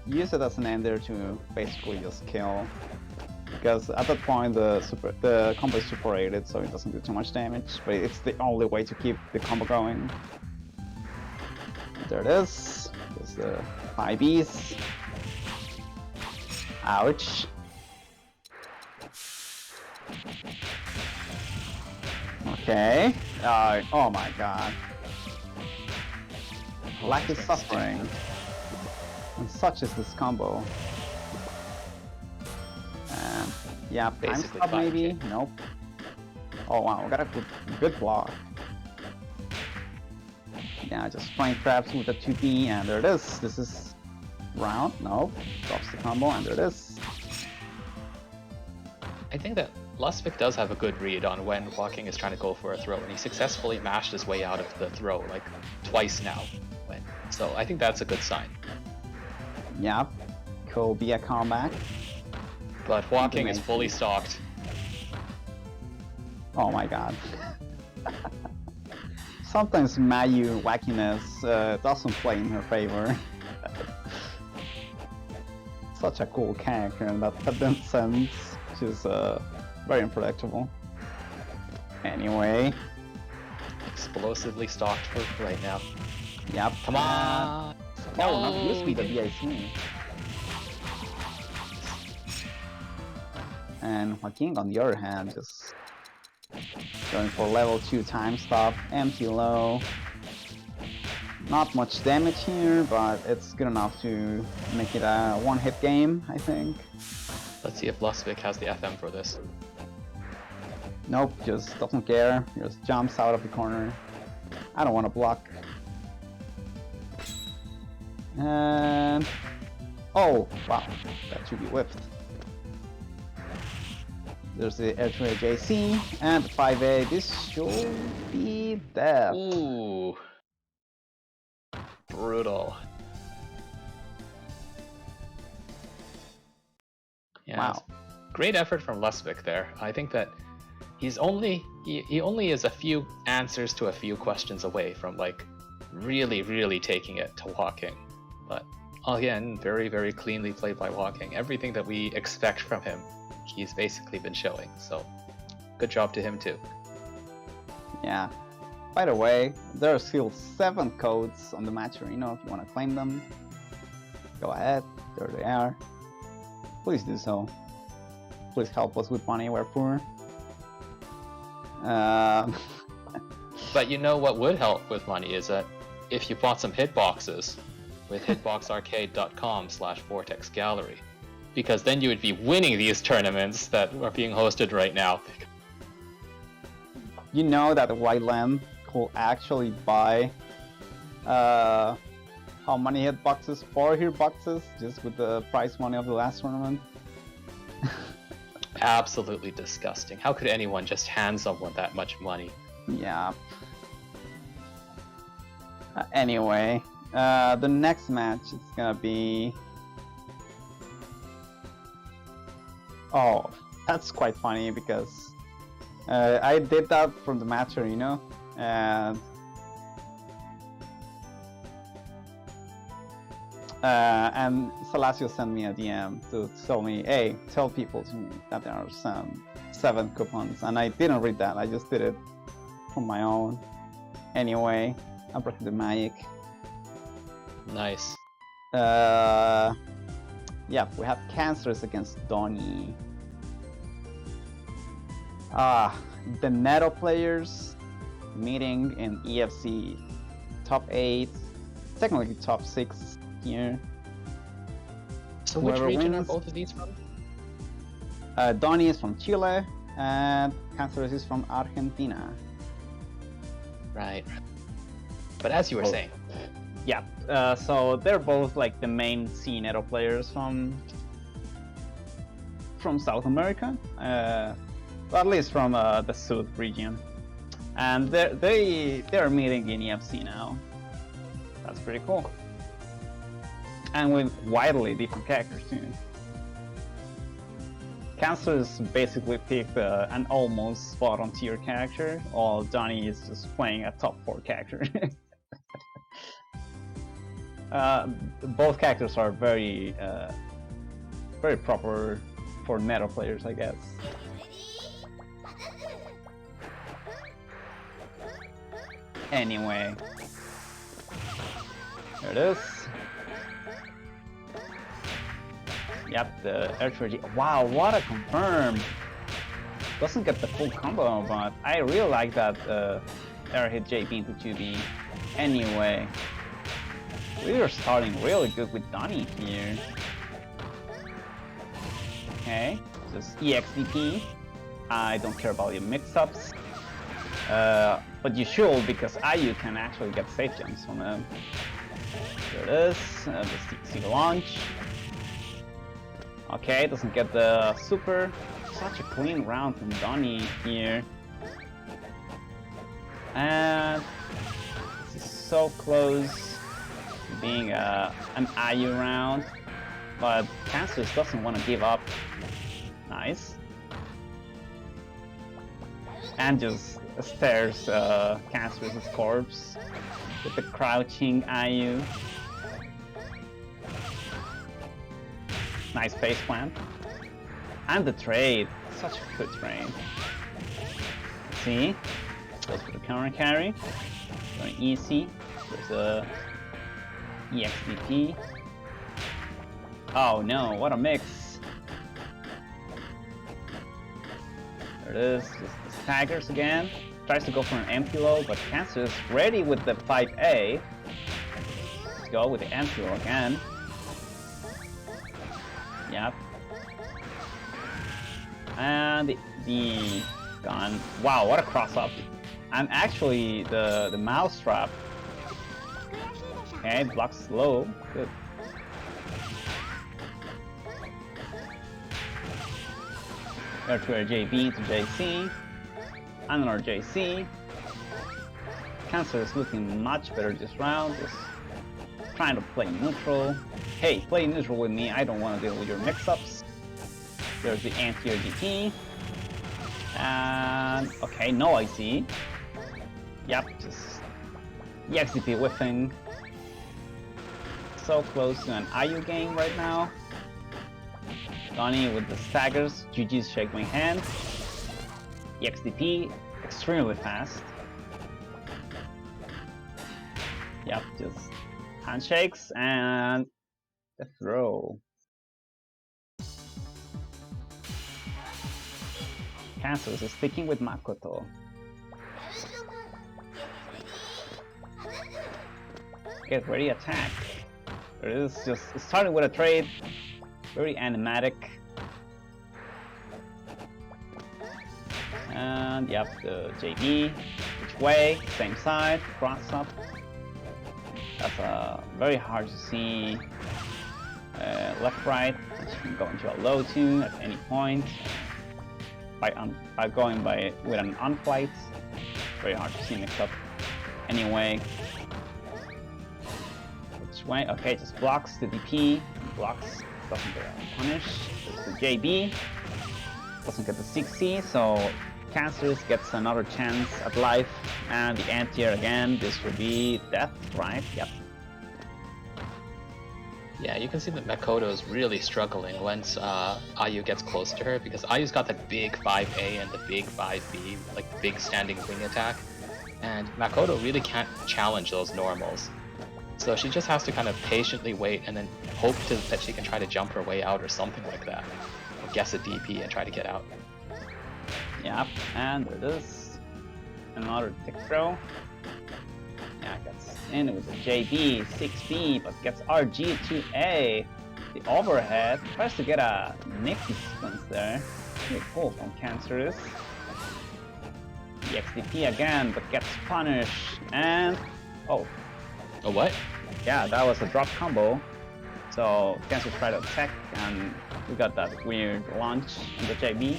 use it as an ender to basically just kill. Because at that point the combo is super rated, so it doesn't do too much damage, but it's the only way to keep the combo going. There it is. There's the 5Bs. Ouch. Okay. Oh my god. Lack is suffering. And such is this combo. And yeah, time Basically stop maybe? 5K. Nope. Oh wow, got a good block. Yeah, just flying traps with the 2P, and there it is. This is round. Nope. Drops the combo, and there it is. I think that Lusvik does have a good read on when Joaking is trying to go for a throw, and he successfully mashed his way out of the throw like twice now. So I think that's a good sign. Yep. Could be a comeback. But Joaking is fully stocked. Oh my god. Sometimes Mayu wackiness doesn't play in her favor. Such a cool character in that sense. She's very unpredictable. Anyway. Explosively stocked for right now. Yep. Come on! Oh, not use me the VIC. And Joaking, on the other hand, just going for level 2 time stop, empty low. Not much damage here, but it's good enough to make it a one-hit game, I think. Let's see if Lusvik has the FM for this. Nope, just doesn't care. Just jumps out of the corner. I don't want to block. And... oh, wow, that should be whipped. There's the L2A JC and 5A. This should be death. Ooh. Brutal. Yeah, Wow. Great effort from Lusvik there. I think that he only is a few answers to a few questions away from like really taking it to Juaking. But again, very cleanly played by Juaking. Everything that we expect from him, he's basically been showing. So good job to him too. Yeah. By the way, there are still 7 codes on the match arena if you want to claim them. Go ahead, there they are. Please do so. Please help us with money, we're poor. But you know what would help with money is that if you bought some hitboxes with hitboxarcade.com/Vortex Gallery, because then you would be winning these tournaments that are being hosted right now. You know that the White Land could actually buy how many hitboxes? 4 hitboxes just with the prize money of the last tournament. Absolutely disgusting. How could anyone just hand someone that much money? Yeah. Anyway, the next match is gonna be... oh, that's quite funny because I did that from the match arena, and Salasio sent me a DM to tell me, hey, tell people to me that there are some 7 coupons, and I didn't read that, I just did it from my own. Anyway, I'm breaking the magic. Nice. Yeah, we have Canceris against Donnie. The Neto players meeting in EFC top 8, technically top 6 here. So which Whoever region wins, are both of these from? Donnie is from Chile and Canceris is from Argentina. Right. But as you were saying, Yeah, so they're both like the main Neto players from South America, or at least from the SUD region, and they're meeting in EFC now. That's pretty cool, and with widely different characters too. Canceris basically picked an almost bottom tier character, while Donnie is just playing a top 4 character. Both characters are very proper for Neto players, I guess. Anyway, there it is. Yep, the R2G. Wow, what a confirm! Doesn't get the full combo, but I really like that air hit JB into 2B. Anyway, we are starting really good with Donnie here. Okay, just EXDP. I don't care about your mix-ups. But you should, because IU can actually get safe jumps on them. There it is, the CC launch. Okay, doesn't get the super. Such a clean round from Donnie here. And this is so close to being an IU round, but Canceris doesn't want to give up. Nice. And just stares Canceris' corpse with the crouching IU. Nice face plant. And the trade. Such a good trade. See? Goes for the counter carry. Very easy. There's a EXDP. Oh no, what a mix. There it is. Just the staggers again. Tries to go for an empty low, but Canceris ready with the 5A. Let's go with the empty low again. Yep. And the gun. Wow, what a cross up. And actually the mouse trap. Okay, blocks low. Good. There to a JB to JC. Another JC. Cancer is looking much better this round. Just trying to play neutral. Hey, play neutral with me. I don't want to deal with your mix-ups. There's the anti-air DP. And okay, no IC. Yep, just EXDP whiffing. So close to an IU game right now. Donnie with the staggers. GG's shake my hand. EXDP extremely fast. Yep, just handshakes and the throw. Canceris is sticking with Makoto. Get ready, attack. There it is, just starting with a trade. Very animatic. And yep, the JB, which way, same side, cross up. That's very hard to see. Left, right, which can go into a low tune at any point. By going with an on-flight, very hard to see mixed up. Anyway, which way? Okay, just blocks the DP, blocks, doesn't get punished. There's the JB, doesn't get the 6C, so Canceris gets another chance at life, and the anti-air again. This will be death, right? Yep. Yeah, you can see that Makoto is really struggling once Ayu gets close to her, because Ayu's got that big 5A and the big 5B, like the big standing wing attack, and Makoto really can't challenge those normals. So she just has to kind of patiently wait and then hope that she can try to jump her way out or something like that, or guess a DP and try to get out. Yep, and there it is. Another tick throw. Yeah, gets in with the JB, 6B, but gets RG to A. The overhead tries to get a nifty sequence there. Pretty cool from Canceris. The XDP again, but gets punished. And oh. A what? Yeah, that was a drop combo. So Canceris tried to attack, and we got that weird launch in the JB.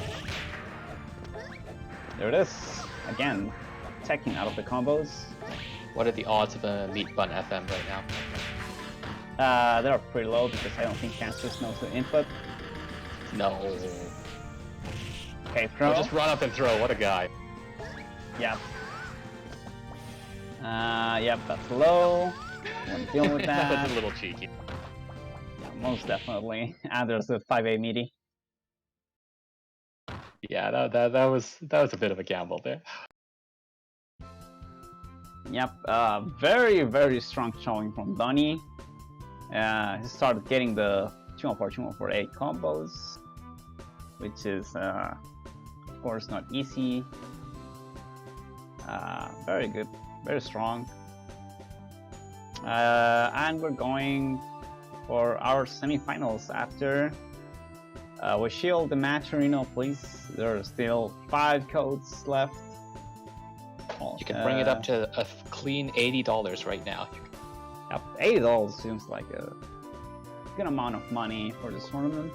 There it is. Again, attacking out of the combos. What are the odds of a meat bun FM right now? They're pretty low because I don't think Canceris knows the input. No. Okay, throw. Oh, just run up and throw, what a guy. Yep. Yep, that's low. Won't deal with that. That's a little cheeky. Yeah, most definitely. And there's the 5A meaty. Yeah, that was a bit of a gamble there. Yep, very, very strong showing from Donnie. He started getting the 214, 214A combos, which is, of course, not easy. Very good, very strong. And we're going for our semifinals after we shield the match arena, please. There are still 5 codes left. You can bring it up to a clean $80 right now. Yep, $80 seems like a good amount of money for this tournament.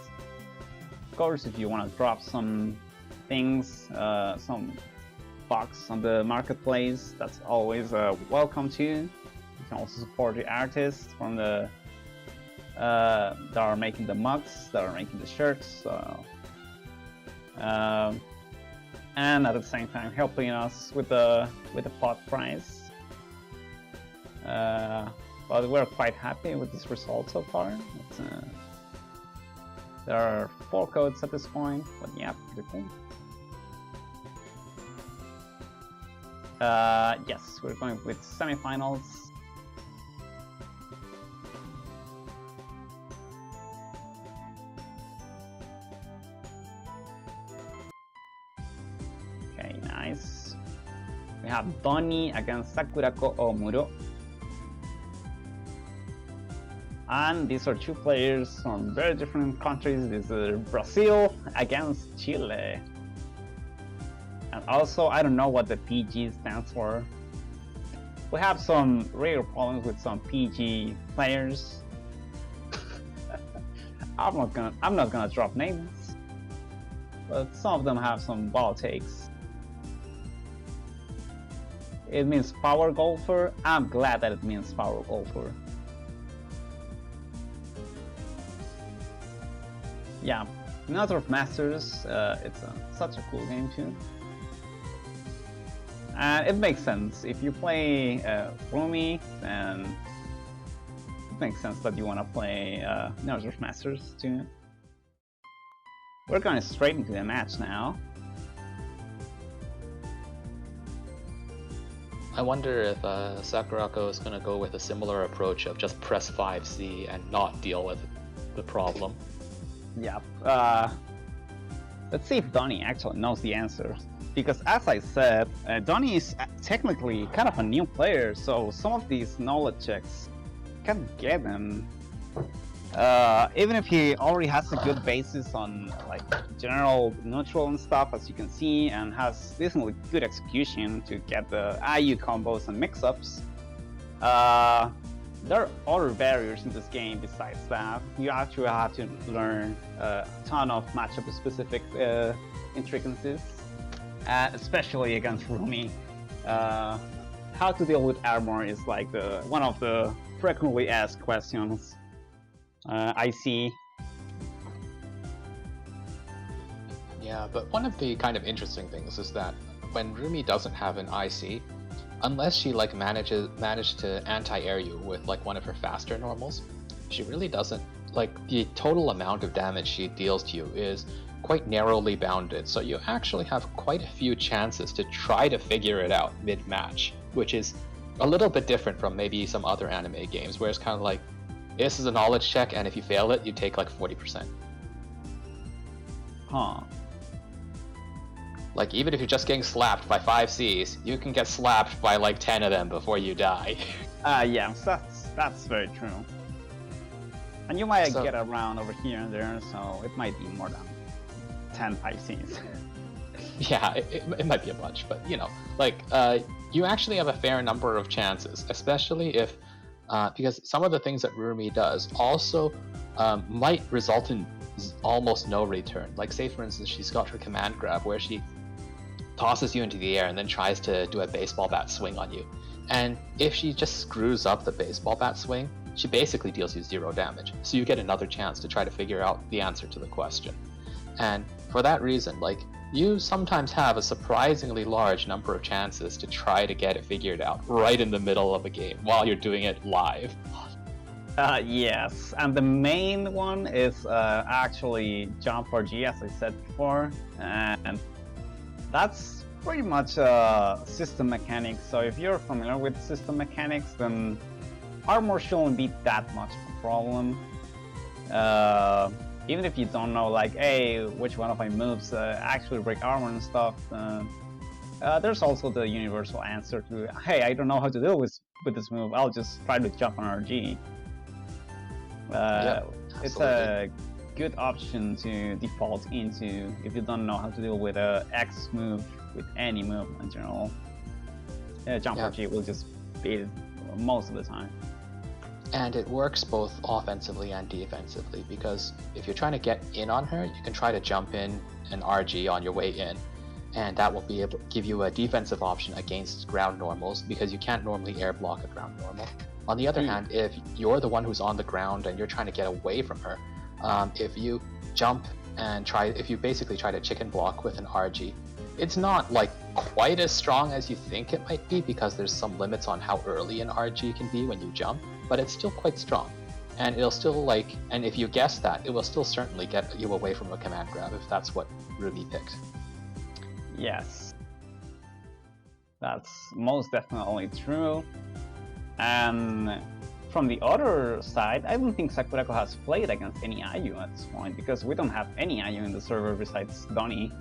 Of course, if you want to drop some things, some bucks on the marketplace, that's always welcome too. You can also support the artists from the that are making the mugs, that are making the shirts. And at the same time helping us with the pot prize. But we're quite happy with this result so far. There are 4 codes at this point, but yeah, pretty cool. Yes, we're going with semifinals. Okay, nice. We have Donnie against Sakurako Oomuro. And these are two players from very different countries. This is Brazil against Chile. And also, I don't know what the PG stands for. We have some real problems with some PG players. I'm not gonna drop names, but some of them have some wild takes. It means power golfer. I'm glad that it means power golfer. Yeah, AnotherNoob Masters, it's such a cool game too. And it makes sense. If you play Rumi, then it makes sense that you want to play AnotherNoob Masters too. We're going straight into the match now. I wonder if Sakurako is going to go with a similar approach of just press 5C and not deal with the problem. Yeah. Let's see if Donnie actually knows the answer. Because as I said, Donnie is technically kind of a new player, so some of these knowledge checks can get him. Even if he already has a good basis on like general neutral and stuff, as you can see, and has decently good execution to get the IU combos and mix-ups. There are other barriers in this game besides that. You actually have to learn a ton of matchup-specific intricacies, especially against Rumi. How to deal with armor is like one of the frequently asked questions I see. Yeah, but one of the kind of interesting things is that when Rumi doesn't have an IC, unless she like managed to anti-air you with like one of her faster normals, she really doesn't. Like the total amount of damage she deals to you is quite narrowly bounded, so you actually have quite a few chances to try to figure it out mid-match, which is a little bit different from maybe some other anime games where it's kind of like, this is a knowledge check, and if you fail it, you take like 40%. Huh. Like, even if you're just getting slapped by 5 Cs, you can get slapped by like 10 of them before you die. Yeah, that's very true. And you might get around over here and there, so it might be more than 10 Cs. Yeah, it might be a bunch, but you know, like, you actually have a fair number of chances, especially if, because some of the things that Rumi does also might result in almost no return. Like, say for instance, she's got her command grab where she tosses you into the air and then tries to do a baseball bat swing on you. And if she just screws up the baseball bat swing, she basically deals you 0 damage. So you get another chance to try to figure out the answer to the question. And for that reason, like, you sometimes have a surprisingly large number of chances to try to get it figured out right in the middle of a game while you're doing it live. Yes, and the main one is actually jump RG, as I said before, and that's pretty much system mechanics. So if you're familiar with system mechanics, then armor shouldn't be that much of a problem. Even if you don't know, like, hey, which one of my moves actually break armor and stuff, there's also the universal answer to, hey, I don't know how to deal with this move, I'll just try to jump on RG. It's a good option to default into if you don't know how to deal with a X move, with any move in general. Jump RG will just beat it most of the time. And it works both offensively and defensively, because if you're trying to get in on her, you can try to jump in an RG on your way in, and that will be able to give you a defensive option against ground normals, because you can't normally air block a ground normal. On the other hand, if you're the one who's on the ground and you're trying to get away from her, if you jump and if you basically try to chicken block with an RG, it's not like quite as strong as you think it might be, because there's some limits on how early an RG can be when you jump, but it's still quite strong. And it'll still and if you guess that, it will still certainly get you away from a command grab if that's what Rumi picked. Yes, that's most definitely true. And from the other side, I don't think Sakurako has played against any IU at this point, because we don't have any IU in the server besides Donnie.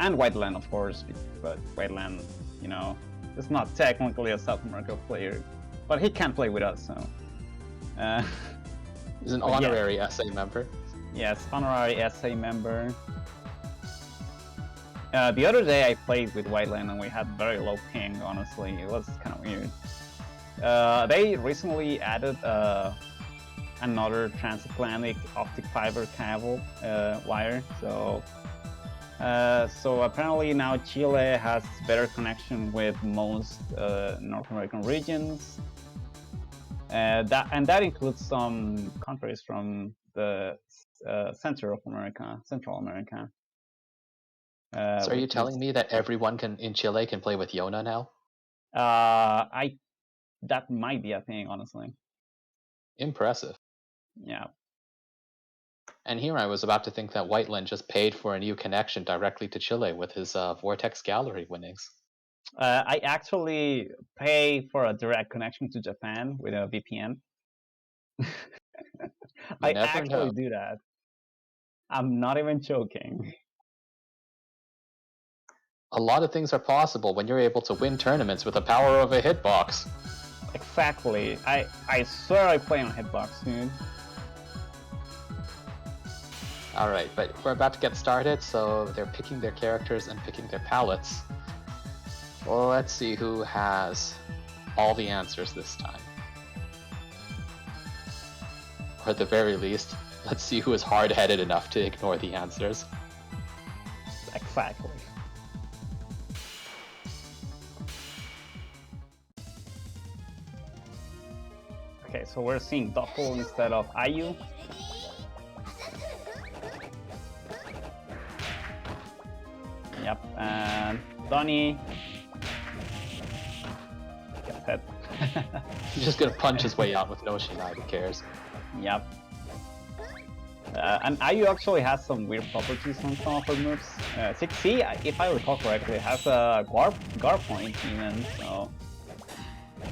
And White Land, of course, but White Land, you know, is not technically a South America player, but he can play with us, so. He's an honorary SA member. Yes, honorary SA member. The other day I played with White Land and we had very low ping, honestly. It was kind of weird. They recently added another transatlantic optic fiber cable wire, so apparently now Chile has better connection with most North American regions. That includes some countries from the Central America. So are you telling me that everyone in Chile can play with Yona now? That might be a thing, honestly. Impressive. Yeah. And here I was about to think that Whiteland just paid for a new connection directly to Chile with his Vortex Gallery winnings. I actually pay for a direct connection to Japan with a VPN. I actually do that. I'm not even joking. A lot of things are possible when you're able to win tournaments with the power of a hitbox. Exactly. I swear I play on hitbox, dude. Alright, but we're about to get started, so they're picking their characters and picking their palettes. Well, let's see who has all the answers this time. Or at the very least, let's see who is hard-headed enough to ignore the answers. Exactly. Okay, so we're seeing Doppel instead of Ayu. Yep, and Donnie. Get fed. He's just gonna punch his way out with no Shinai, who cares? Yep. And Ayu actually has some weird properties on some of her moves. 6C, if I recall correctly, has a guard point even, so...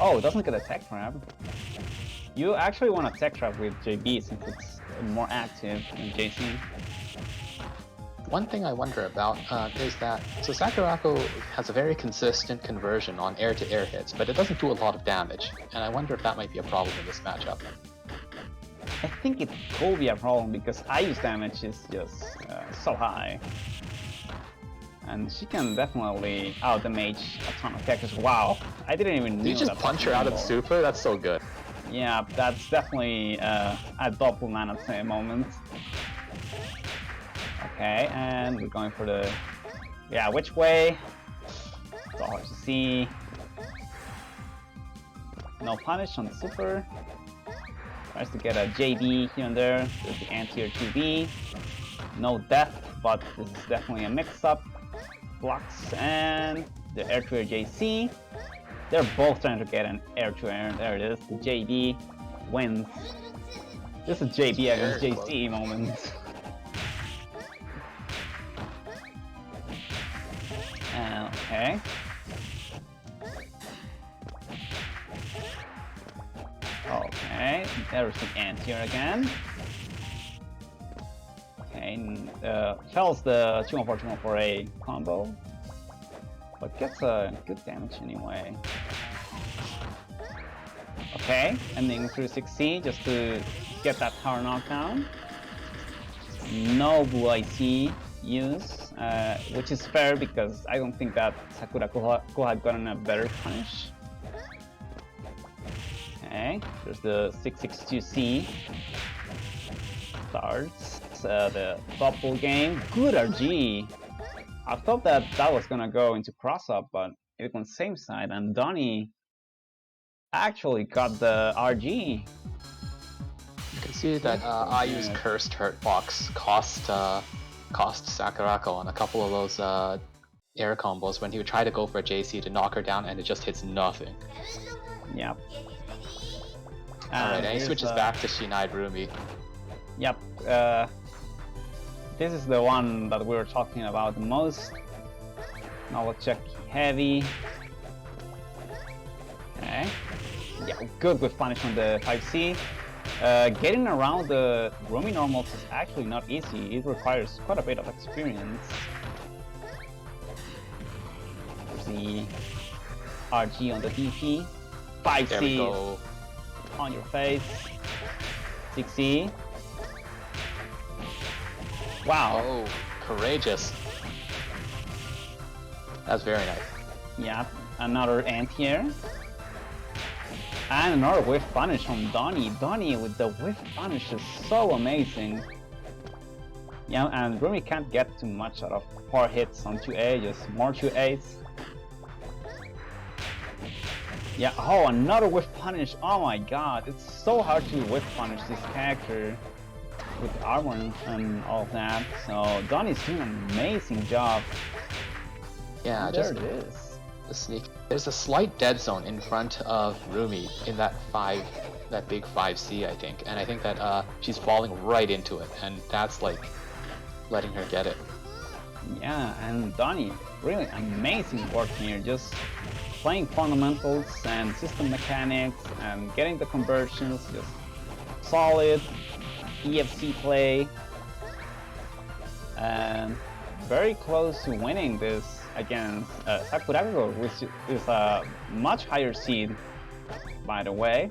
Oh, it doesn't get a tech trap. You actually want a tech trap with JB since it's more active than JC. One thing I wonder about is that, so Sakurako has a very consistent conversion on air-to-air hits, but it doesn't do a lot of damage, and I wonder if that might be a problem in this matchup. I think it could be a problem because Ayu's damage is just so high. And she can definitely out-damage a ton of characters. Wow, I didn't even know that. Did you just punch her out of super? That's so good. Yeah, that's definitely a Doppelmann moment. Okay, and we're going for the... Yeah, which way? So hard to see. No punish on the super. Tries to get a JD here and there. There's the anti-tier 2B. No death, but this is definitely a mix-up. Blocks and the air-to-air JC. They're both trying to get an air-to-air. There it is. The JD wins. This is JB against JC moment. Okay. Okay, there's the anti-tier again. Okay, fails the 214-214A combo, but gets a good damage anyway. Okay, ending through 6C just to get that power knockdown. No Blue IC use, which is fair because I don't think that Sakurako could have gotten a better punish. Okay, there's the 662C. Starts the Doppel game. Good RG. I thought that was gonna go into cross-up, but it went same side, and Donnie actually got the RG. You can see that Ayu's cursed hurt box cost Sakurako on a couple of those air combos when he would try to go for a JC to knock her down, and it just hits nothing. Yep. Alright, and he switches back to Shinai Rumi. Yep. This is the one that we were talking about the most. Knowledge check heavy. Okay. Yeah, good with punish on the 5C. Getting around the Rumi normals is actually not easy. It requires quite a bit of experience. There's the RG on the DP. There we 5C go. on your face. 6C. Wow. Oh, courageous. That's very nice. Yeah, another anti-air. And another whiff punish from Donnie. Donnie with the whiff punish is so amazing. Yeah, and Rumi can't get too much out of 4 hits on 2A, just more 2As. Yeah, oh, another whiff punish. Oh my god, it's so hard to whiff punish this character with armor and all of that. So Donnie's doing an amazing job. Yeah, And just there it is. the sneak. There's a slight dead zone in front of Rumi in that big 5C, I think, and I think that she's falling right into it, and that's like letting her get it. Yeah, and Donnie, really amazing work here, just playing fundamentals and system mechanics and getting the conversions, just solid EFC play, and very close to winning this against Sakurako, which is a much higher seed, by the way.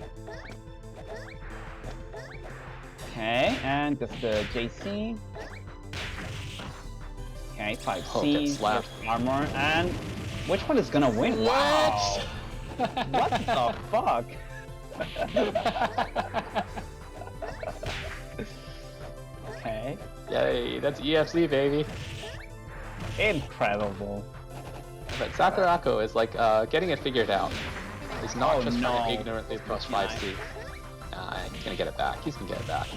Okay, and just the JC. Okay, 5C, slapped. armor, and which one is gonna win? Wow! What the fuck? Okay. Yay, that's EFC, baby. Incredible. But Sakurako is like getting it figured out. He's not just trying to ignorantly push 5C. Nah, he's gonna get it back. He's gonna get it back.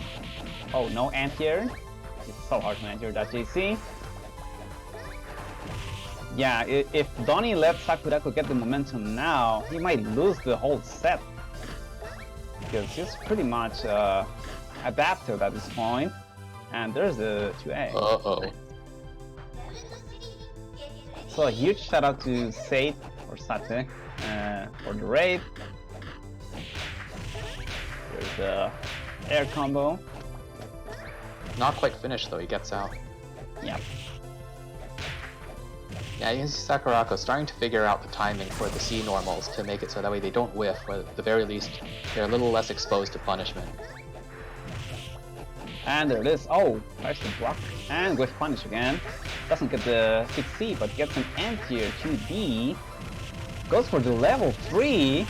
Oh, no anti-air? It's so hard to anti-air that JC. Yeah, if Donnie let Sakurako get the momentum now, he might lose the whole set. Because he's pretty much adapted at this point. And there's the 2A. Uh-oh. So a huge shout out to Sate or Sate for the raid. There's the air combo. Not quite finished though, he gets out. Yeah. Yeah, you can see Sakurako starting to figure out the timing for the C normals to make it so that way they don't whiff, or at the very least, they're a little less exposed to punishment. And there it is. Oh, tries to block and with punish again. Doesn't get the 6C, but gets an anti-air 2D. Goes for the level 3.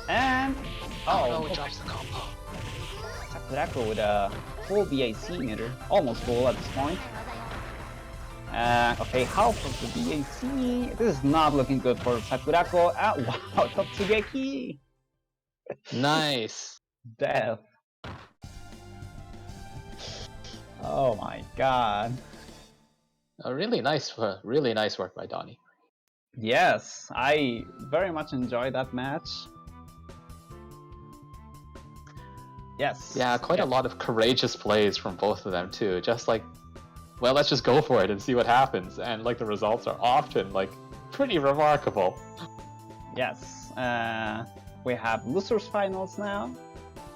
And Oh no, it drops the combo. Sakurako with a full BAC emitter, almost full at this point. Okay, half of the BAC. This is not looking good for Sakurako. Wow, Totsugeki! Nice. Death. Oh my god. Really nice work by Donnie. Yes, I very much enjoyed that match. Yes. Yeah, quite a lot of courageous plays from both of them too. Just like, well, let's just go for it and see what happens. And like the results are often like pretty remarkable. Yes. We have losers finals now.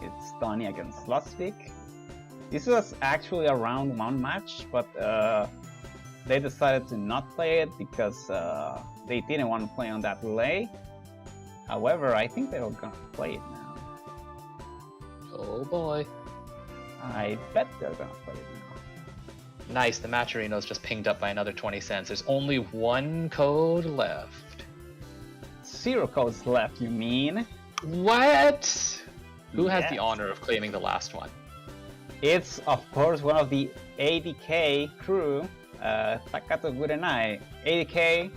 It's Donnie against Lusvik. This was actually a round 1 match, but they decided to not play it because they didn't want to play on that delay. However, I think they're gonna play it now. Oh boy. I bet they're gonna play it now. Nice, the match arena's just pinged up by another 20 cents. There's only 1 code left. 0 codes left, you mean? What? Who has the Yes. honor of claiming the last one? It's, of course, one of the ADK crew, Takato Gurenai. ADK,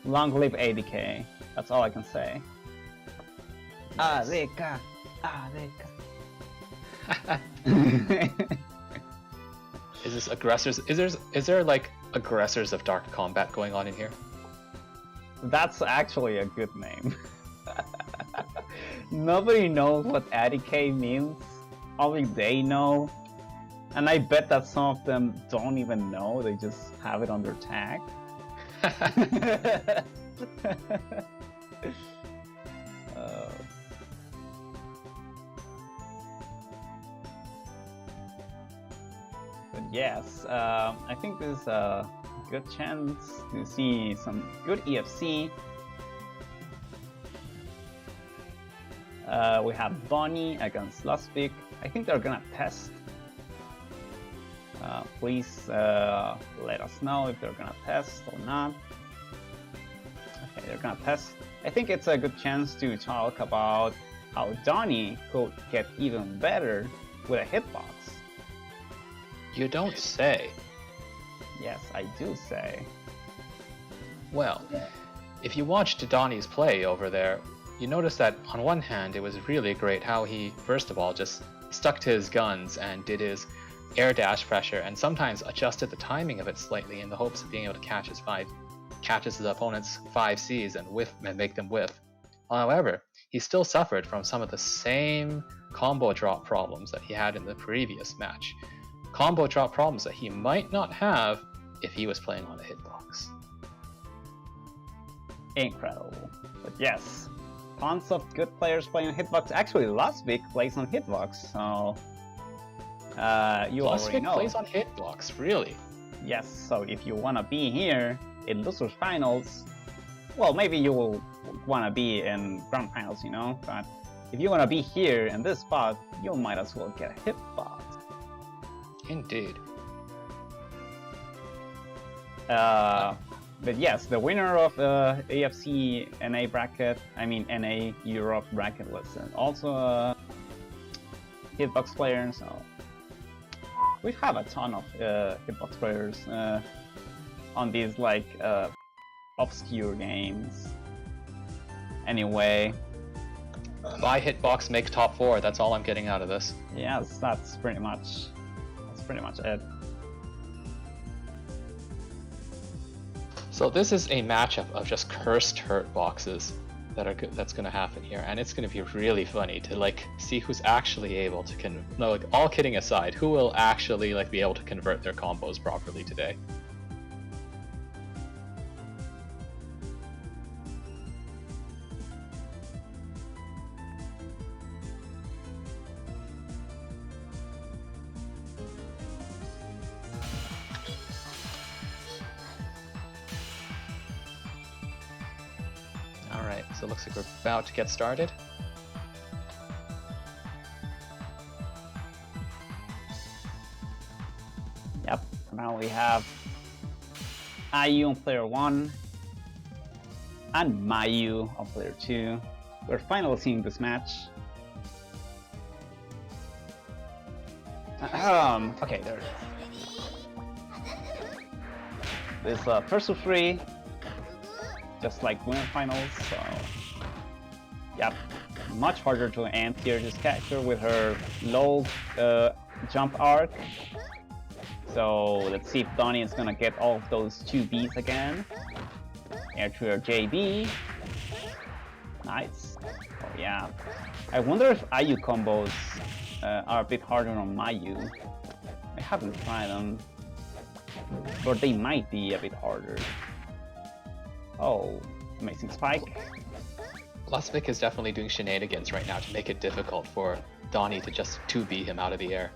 long live ADK. That's all I can say. Nice. ADK, ADK. Is this aggressors? Is there like aggressors of dark combat going on in here? That's actually a good name. Nobody knows what ADK means. Only they know. And I bet that some of them don't even know. They just have it on their tag. But Yes, I think this is a good chance to see some good EFC. We have Donnie against Lusvik. I think they're gonna test. Please let us know if they're gonna test or not. Okay, they're gonna test. I think it's a good chance to talk about how Donnie could get even better with a hitbox. You don't say. Yes, I do say. Well, if you watched Donnie's play over there, you notice that on one hand it was really great how he, first of all, just stuck to his guns and did his air dash pressure and sometimes adjusted the timing of it slightly in the hopes of being able to catch his opponent's 5Cs and make them whiff. However, he still suffered from some of the same combo drop problems that he had in the previous match. Combo drop problems that he might not have if he was playing on a hitbox. Incredible. But yes, tons of good players playing on hitbox. Actually, Lusvik plays on hitbox, so you already know. Plays on hitbox, really? Yes, so if you want to be here in losers finals, well, maybe you will want to be in grand finals, you know, but if you want to be here in this spot, you might as well get a hitbox. Indeed. But yes, the winner of the AFC NA bracket, I mean NA Europe bracket, was also a hitbox player, so we have a ton of hitbox players on these like obscure games. Anyway, Buy hitbox, make top 4. That's all I'm getting out of this. yes, that's pretty much it. So this is a matchup of just cursed hurt boxes that's going to happen here, and it's going to be really funny to like see who's actually able to like all kidding aside, who will actually like be able to convert their combos properly today. Alright, so it looks like we're about to get started. Yep, now we have IU on player 1 and Mayu on player 2. We're finally seeing this match. Okay, there it is. This first of 3, just like winner finals, so yep, much harder to anti-air this character with her low jump arc. So let's see if Donnie is gonna get all of those 2Bs again. Air to air JB. Nice. Oh yeah. I wonder if IU combos are a bit harder on Mayu. I haven't tried them, but they might be a bit harder. Oh, amazing spike. Lusvik is definitely doing shenanigans right now to make it difficult for Donnie to just 2B him out of the air.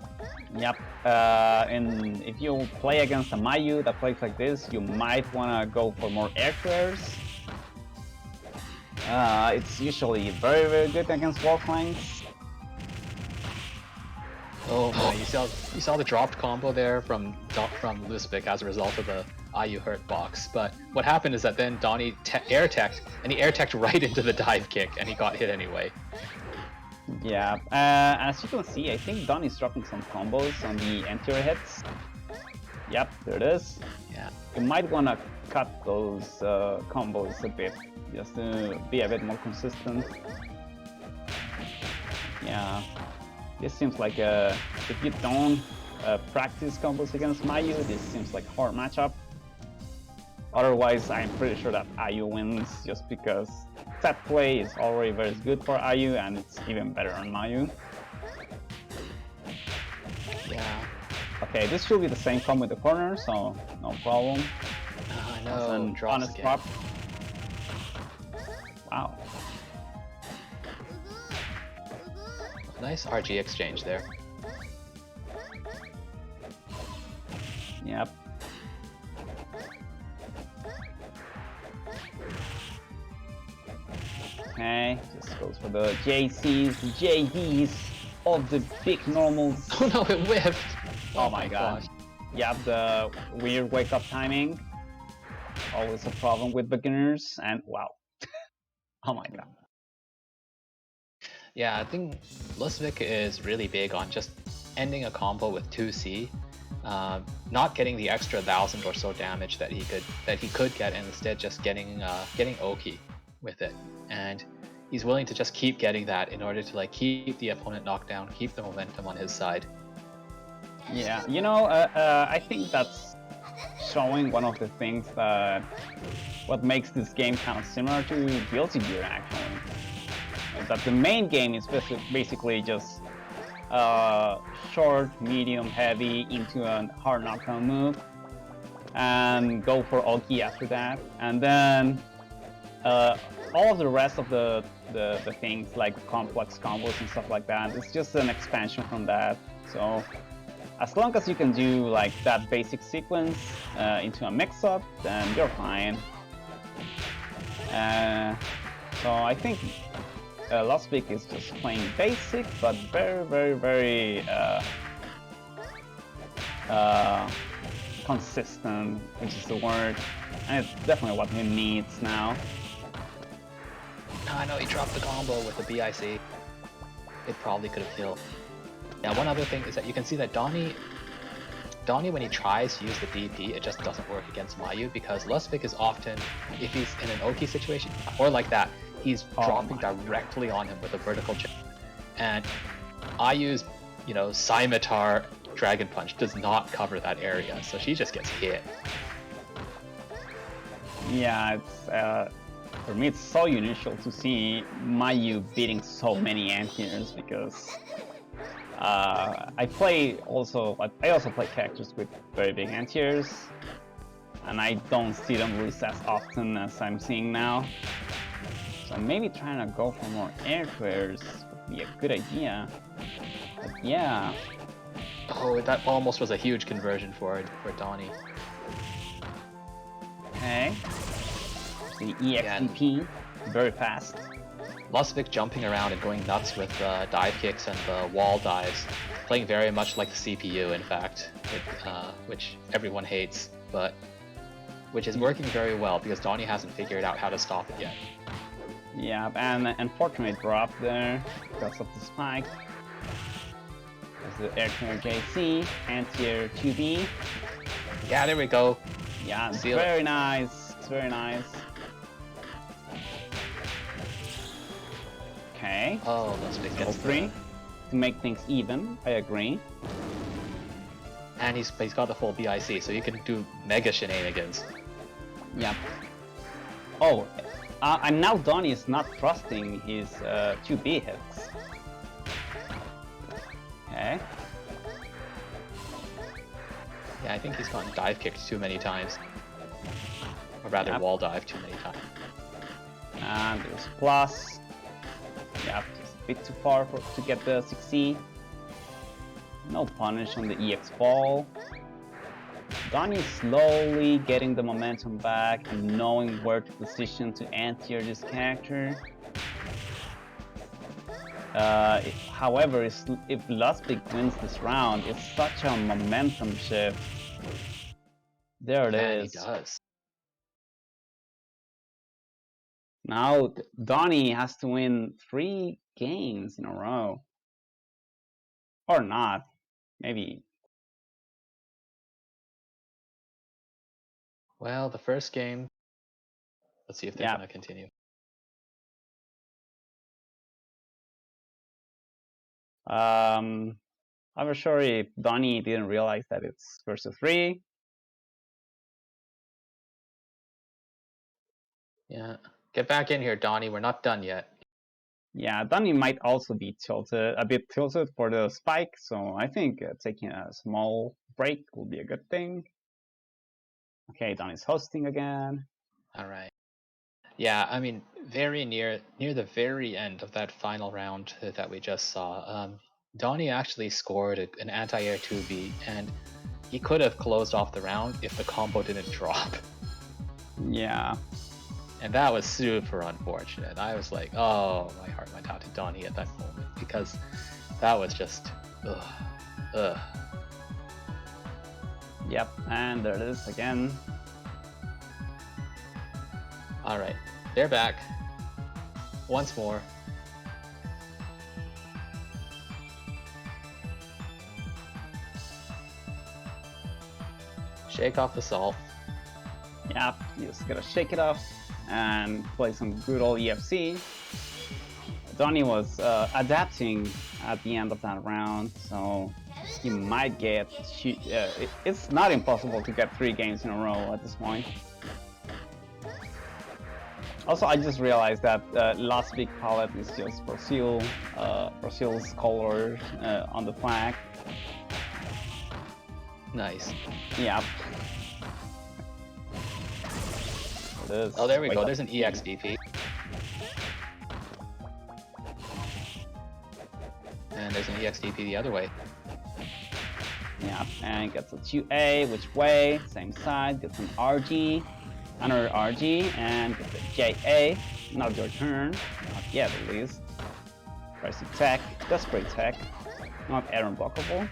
Yep, and if you play against a Mayu that plays like this, you might want to go for more air clears. It's usually very, very good against wall flanks. Oh my, you saw the dropped combo there from Lusvik as a result of the IU hurt box, but what happened is that then Donnie air teched, and he air teched right into the dive kick, and he got hit anyway. Yeah, as you can see, I think Donnie's dropping some combos on the anterior hits. Yep, there it is. Yeah. You might want to cut those combos a bit, just to be a bit more consistent. Yeah, this seems like if you don't practice combos against Mayu, this seems like a hard matchup. Otherwise, I'm pretty sure that IU wins just because set play is already very good for IU and it's even better on Mayu. Yeah. Okay, this should be the same combo with the corner, so no problem. No, honest drop. Wow. Nice RG exchange there. Yep. Okay, just goes for the JCs, the JDs of the big normals. Oh no, it whiffed! Oh my god. Yep, the weird wake up timing. Always a problem with beginners, and wow. Oh my god. Yeah, I think Lusvik is really big on just ending a combo with 2C, not getting the extra 1,000 or so damage that he could get, and instead just getting Oki with it. And he's willing to just keep getting that in order to like keep the opponent knocked down, keep the momentum on his side. Yeah, you know, I think that's showing one of the things that what makes this game kind of similar to Guilty Gear actually. Is that the main game is basically just short, medium, heavy into a hard knockdown move, and go for Oki after that, and then all of the rest of the things like complex combos and stuff like that, it's just an expansion from that. So as long as you can do like that basic sequence into a mix-up, then you're fine. So I think Lusvik is just playing basic, but very consistent, which is the word, and it's definitely what he needs now. I know he dropped the combo with the BIC. It probably could have killed. Yeah, one other thing is that you can see that Donnie, when he tries to use the DP, it just doesn't work against Mayu, because Lusvik is often, if he's in an Oki situation, or like that, he's dropping directly on him with a vertical jump. And I use, you know, Scimitar Dragon Punch does not cover that area, so she just gets hit. Yeah, it's for me it's so unusual to see Mayu beating so many anti-airs, because I also play characters with very big anti-airs, and I don't see them lose as often as I'm seeing now. So maybe trying to go for more air-to-airs would be a good idea. But yeah. Oh, that almost was a huge conversion for Donnie. Okay. The EXDP, very fast. Lusvik jumping around and going nuts with dive kicks and the wall dives, playing very much like the CPU, in fact, which everyone hates, but which is working very well because Donnie hasn't figured out how to stop it yet. Yeah, and unfortunately drop there because of the spike. There's the air JC, anti-air 2B. Yeah, there we go. Yeah, it's very nice. It's very nice. Okay. Oh, Lusvik gets 3 to make things even. I agree. And he's got the full BIC, so you can do mega shenanigans. Yep. Oh, and now Donnie is not trusting his 2B hits. Okay. Yeah, I think he's gotten dive kicked too many times. Or rather, wall dive too many times. And there's plus. Yeah, just a bit too far to get the 6C. No punish on the EX ball. Donnie slowly getting the momentum back and knowing where to position to anti-air this character. However, if Lusvik wins this round, it's such a momentum shift. There it is. He does. Now Donnie has to win 3 games in a row. Or not. Maybe. Well, the first game. Let's see if they're gonna continue. I'm not sure if Donnie didn't realize that it's versus 3. Yeah. Get back in here, Donnie. We're not done yet. Yeah, Donnie might also be a bit tilted for the spike, so I think taking a small break will be a good thing. Okay, Donnie's hosting again. All right. Yeah, I mean, very near the very end of that final round that we just saw, Donnie actually scored an anti-air 2B, and he could have closed off the round if the combo didn't drop. Yeah. And that was super unfortunate. I was like, oh, my heart went out to Donnie at that moment because that was just, ugh. Yep, and there it is again. Alright, they're back. Once more. Shake off the salt. Yep, you just gotta shake it off and play some good old EFC. Donnie was adapting at the end of that round, so he might get... it's not impossible to get 3 games in a row at this point. Also, I just realized that Lusvik palette is just Brazil, Brazil's colors on the flag. Nice. Yep. Oh, there we go. There's an EXVP. And there's an EXVP the other way. Yeah, and gets a 2A, which way? Same side, gets an RG, another RG, and gets a JA. Not your turn, not yet at least. Tries to tech, desperate tech, not error blockable.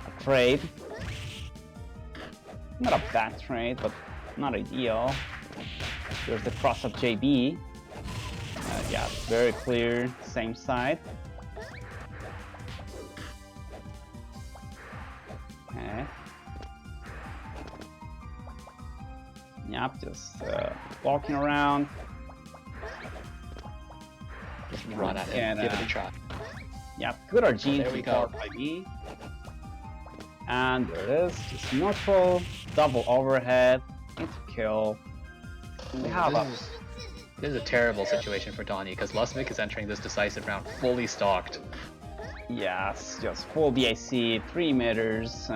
A trade. Not a bad trade, but not ideal. There's the cross of JB. Yeah, very clear, same side. Okay. Yep, just walking around. Just run at it, give it a try. Yep, good RG there we go. 5E. And there it is, just neutral, double overhead, into kill. We have this is a terrible situation for Donnie because Lusvik is entering this decisive round fully stocked. Yes, just full BAC, 3 meters.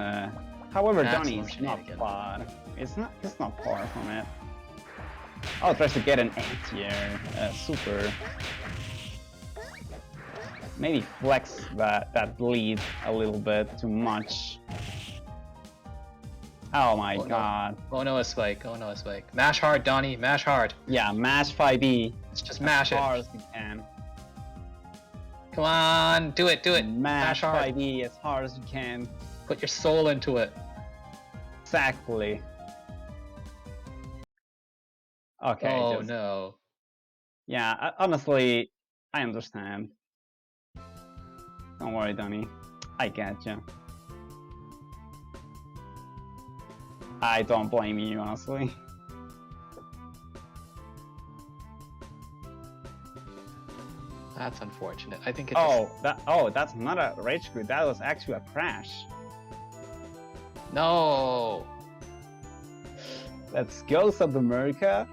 However, Donnie is not shenanigan. far. It's not far from it. Oh, tries to get an anti-air. Super. Maybe flex that lead a little bit too much. Oh my god. No. Oh no, a spike. Oh no, a spike. Mash hard, Donnie. Mash hard. Yeah, mash 5E. Let's just mash as hard it. as you can. Come on, do it, do it. Mash hard. 5E as hard as you can. Put your soul into it. Exactly. Okay. Oh no. Yeah, honestly, I understand. Don't worry, Donnie. I get you. I don't blame you, honestly. That's unfortunate. I think it That's not a rage quit. That was actually a crash. No. Let's go, South America.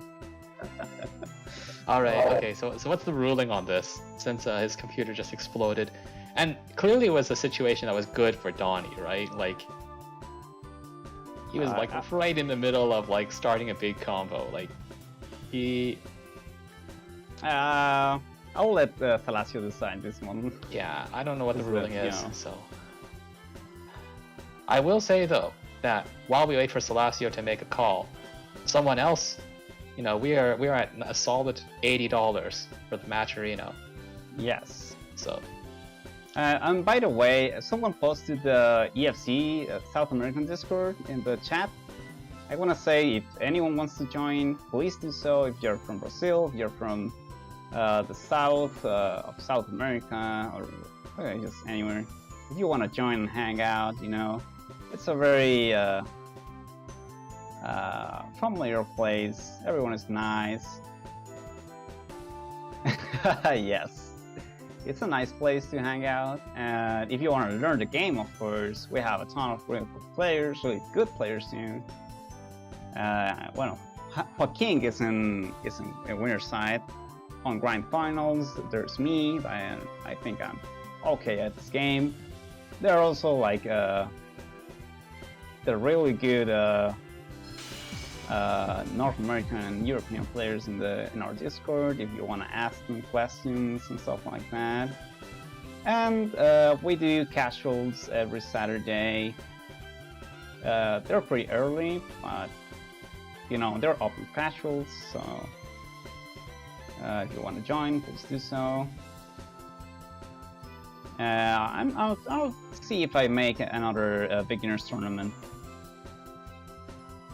Alright, okay, so what's the ruling on this? Since his computer just exploded. And clearly it was a situation that was good for Donnie, right? Like, he was like right in the middle of like starting a big combo. Like, he... I'll let Thalassio decide this one. Yeah, I don't know what the ruling is, yeah. so... I will say though, that while we wait for Thalassio to make a call, someone else, you know, we are at a solid $80 for the match arena. Yes. So... and by the way, someone posted the EFC South American Discord in the chat. I want to say if anyone wants to join, please do so. If you're from Brazil, if you're from the south of South America, or just anywhere. If you want to join and hang out, you know, it's a very familiar place. Everyone is nice. Yes. It's a nice place to hang out, and if you want to learn the game, of course, we have a ton of really good players, really good players too. Well, Joaking is in a winner side. On Grind Finals, there's me, and I think I'm okay at this game. There are also like the really good North American and European players in our Discord if you want to ask them questions and stuff like that. And we do casuals every Saturday. They're pretty early, but you know, they're open casuals, so if you want to join, please do so. I'll see if I make another beginners tournament.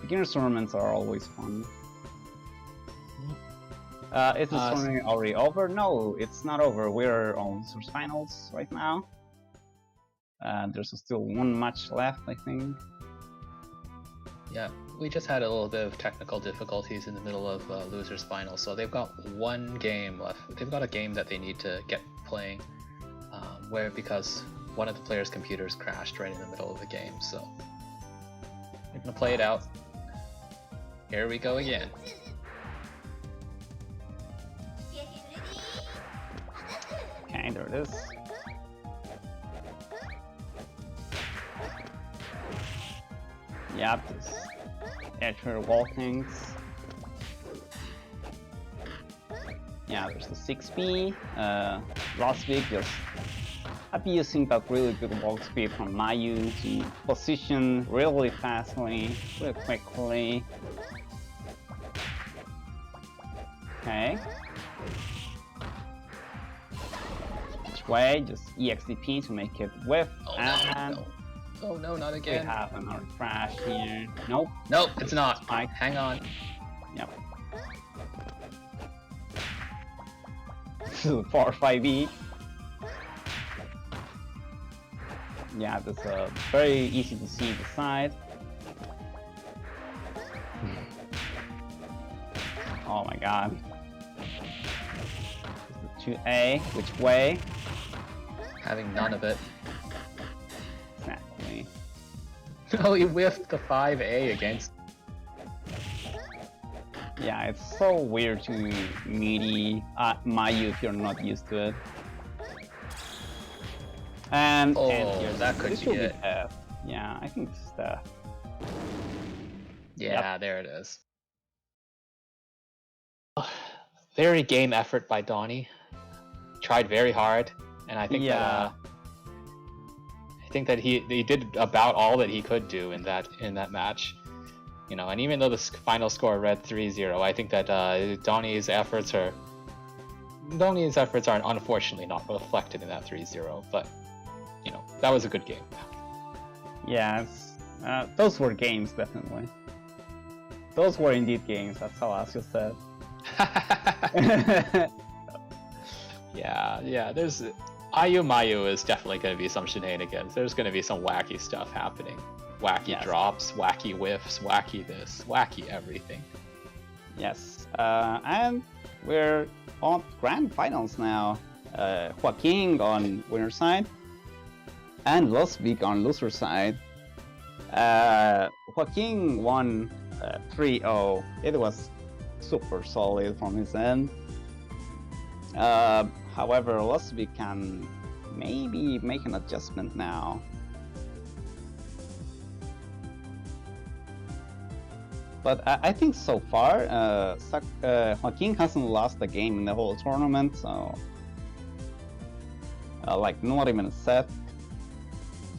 Beginners tournaments are always fun. Is this tournament already over? No, it's not over. We're on losers finals right now. There's still one match left, I think. Yeah, we just had a little bit of technical difficulties in the middle of losers finals, so they've got one game left. They've got a game that they need to get playing. Because one of the players' computers crashed right in the middle of the game, so we're gonna play it out. Here we go again. Okay, there it is. Yep, this edgewater walkings. Yeah, there's the 6B. Lusvik just abusing that really good walk speed from Mayu to position really fastly, really quickly. Okay. Which way? Just EXDP to make it whiff. Oh, and no. Oh no, not we again. have another crash here. Nope. Nope, it's not. Spike. Hang on. Yep. 4-5E. Yeah, that's very easy to see the side. Oh my god. 2A, which way? Having none of it. Exactly. Oh, he whiffed the 5A against. Yeah, it's so weird to meaty Mayu if you're not used to it. And oh, that could be it. F. Yeah, I think it's the. Yeah, there it is. Very game effort by Donnie. Tried very hard, and I think that he did about all that he could do in that match. You know, and even though the final score read 3-0, I think that Donnie's efforts are unfortunately not reflected in that 3-0. But you know, that was a good game. Yeah, those were games, definitely. Those were indeed games, that's how Asio said. yeah, there's Mayu is definitely going to be some shenanigans. There's going to be some wacky stuff happening. Wacky drops, wacky whiffs, wacky this, wacky everything. Yes, and we're on grand finals now. Joaquin on winner side, and Lusvik on loser side. Joaquin won 3-0. It was super solid from his end. However, Lusvik can maybe make an adjustment now. But I think so far, Joaquin hasn't lost a game in the whole tournament, so like not even a set.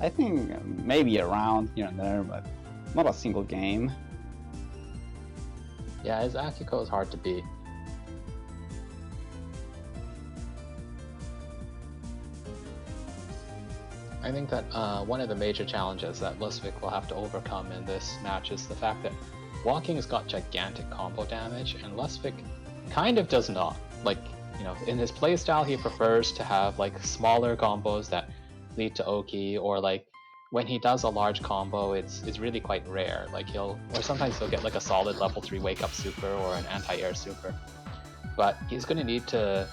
I think maybe a round here and there, but not a single game. Yeah, his Akiko is hard to beat. I think that one of the major challenges that Lusvik will have to overcome in this match is the fact that Joaking's got gigantic combo damage, and Lusvik kind of does not. Like, you know, in his playstyle, he prefers to have like smaller combos that lead to Oki, or like when he does a large combo, it's really quite rare. Like sometimes he'll get like a solid level 3 wake up super or an anti-air super. But he's gonna need to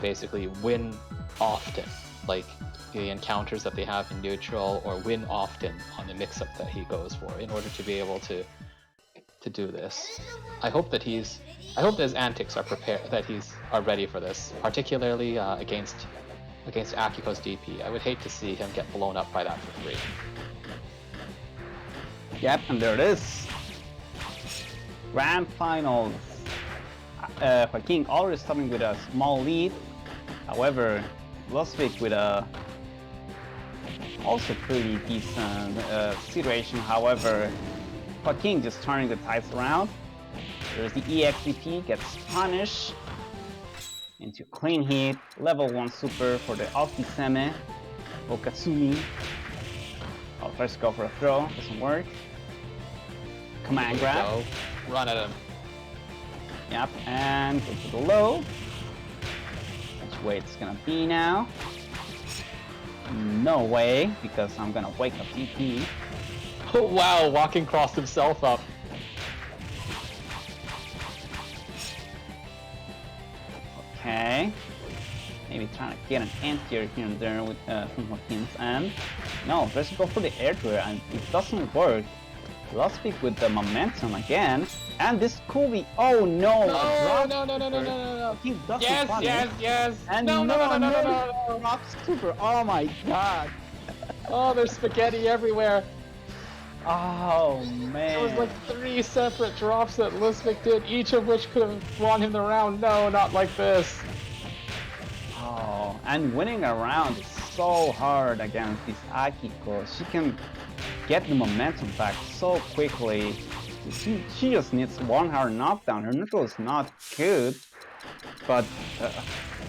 basically win often, like the encounters that they have in neutral, or win often on the mix-up that he goes for in order to be able to do this. I hope that his antics are prepared, that are ready for this, particularly against Akiko's DP. I would hate to see him get blown up by that for free. Yep, and there it is. Grand finals. Joaquin already starting with a small lead. However, Lusvik with a Also pretty decent situation. However, Joaking just turning the tides around. There's the EXDP, gets punished into clean hit. Level 1 super for the ulti Seme. Okatsumi. Oh, first go for a throw, doesn't work. Command grab. Go. Run at him. Yep, and go to the low. Which way it's gonna be now? No way, because I'm gonna wake up DP. Oh wow, Walking crossed himself up. Okay. Maybe trying to get an anti-air here and there with from Joaquin's end. No, let's go for the air to air, and it doesn't work. Lusvik with the momentum again, and this could be. Oh no! No! He doesn't Yes, punish. yes! And No! Drop super. Oh my god! Oh, there's spaghetti everywhere. Oh man! There was like 3 separate drops that Lusvik did, each of which could have won him the round. No, not like this. Oh, and winning a round is so hard against this Akiko. She can get the momentum back so quickly. She just needs one hard knockdown. Her neutral is not good, but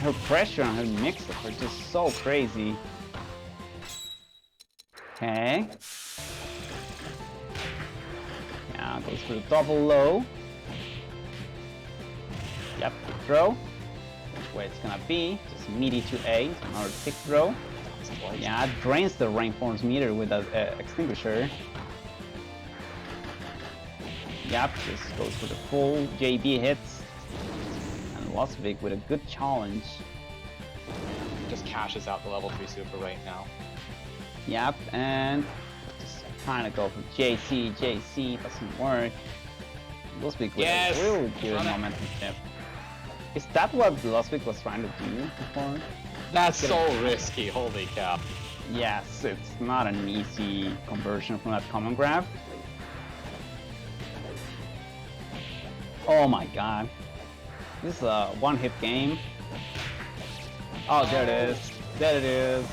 her pressure and her mix-up are just so crazy. Okay. Yeah, goes for the double low. Yep, good throw. Which way it's gonna be? Just meaty to A, another tick throw. Yeah, it drains the rainforest meter with an extinguisher. Yep, just goes for the full JB hits. And Lusvik with a good challenge. Just cashes out the level 3 super right now. Yep, and just trying to go for JC doesn't work. Lusvik with a really good momentum shift. Is that what Lusvik was trying to do before? That's so risky, holy cow. Yes, it's not an easy conversion from that common grab. Oh my god. This is a one-hit game. Oh, there it is. There it is.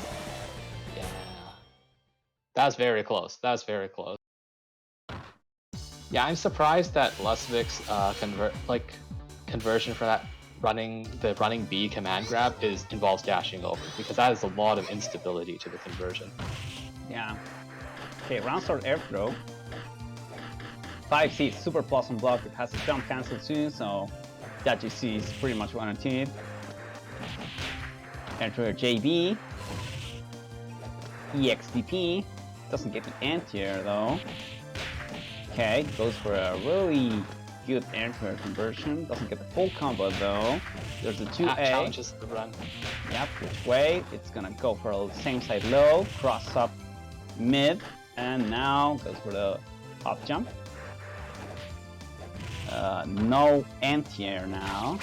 Yeah. That's very close. That's very close. Yeah, I'm surprised that Lusvik's conversion for that running B command grab involves dashing over, because that is a lot of instability to the conversion. Yeah. Okay, round start air throw. 5C, super plus on block. It has a jump cancel too, so that you see is pretty much guaranteed. Enter JB. EXDP. Doesn't get the anti-air though. Okay, goes for a really good anti-air conversion. Doesn't get the full combo though. There's a 2A. Challenges the run. Yep, which way? It's gonna go for a same side low, cross up mid, and now goes for the up jump. No anti-air now.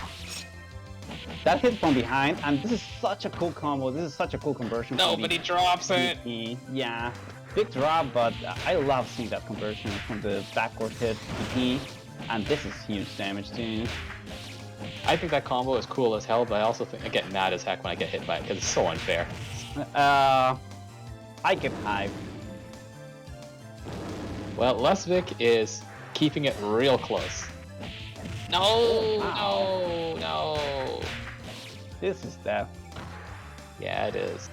That hit from behind, and this is such a cool combo. This is such a cool conversion. Nobody drops it. Yeah, big drop, but I love seeing that conversion from the backward hit DP, and this is huge damage too. I think that combo is cool as hell, but I also think I get mad as heck when I get hit by it because it's so unfair. I get hyped. Well, Lusvik is keeping it real close. No, Wow. no. This is death. Yeah, it is.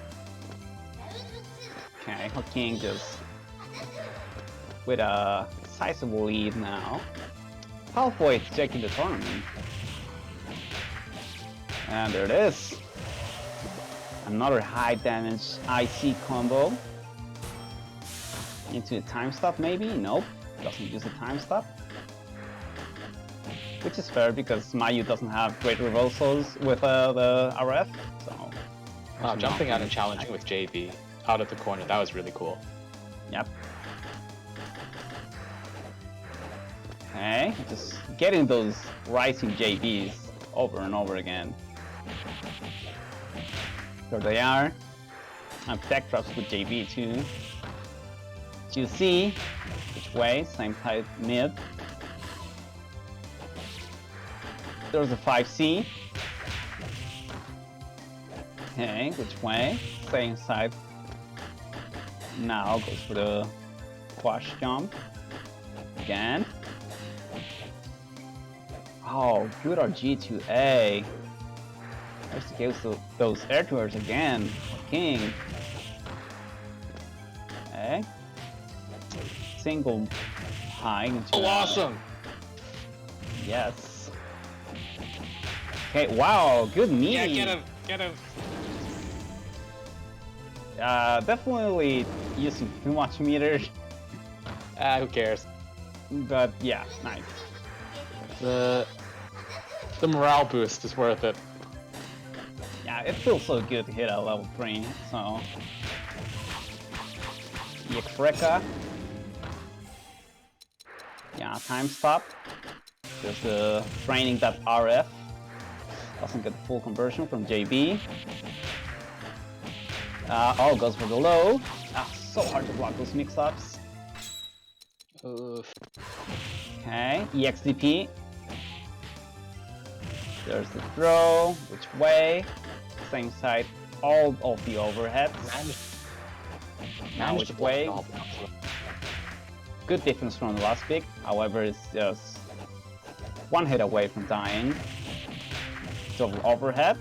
Okay, Joaking just with a sizable lead now. Halfway to taking the tournament. And there it is. Another high damage IC combo. Into a time stop maybe? Nope. Doesn't use a time stop. Which is fair because Mayu doesn't have great reversals with the RF. So Wow, jumping out and challenging with JB out of the corner, that was really cool. Yep. Okay, just getting those rising JBs over and over again. There they are. And tech drops with JB too. 2C, which way? Same type mid. There's a 5C. Okay, which way? Same side. Now goes for the quash jump. Again. Oh, good RG2A. There's to go those air tours again. King. Okay. Single high into Oh, awesome! Yes. Okay, wow, good knee. Yeah, get him! Definitely using too much meter, Who cares? but yeah, nice. The morale boost is worth it. Yeah, it feels so good to hit a level 3, so... EX Rekka. Yeah, time stop. Just training that RF. Doesn't get the full conversion from JB. Oh, goes for the low. So hard to block those mix-ups. Oof. Okay, EXDP. There's the throw. Which way? Same side. All of the overheads. Now which way? Good defense from the Lusvik. However, it's just one hit away from dying. So overhead.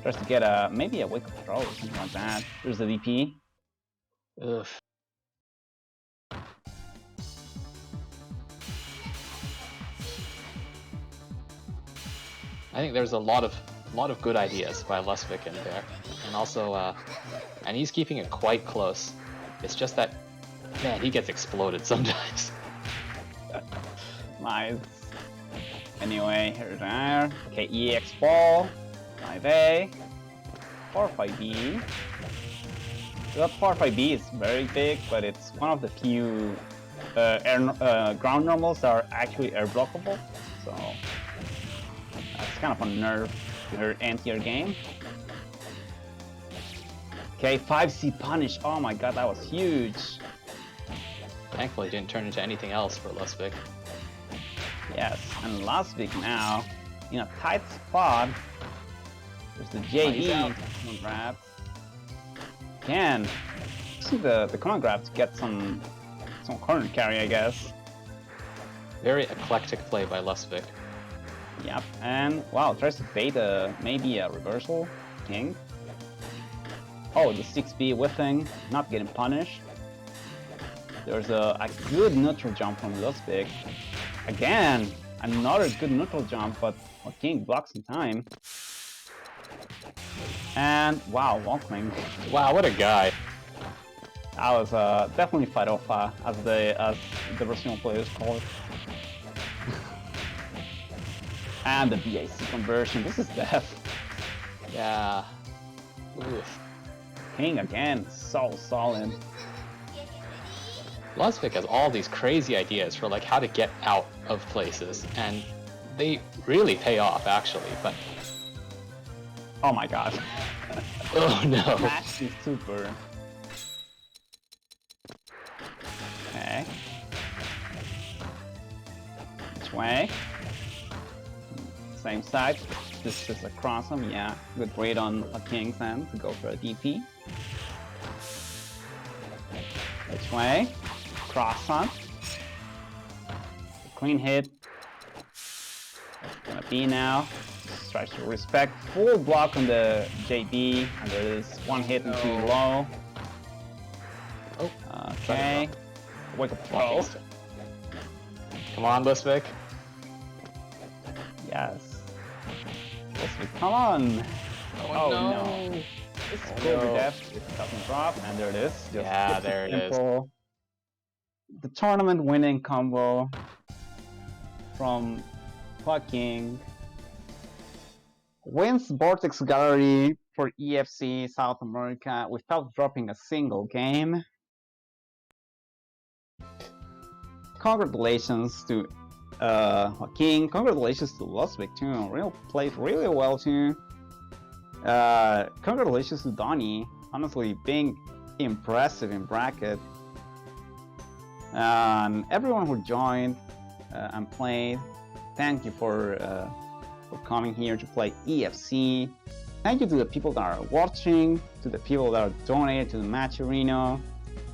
Tries to get maybe a wake up throw or something like that. There's the DP. Ugh. I think there's a lot of good ideas by Lusvik in there, and also, and he's keeping it quite close. It's just that, man, he gets exploded sometimes. Nice. Anyway, here they are. Okay, EX ball, 5A, 4-5B. That 4-5B is very big, but it's one of the few ground normals that are actually air blockable. So that's kind of a nerf to her anti-air game. Okay, 5C punish. Oh my god, that was huge. Thankfully, it didn't turn into anything else for Lusvik. Yes, and Lusvik now in a tight spot. There's the JB grab. Again, using the command grab to get some corner carry, I guess. Very eclectic play by Lusvik. Yep, and wow, tries to bait maybe a reversal king. Oh, the 6B whiffing, not getting punished. There's a good neutral jump from Lusvik. Again, another good neutral jump, but King blocks in time. And wow, Walkling. Wow, what a guy! That was definitely Farofa, as the Brazilian players call it. And the BAC conversion. This is death. Yeah. Oof. King again, so solid. Lusvik has all these crazy ideas for like how to get out of places, and they really pay off actually. But oh my god. oh no! Smash is super. Okay. Which way? Same side. This is across him. Yeah, good read on a King's end to go for a DP. Which way? Cross hunt. Clean hit. That's gonna be now. Just tries to respect full block on the JB, and there is one hit and too low. Oh. Okay. Wake up throw. Come on, Lusvik. Yes. Lusvik, come on. Oh no. It's cool to death. It doesn't drop, and there it is. Just yeah, there it is. The tournament winning combo from Juaking wins Vortex Gallery for EFC South America without dropping a single game. Congratulations to Joaquin. Congratulations to Lusvik too. Played really well too. Congratulations to Donnie. Honestly, being impressive in bracket. Everyone who joined and played, thank you for coming here to play EFC. Thank you to the people that are watching, to the people that are donated to the match arena,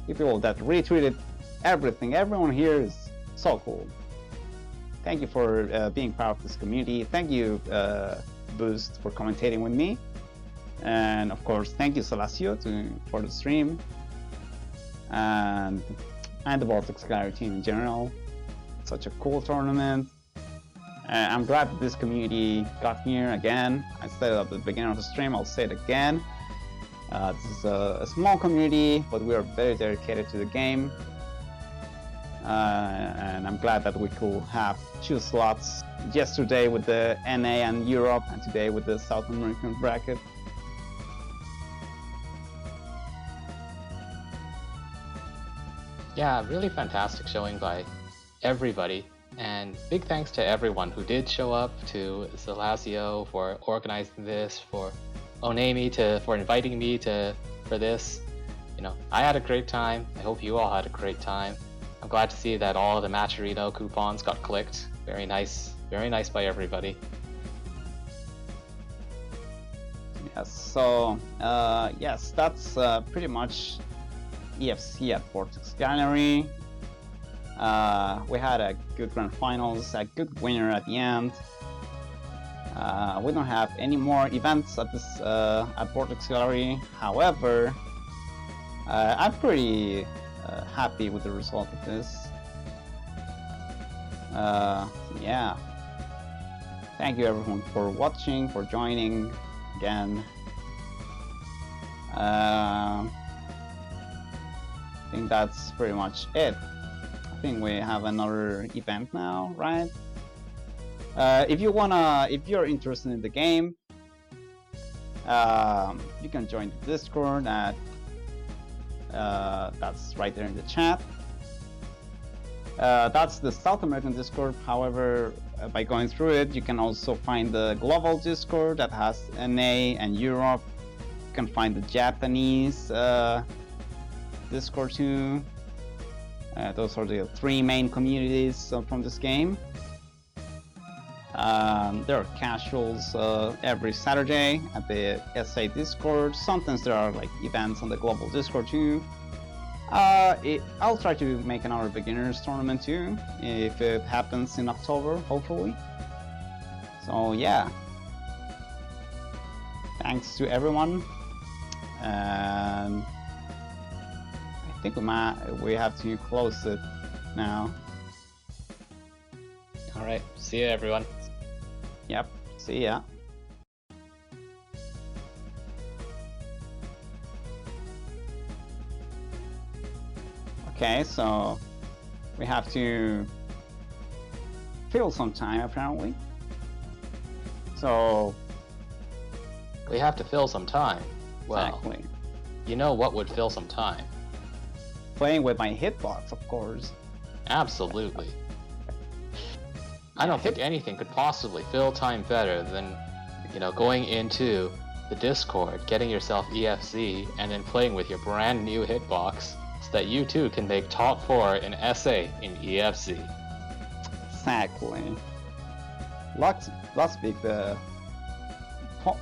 the people that retweeted everything. Everyone here is so cool. Thank you for being part of this community. Thank you, Boost, for commentating with me. And of course, thank you, Salacio, for the stream. And the Vortex Gallery team in general. Such a cool tournament. I'm glad that this community got here again. I said it at the beginning of the stream, I'll say it again. This is a small community, but we are very dedicated to the game. And I'm glad that we could have 2 slots yesterday with the NA and Europe, and today with the South American bracket. Yeah, really fantastic showing by everybody. And big thanks to everyone who did show up, to Salasio for organizing this, for Onemi for inviting me for this. You know, I had a great time. I hope you all had a great time. I'm glad to see that all of the Matcherino coupons got clicked. Very nice by everybody. Yes, so yes, that's pretty much EFC at Vortex Gallery. We had a good grand finals, a good winner at the end. We don't have any more events at this at Vortex Gallery. However, I'm pretty happy with the result of this. Yeah. Thank you everyone for watching, for joining again. I think that's pretty much it. I think we have another event now, right? If you're interested in the game, you can join the Discord at that's right there in the chat. That's the South American Discord. However, by going through it, you can also find the global Discord that has NA and Europe. You can find the Japanese Discord too. Those are the 3 main communities from this game. There are casuals every Saturday at the SA Discord. Sometimes there are like events on the global Discord too. I'll try to make another beginners tournament too, if it happens in October, hopefully. So yeah, thanks to everyone, and I think we have to close it now. All right, see you everyone. Yep, see ya. Okay, so we have to fill some time apparently. So We have to fill some time. Well, exactly. you know what would fill some time? Playing with my hitbox, of course. Absolutely. I don't think anything could possibly fill time better than, going into the Discord, getting yourself EFC, and then playing with your brand new hitbox, so that you too can make top 4 in SA in EFC. Exactly. Lusvik, the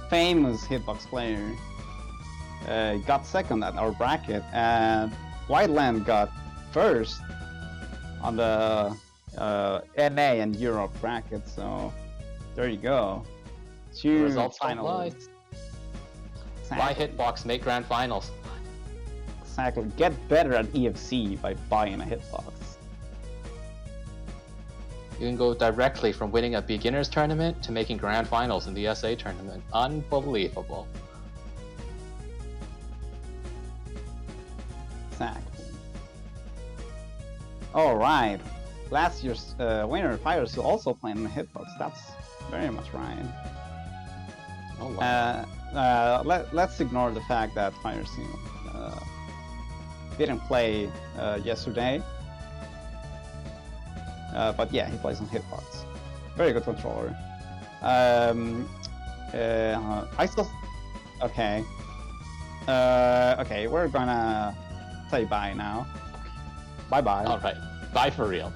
famous hitbox player, got second at our bracket, and Whiteland got first on the NA and Europe bracket. So there you go. Two results finals. Why hitbox make grand finals? Exactly. Get better at EFC by buying a hitbox. You can go directly from winning a beginners tournament to making grand finals in the SA tournament. Unbelievable. Exactly. Alright. Last year's winner, Fighter Chile, also playing the hitbox. That's very much right. Oh, wow. Let's ignore the fact that Fighter Chile didn't play yesterday. But yeah, he plays on hitbox. Very good controller. I still... Okay. Okay, we're gonna say bye now. Bye-bye. Alright, bye for real.